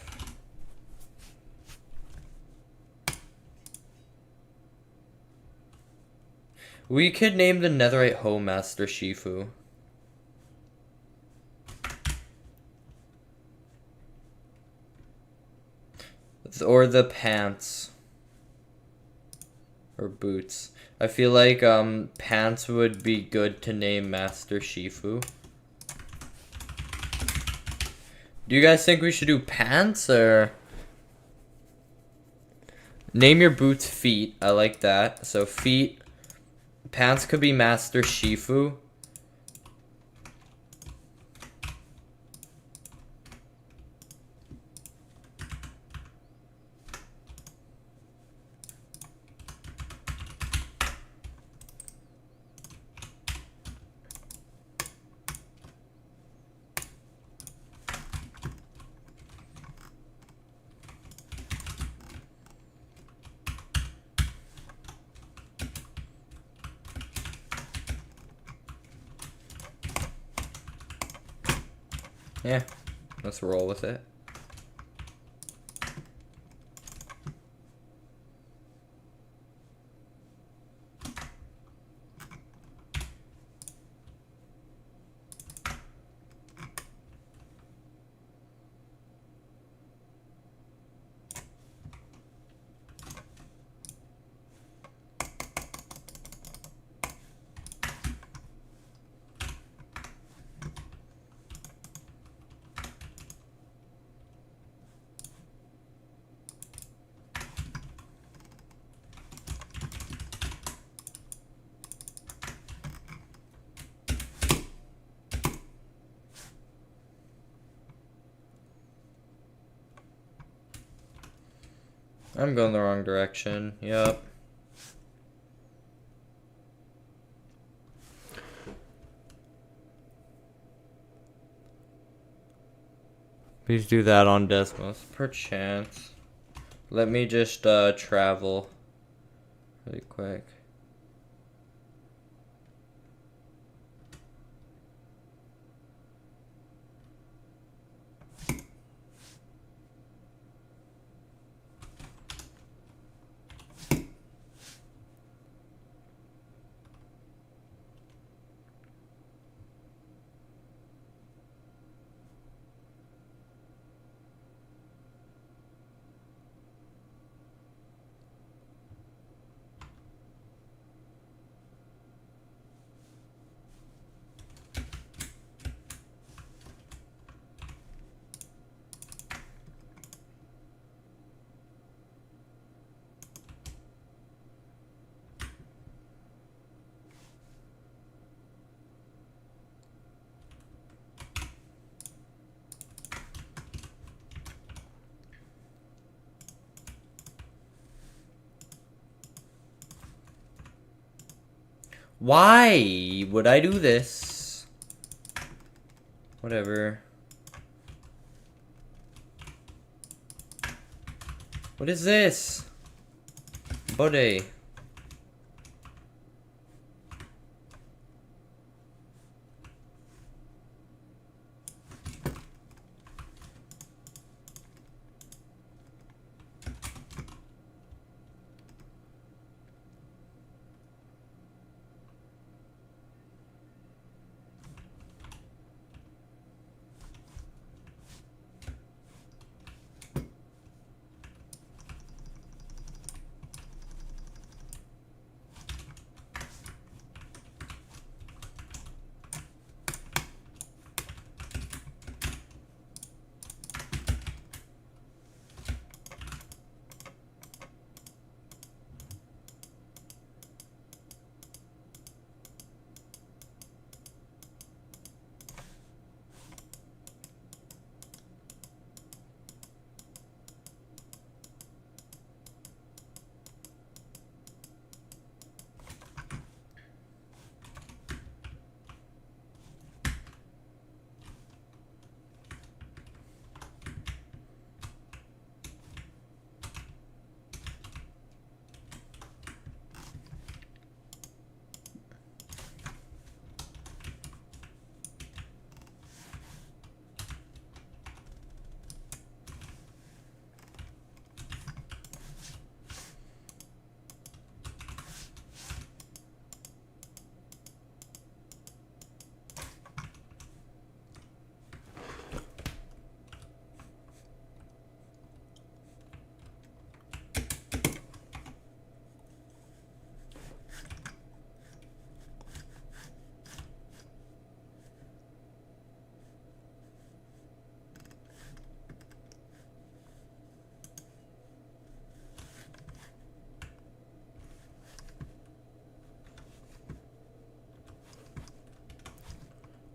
We could name the Netherite Home Master Shifu. Or the pants. Or boots. I feel like pants would be good to name Master Shifu. Do you guys think we should do pants or name your boots feet? I like that. So feet. Pants could be Master Shifu. Yeah, let's roll with it. I'm going the wrong direction. Yep. Please do that on Desmos. Perchance. Let me just travel really quick. Why would I do this? Whatever. What is this? Bode.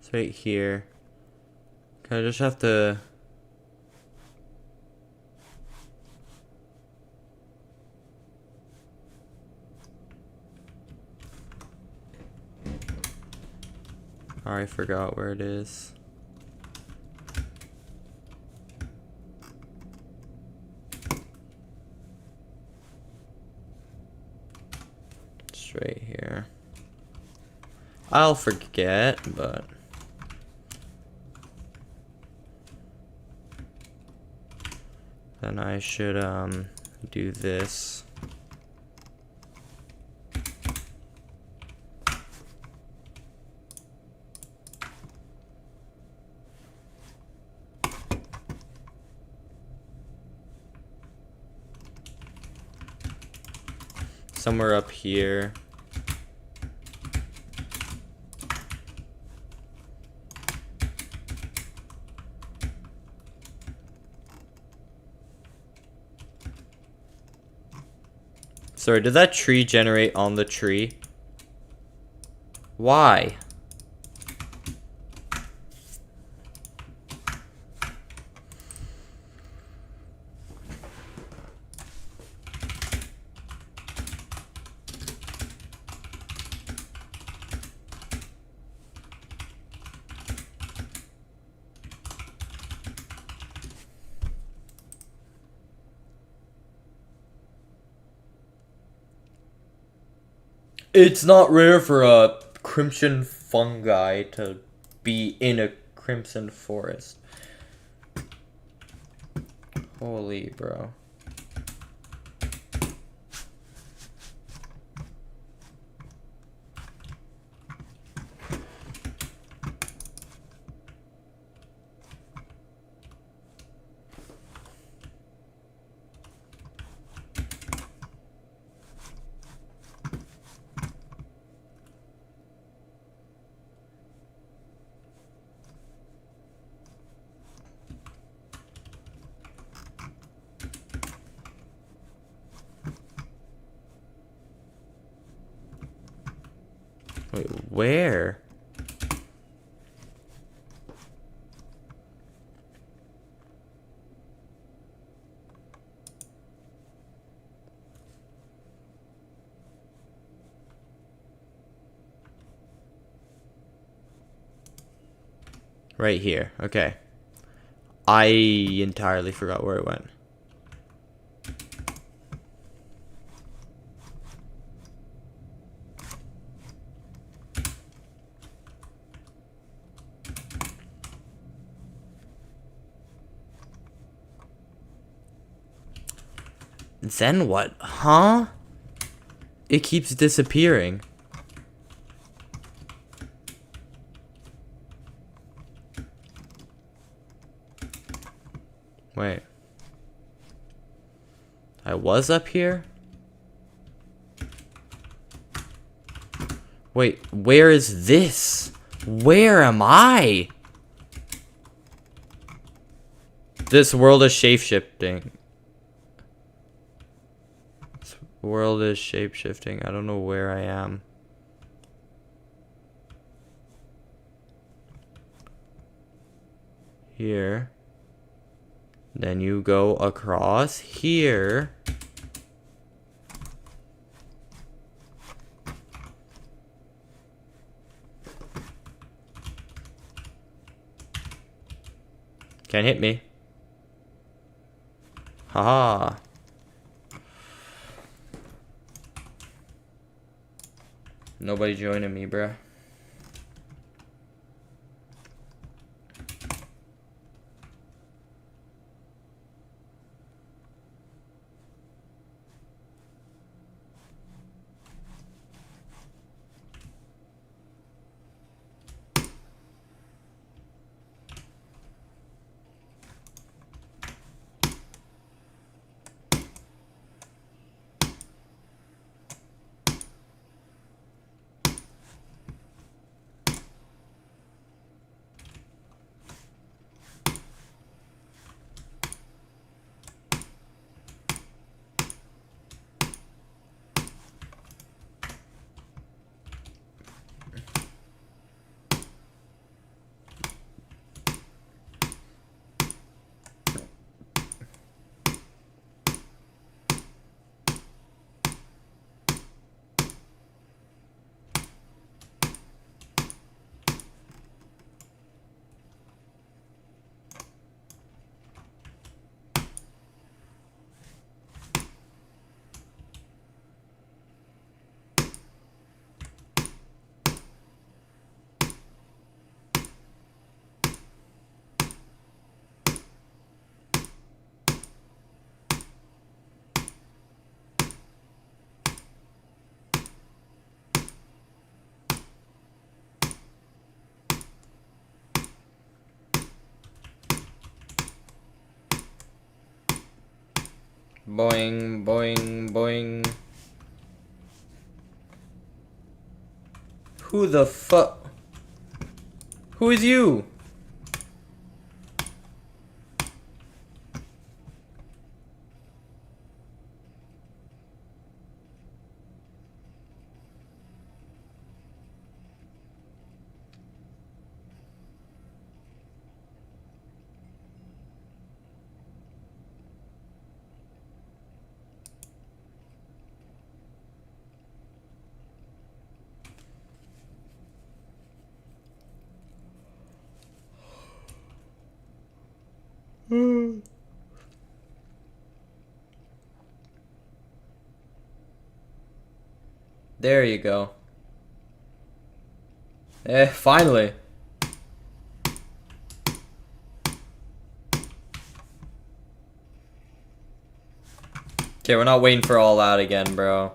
It's right here. I just have to... Oh, I forgot where it is. It's right here. I'll forget, but... Then I should, do this. Somewhere up here. Sorry, did that tree generate on the tree? Why? It's not rare for a crimson fungi to be in a crimson forest. Holy bro. Wait, where? Right here. Okay. I entirely forgot where it went. Then what? Huh? It keeps disappearing. Wait. I was up here? Wait, where is this? Where am I? This world is shape-shifting. This world is shape-shifting. I don't know where I am. Here. Then you go across here. Can't hit me. Haha. Nobody joining me, bruh. Boing, boing, boing. Who the fuck? Who is you? There you go. Finally. Okay, we're not waiting for all that again, bro.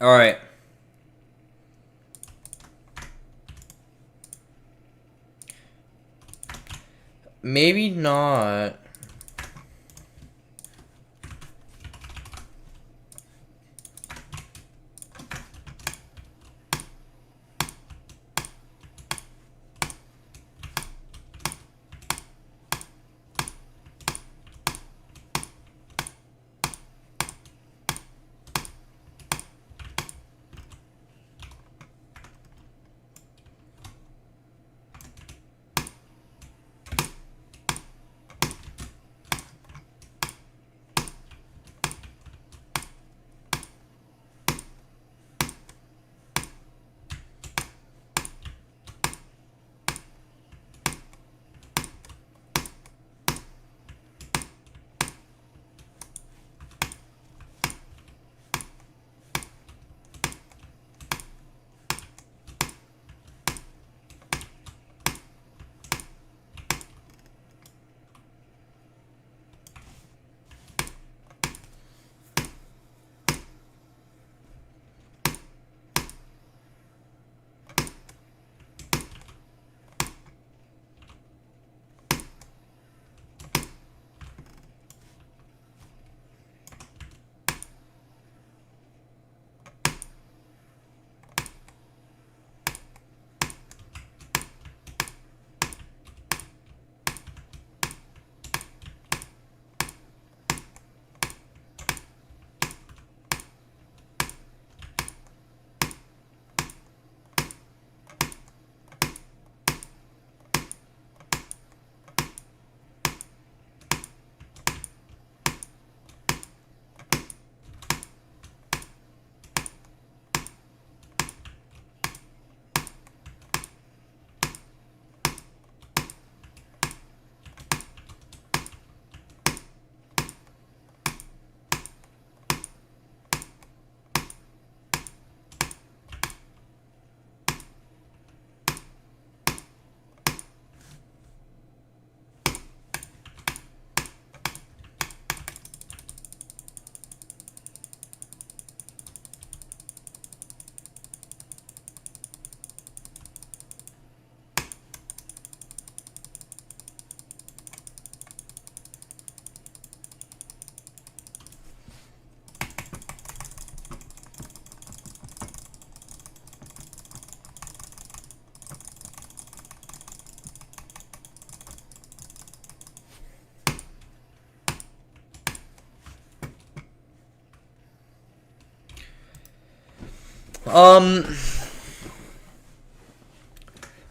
Alright. Maybe not.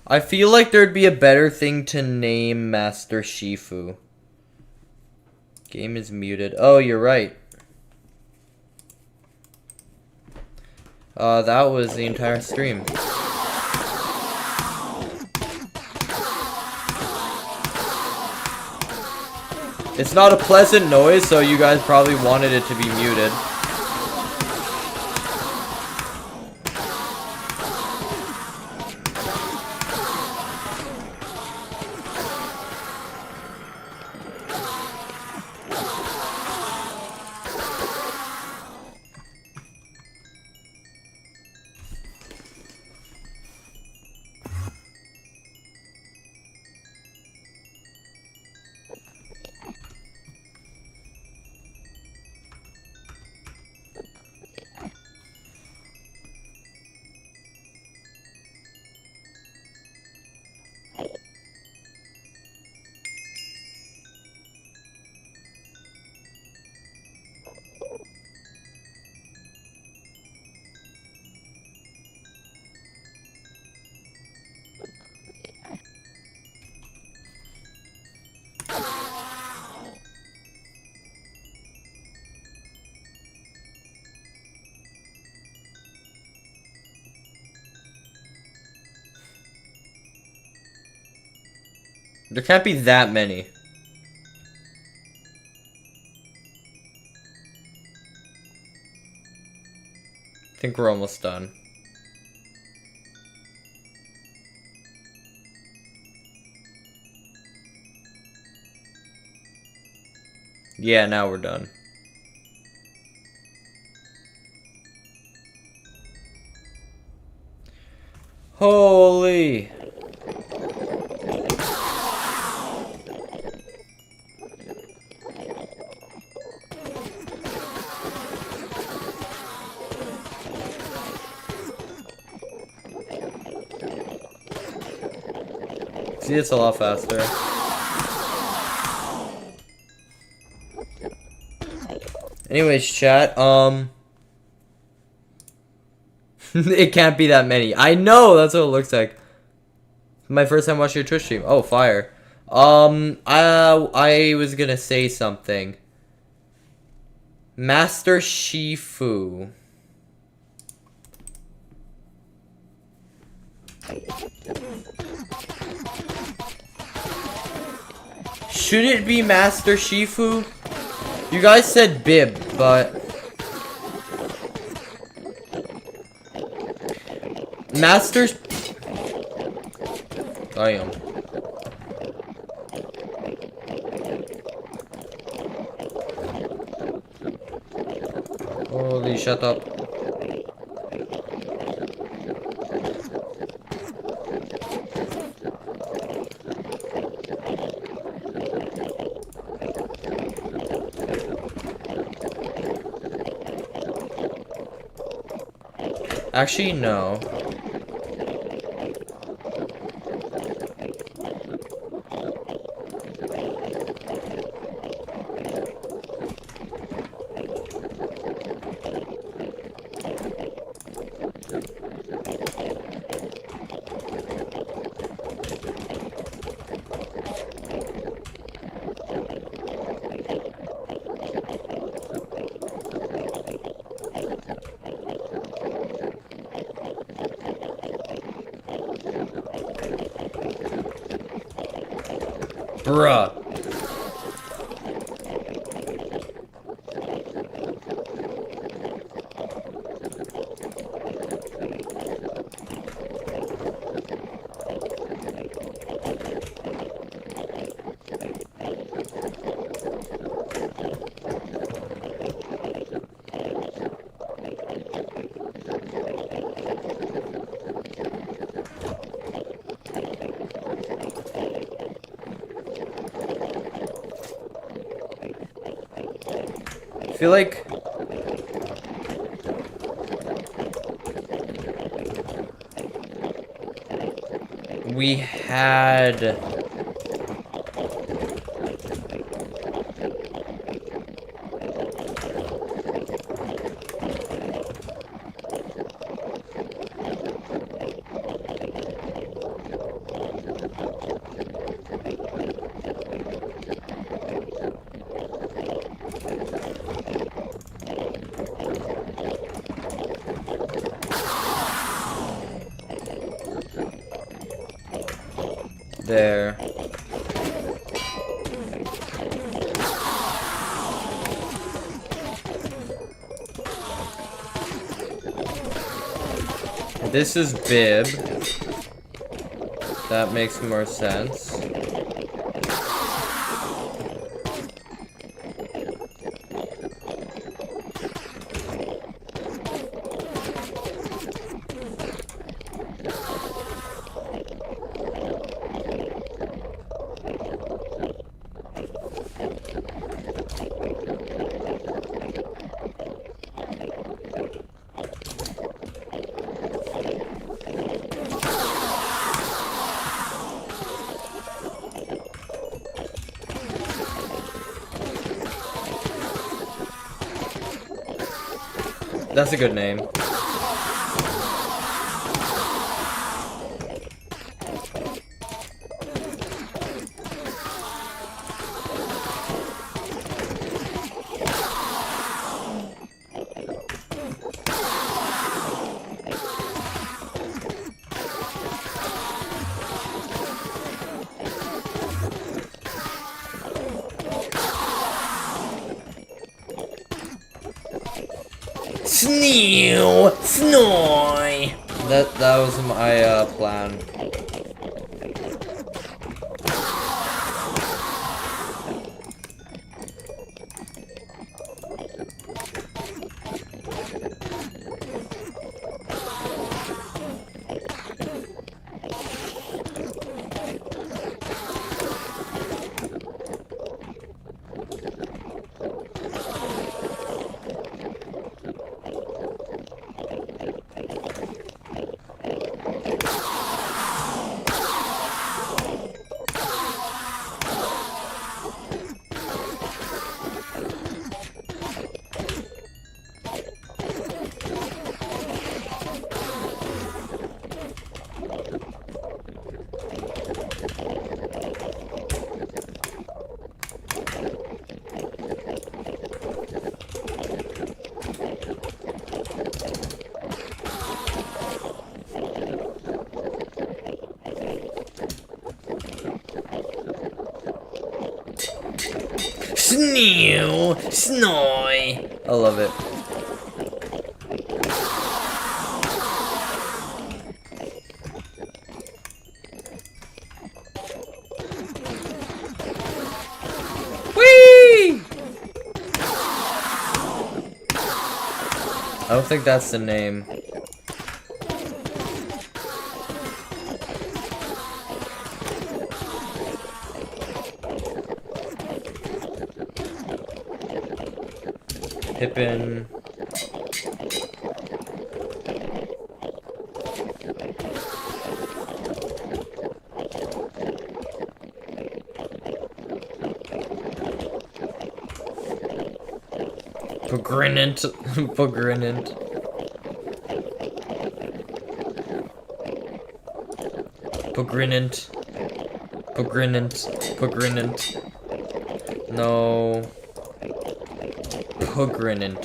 I feel like there'd be a better thing to name Master Shifu. Game is muted. Oh, you're right. That was the entire stream. It's not a pleasant noise, so you guys probably wanted it to be muted. There can't be that many. I think we're almost done. Yeah, now we're done. Holy. See, it's a lot faster. Anyways, chat, it can't be that many. I know, that's what it looks like. My first time watching your Twitch stream. Oh, fire. I was gonna say something. Master Shifu. Should it be Master Shifu? You guys said Bib, but Master. I am. Holy, shut up. Actually, no. Bruh. I feel like we had there. This is Bib. That makes more sense. That's a good name. Sneew, snoy. That was my plan. Snew, snoy. I love it. Whee! I don't think that's the name. Pippin. Pogrinant. Pogrinant. Pogrinant. Pogrinant. Pogrinant. No. Pogrinant.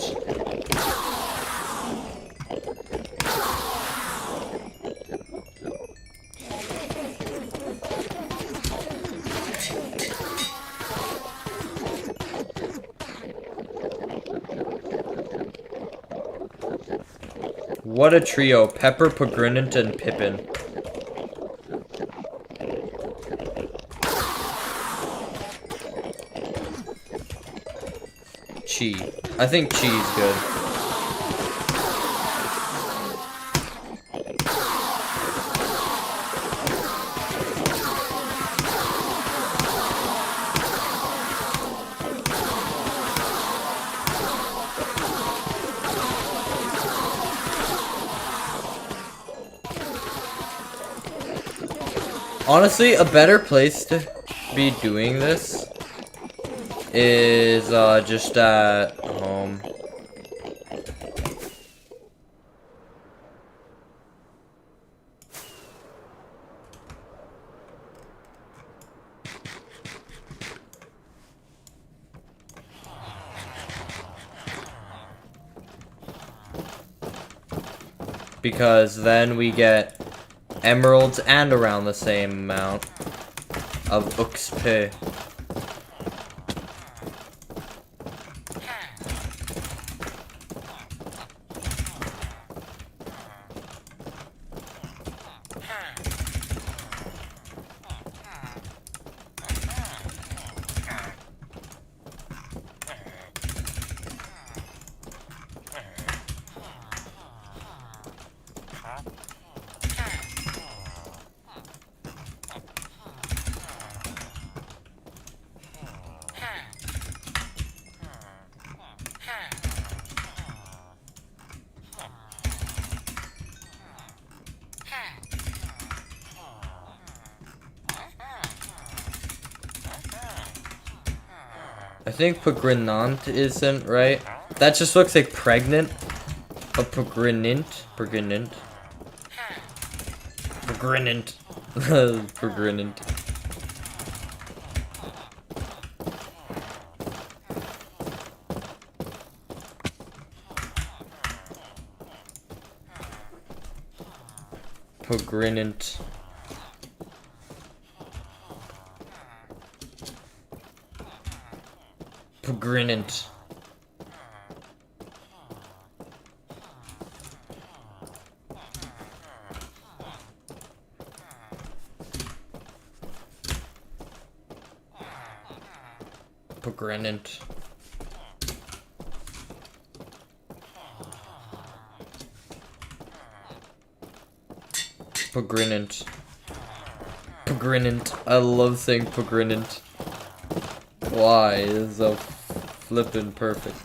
What a trio. Pepper, Pogrinant, and Pippin. Chi. I think Chi is good. Honestly, a better place to be doing this is just at home. Because then we get emeralds and around the same amount of XP. I think Pogrinant isn't right. That just looks like pregnant. A Pogrinant. Pogrinant. Pogrinant. Pogrinant. Pogrinant. Pogrinant. Pogrinant. Pogrinant. Pogrinant. I love saying Pogrinant. Why? It's so flippin' perfect.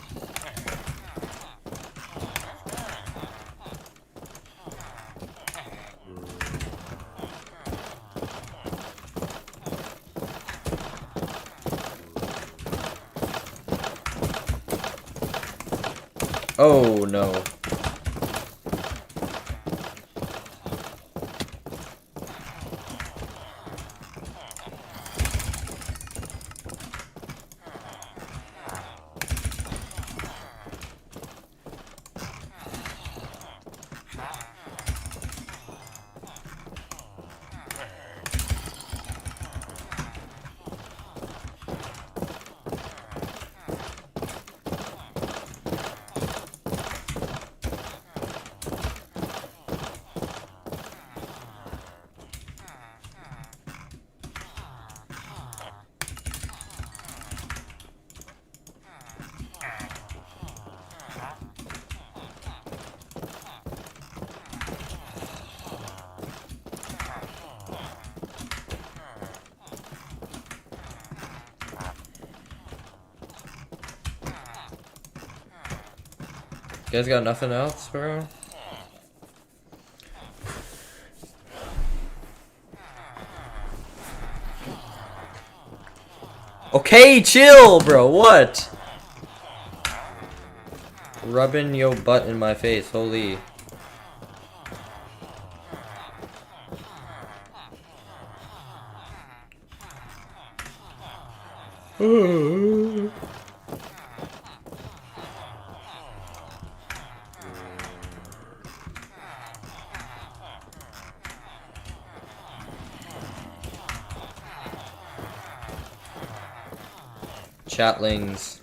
Oh no. You guys got nothing else, bro? Okay, chill, bro. What? Rubbing your butt in my face. Holy. Chatlings.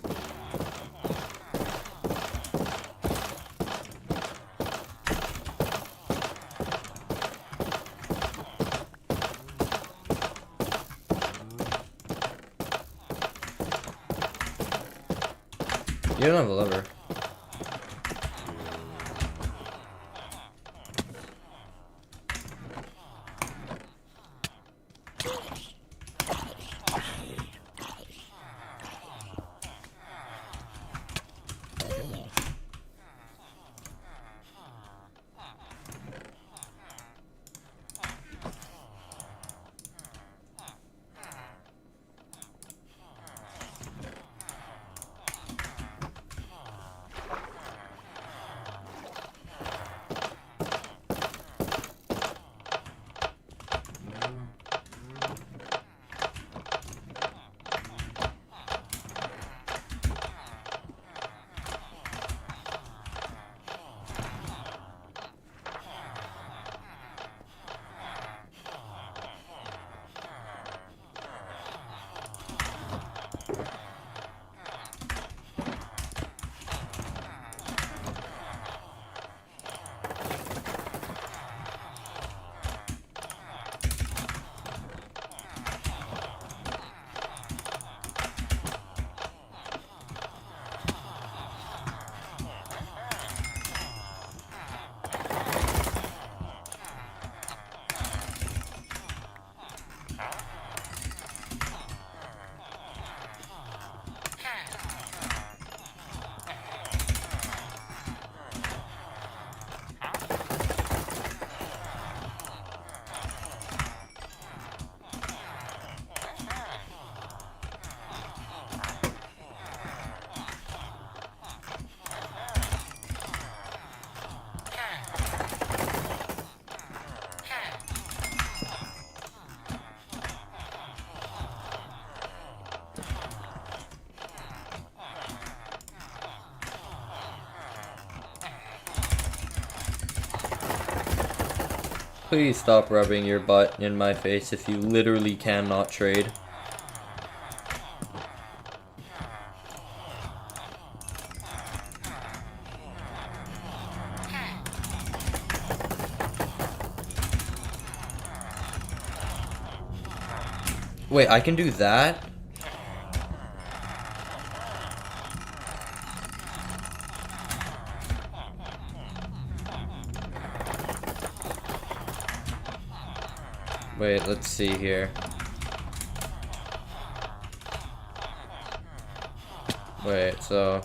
You don't have a lever. Please stop rubbing your butt in my face if you literally cannot trade. Wait, I can do that? Wait, let's see here. Wait, so...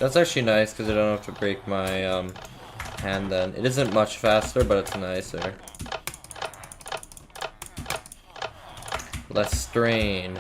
That's actually nice because I don't have to break my hand then. It isn't much faster, but it's nicer. Less strain.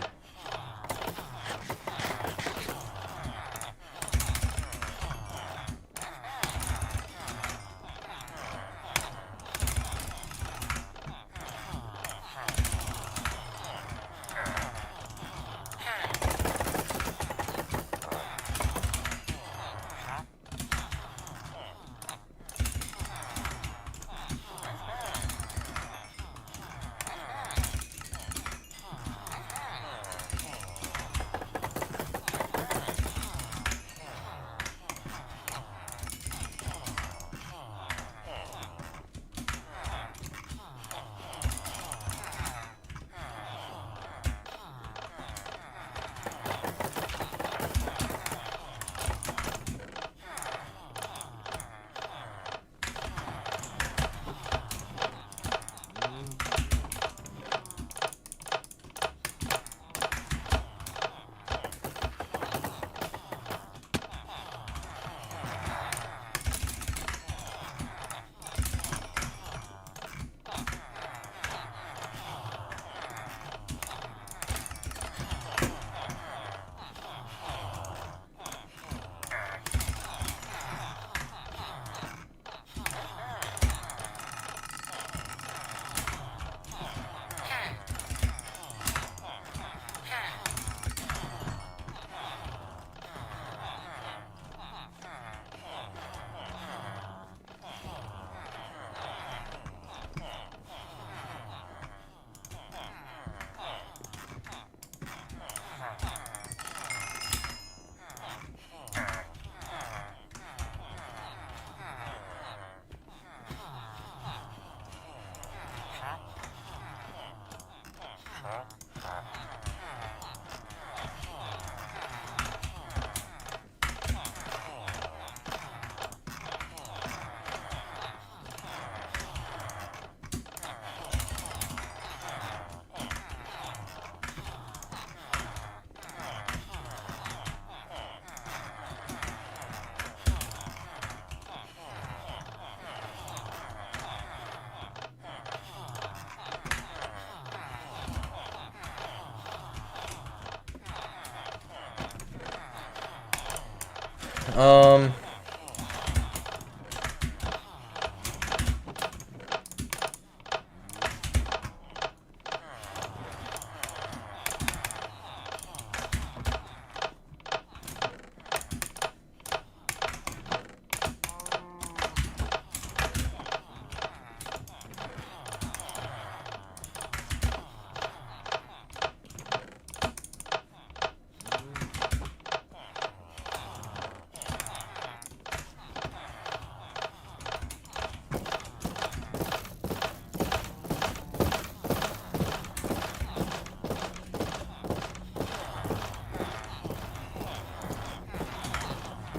Um,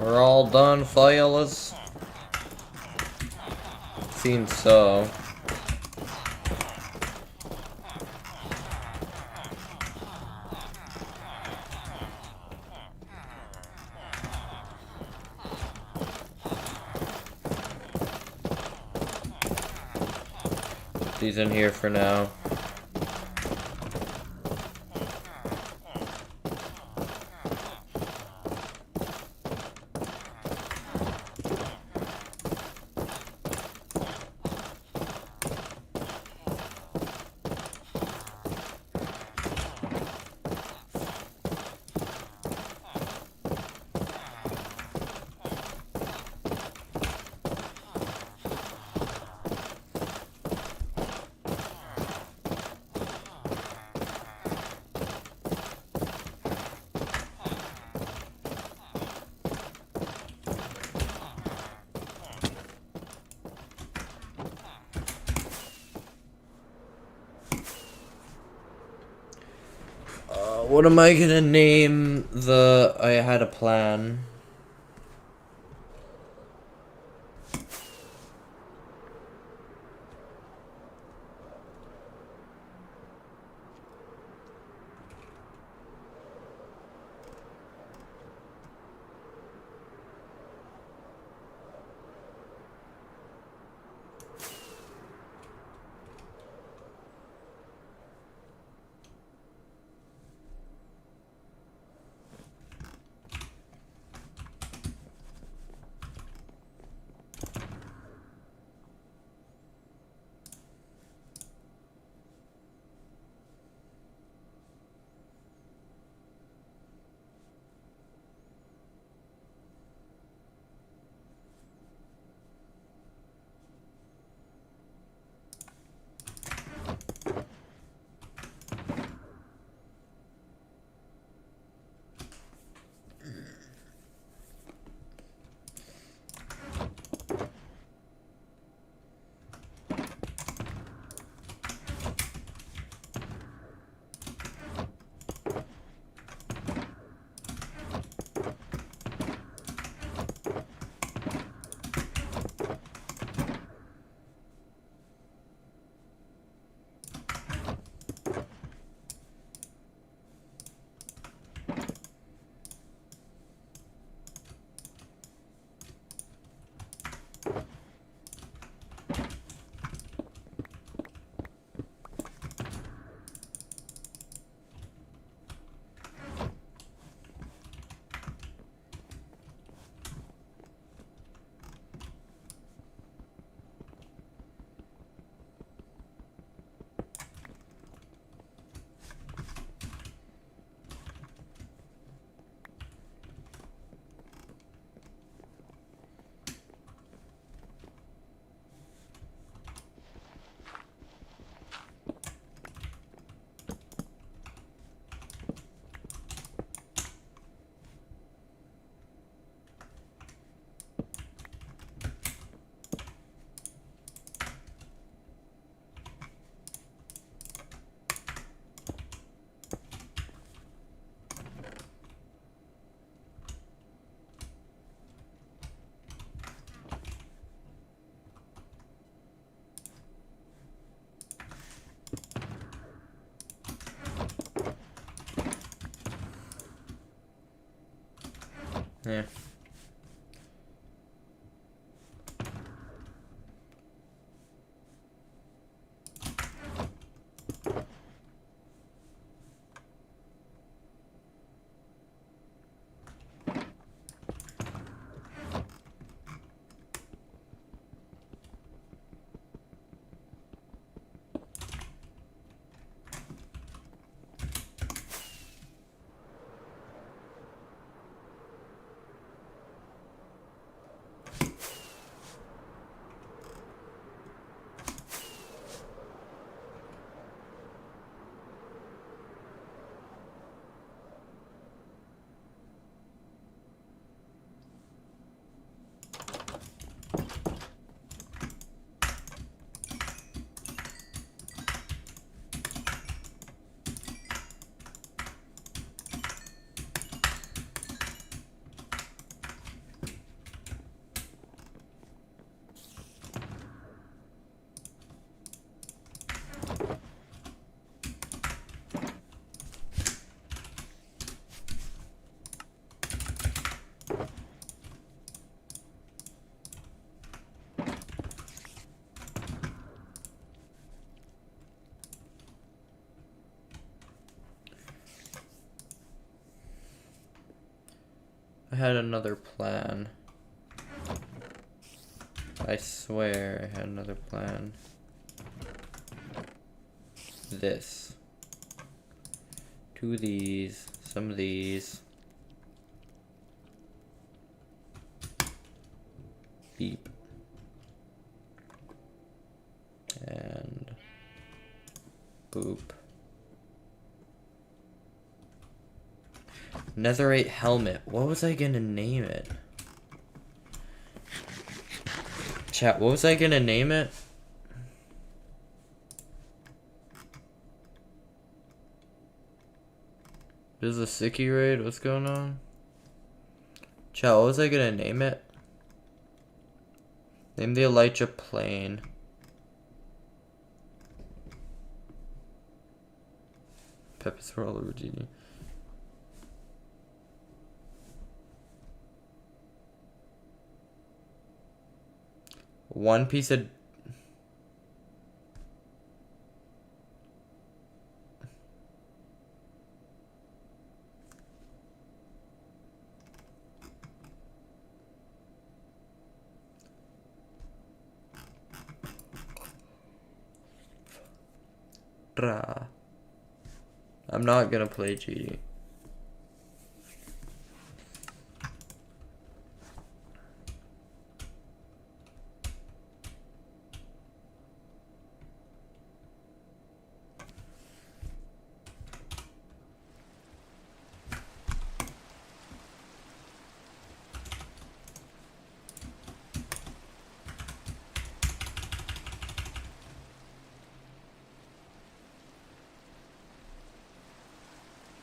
we're all done, fellas. Seems so. These in here for now. What am I gonna name the... I had a plan. Yeah. I had another plan. I swear I had another plan. This. 2 of these. Some of these. Beep. And boop. Netherite helmet. What was I gonna name it? Chat, what was I gonna name it? This is a sicky raid? What's going on? Chat, what was I gonna name it? Name the Elytra plane. Pepe's roller routine. One piece of... I'm not gonna play GD.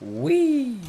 Wee.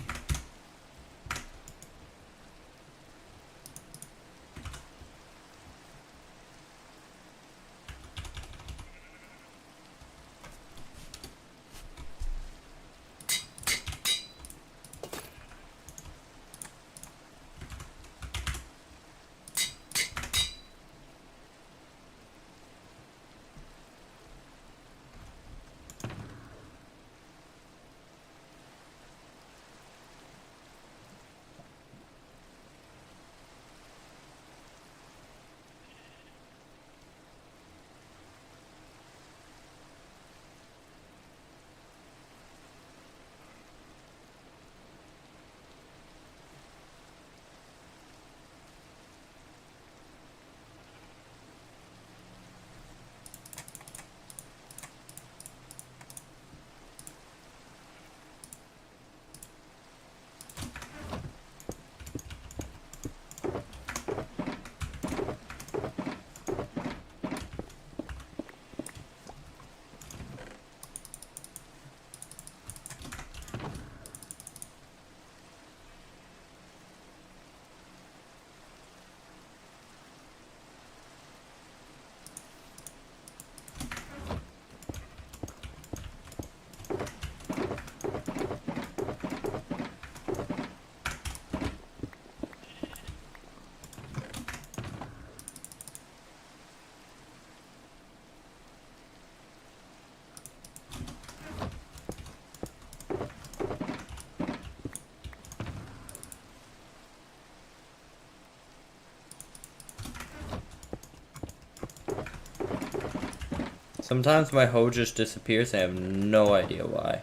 Sometimes my hoe just disappears and I have no idea why.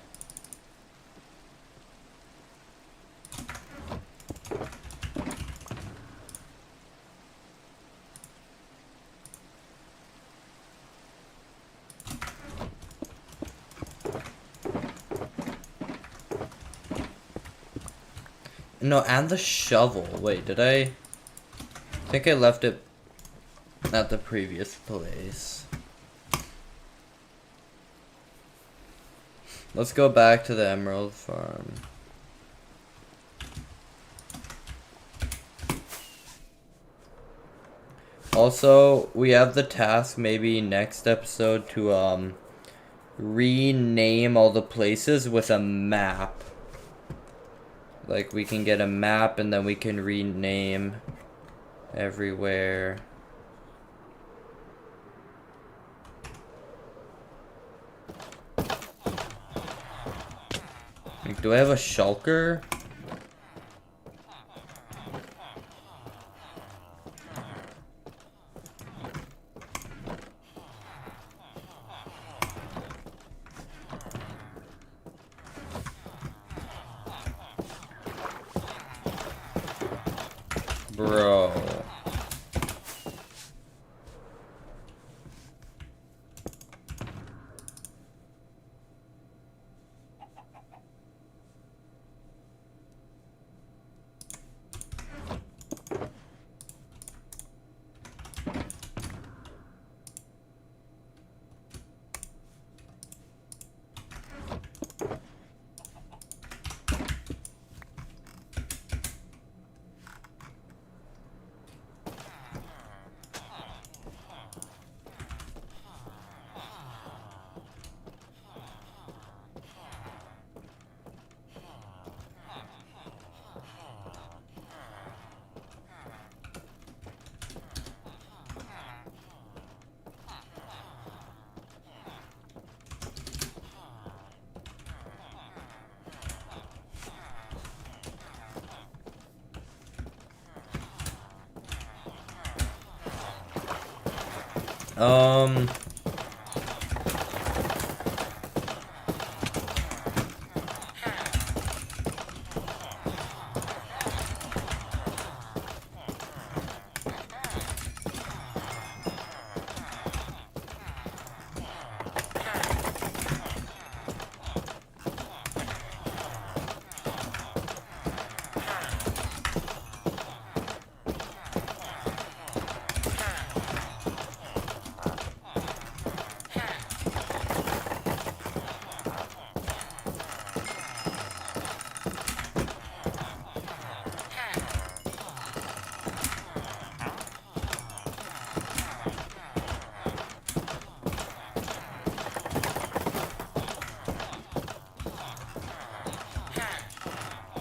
No, and the shovel. Wait, did I think I left it at the previous place? Let's go back to the emerald farm. Also, we have the task maybe next episode to rename all the places with a map. Like, we can get a map and then we can rename everywhere. Like, do I have a shulker? Bro.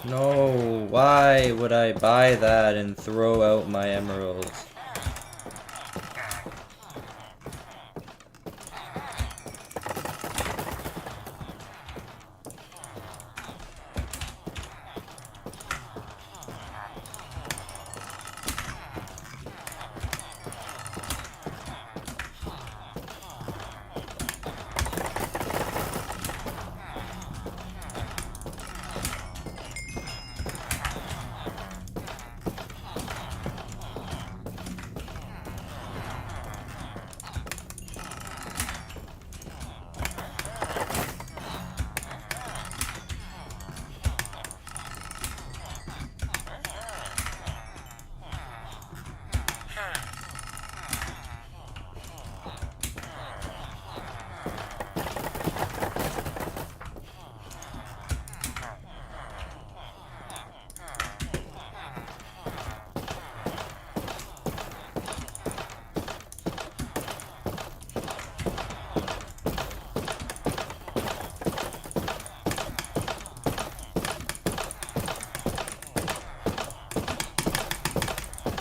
No, why would I buy that and throw out my emeralds?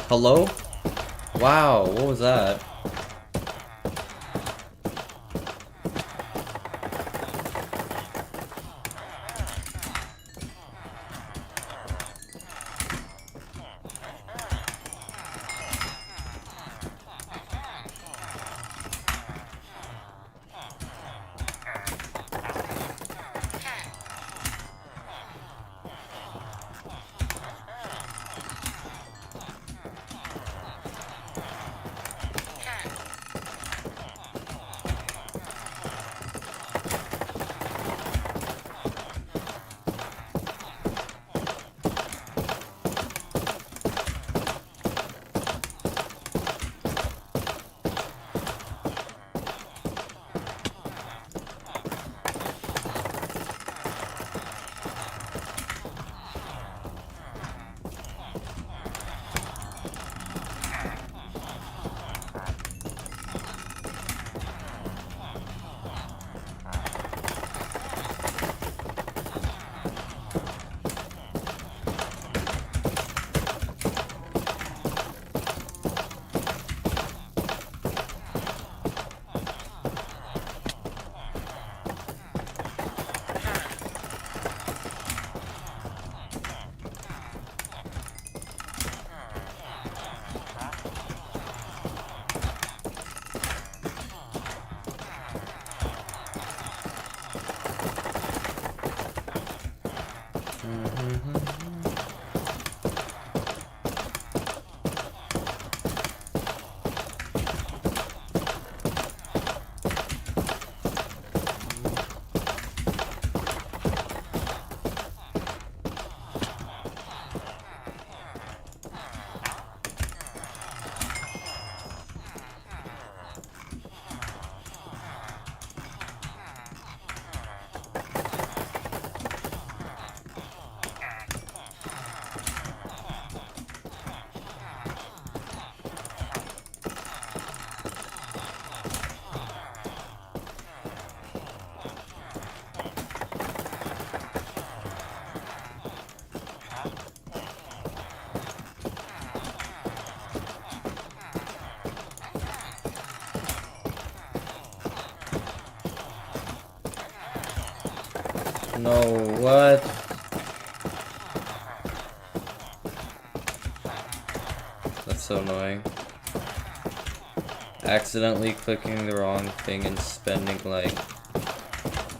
Hello? Wow, what was that? No, what? That's so annoying. Accidentally clicking the wrong thing and spending like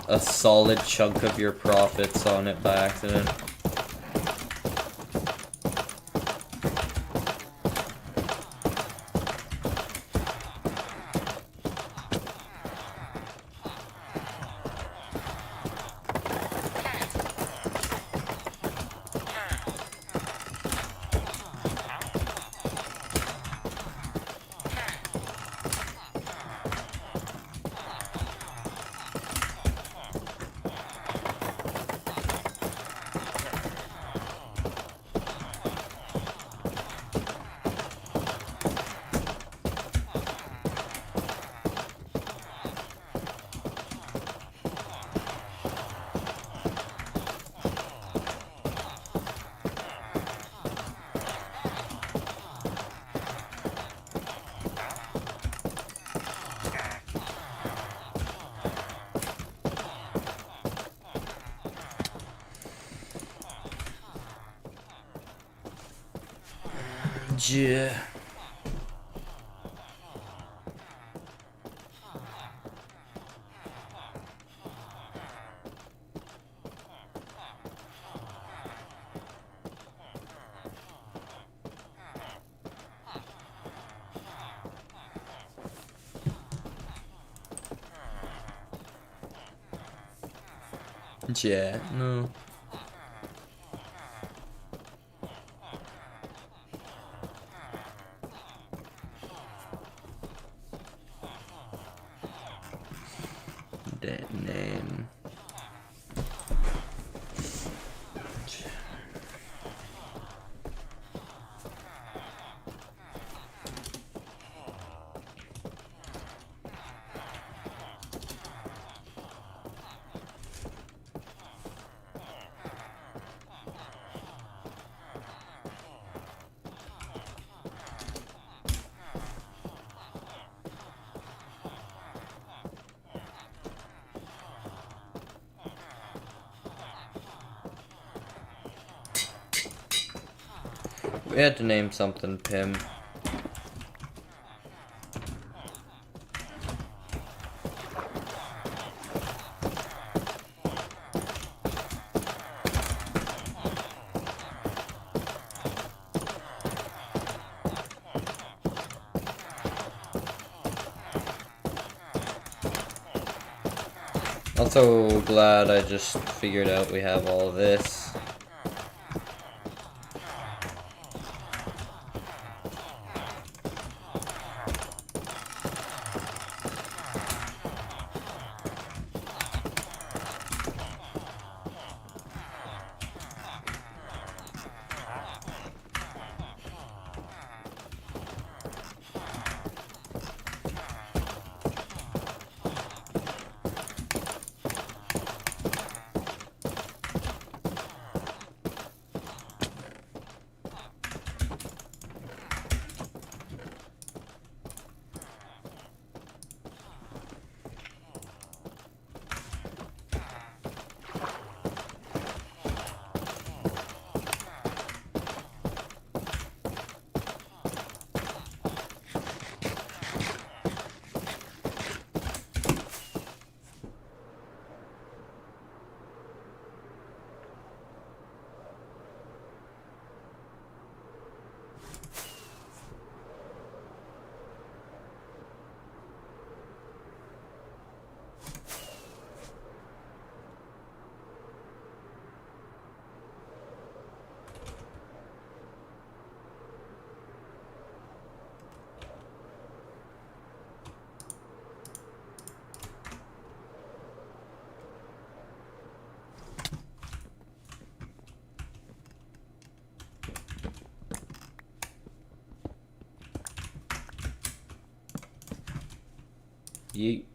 a solid chunk of your profits on it by accident. Yeah. Yeah, no. That name. We had to name something Pim. Also glad I just figured out we have all this. Yeet.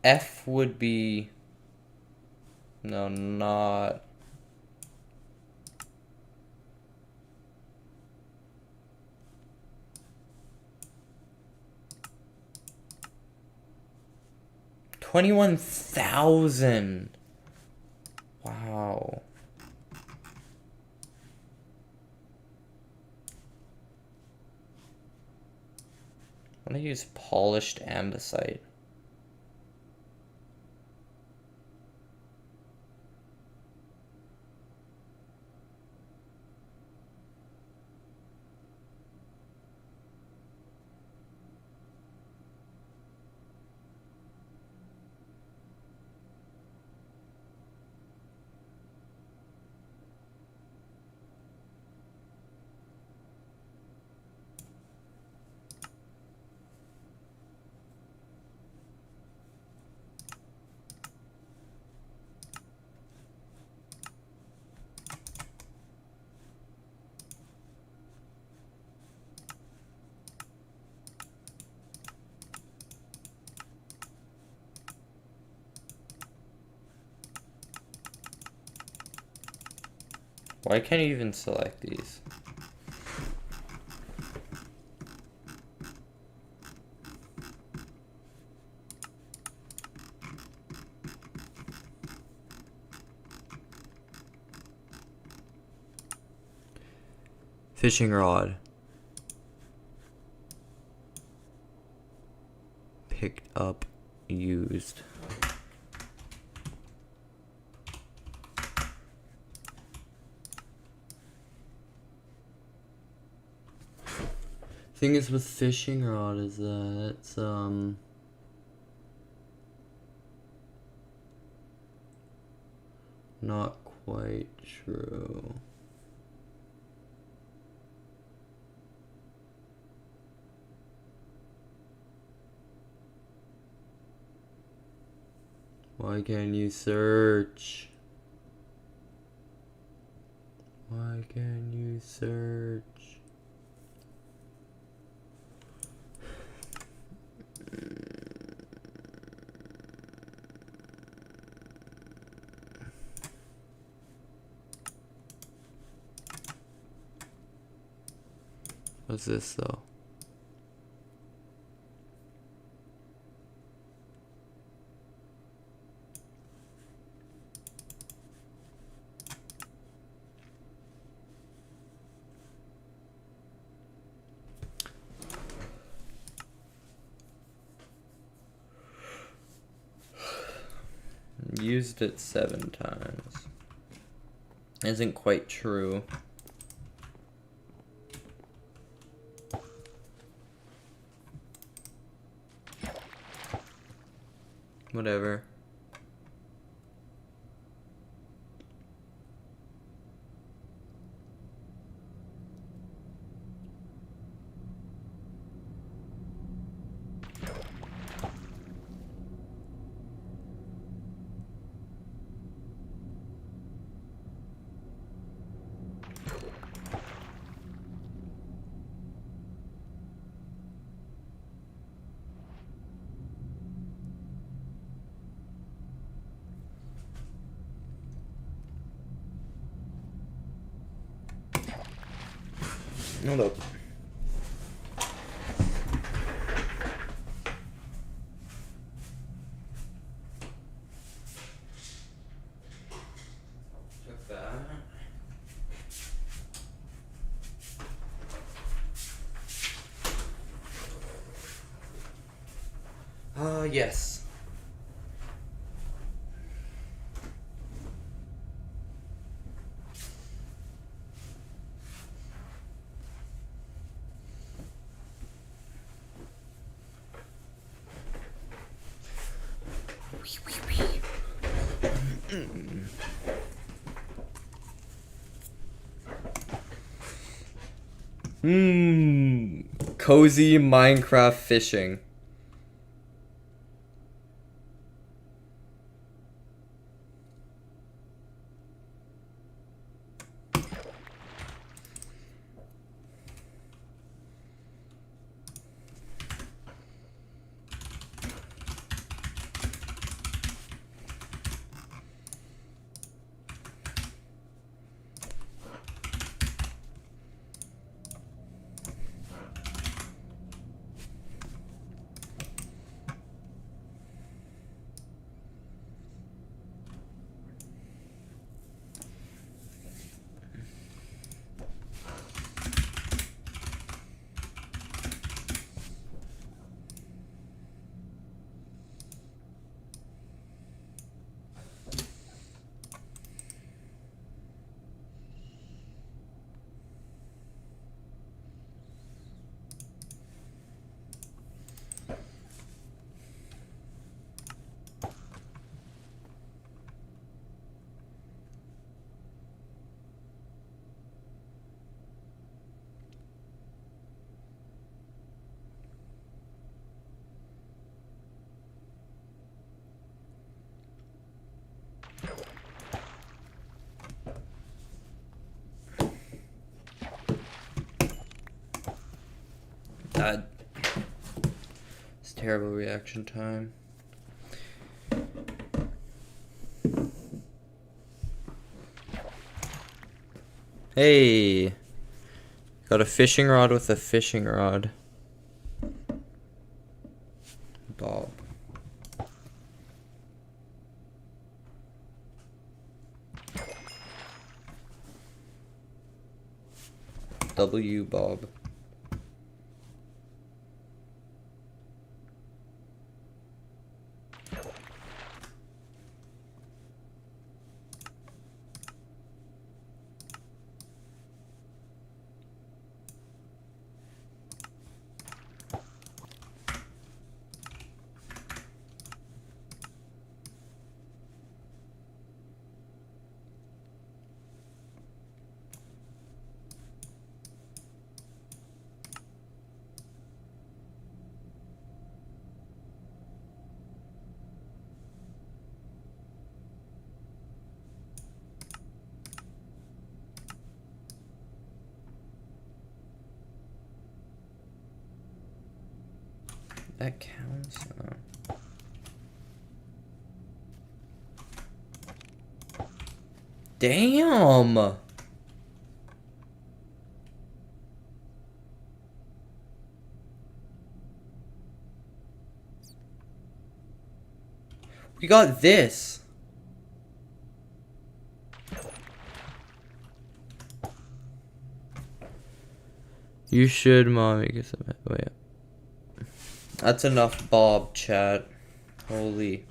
F would be... No, not... $21,000. Wow. I'm gonna use polished andesite. Why can't you even select these? Fishing rod. Picked up, used. Thing is with fishing rod is that it's not quite true. Why can't you search? Why can't you search? What's this though? Used it 7 times. Isn't quite true. Whatever. Hold up. Took that. Yes. Cozy Minecraft fishing. That it's terrible reaction time. Hey, got a fishing rod with a fishing rod. Bob. W Bob. That counts. Damn. We got this. You should, mommy, get some. Wait. That's enough, Bob, chat. Holy.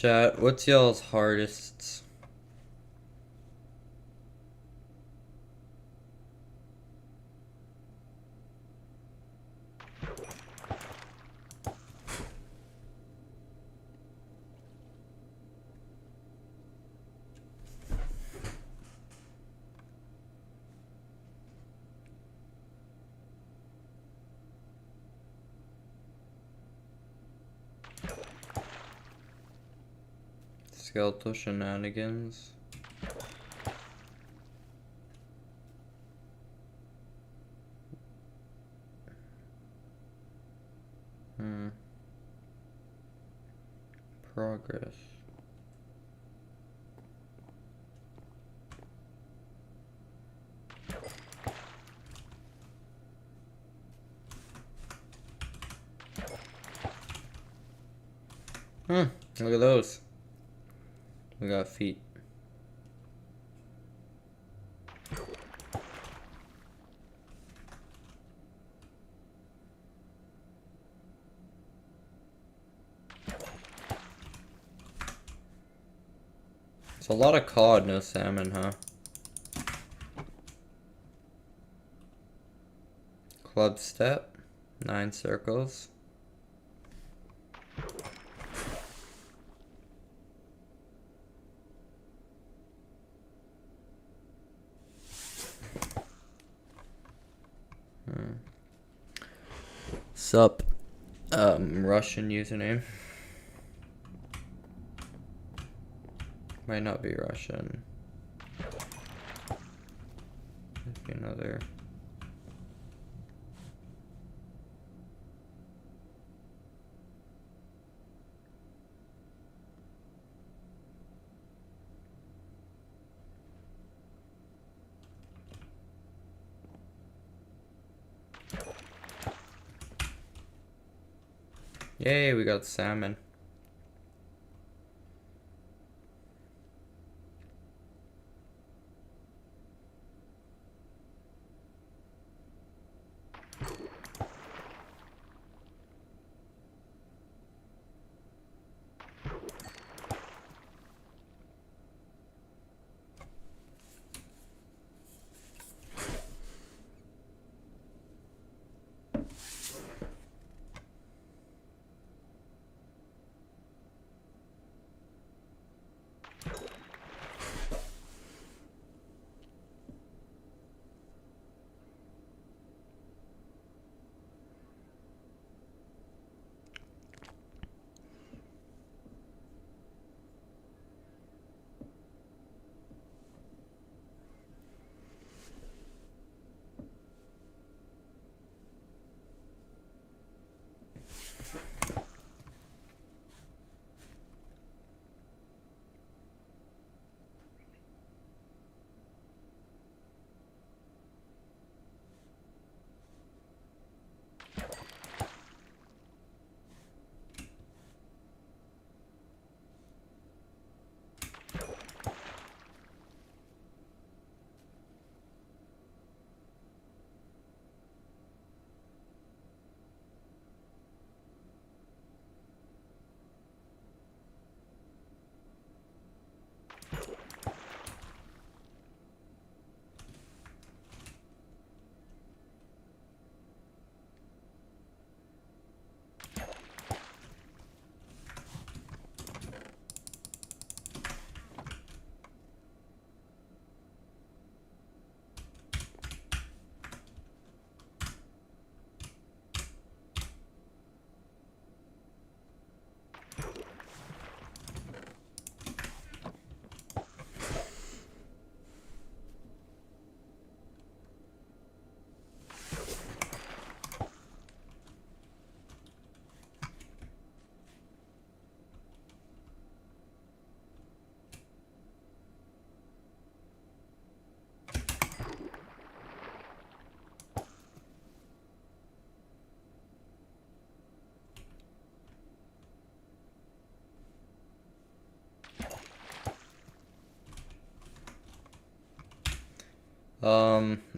Chat, what's y'all's hardest? Skeletal shenanigans. Progress. Look at those. We got feet. It's a lot of cod, no salmon, huh? Club step, 9 circles. Sup, Russian username. Might not be Russian. Might be another. Yay, we got salmon.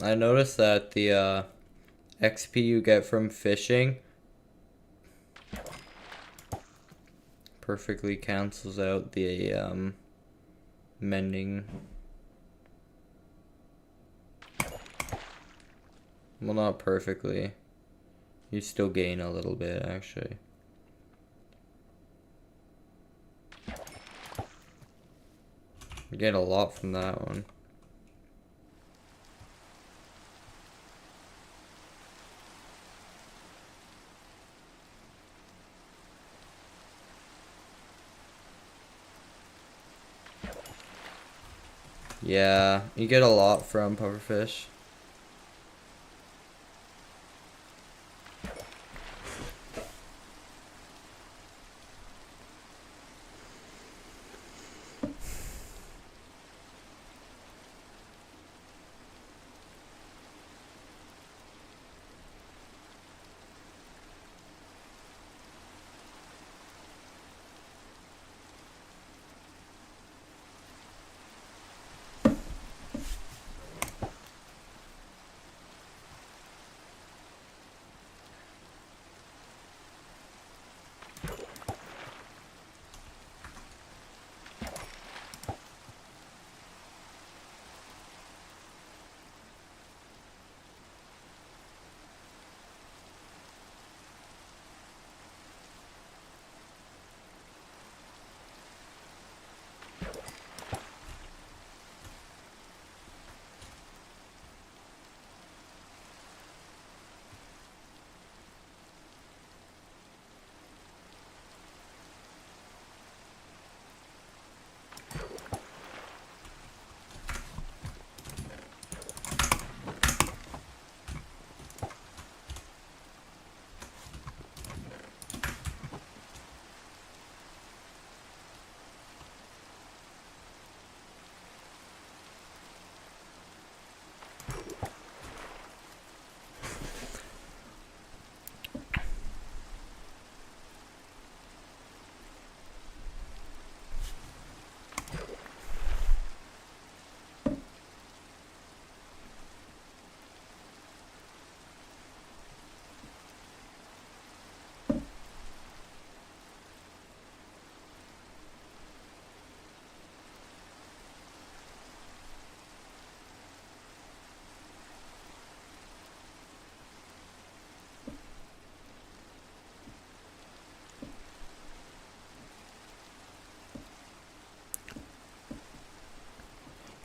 I noticed that the XP you get from fishing perfectly cancels out the mending. Well, not perfectly. You still gain a little bit, actually. You get a lot from that one. Yeah, you get a lot from pufferfish.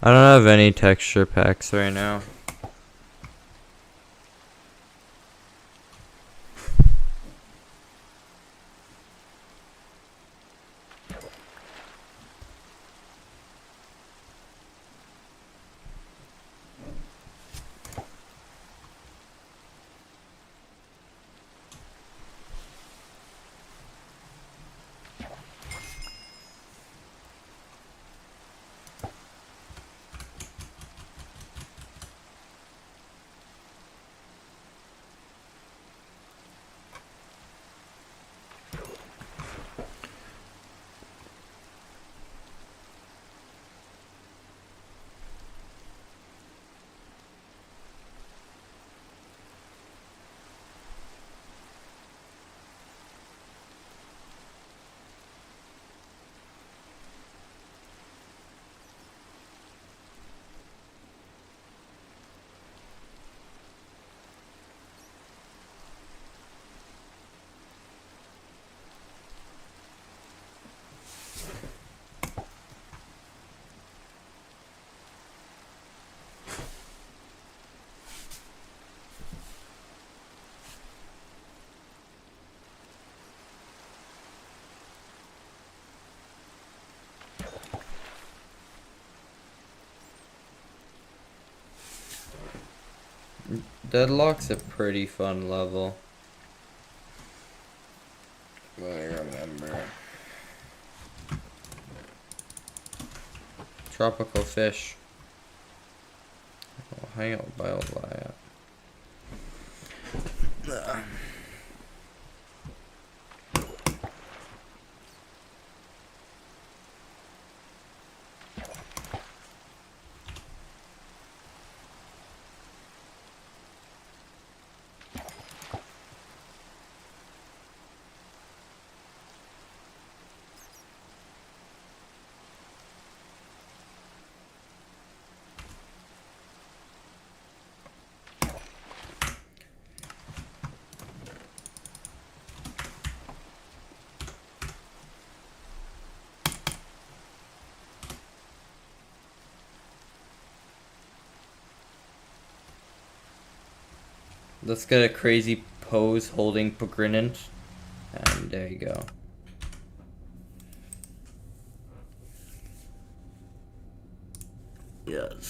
I don't have any texture packs right now. Deadlock's a pretty fun level. I remember. Tropical fish. Oh, hang out by that. Let's get a crazy pose holding Pogrinant. And there you go. Yes.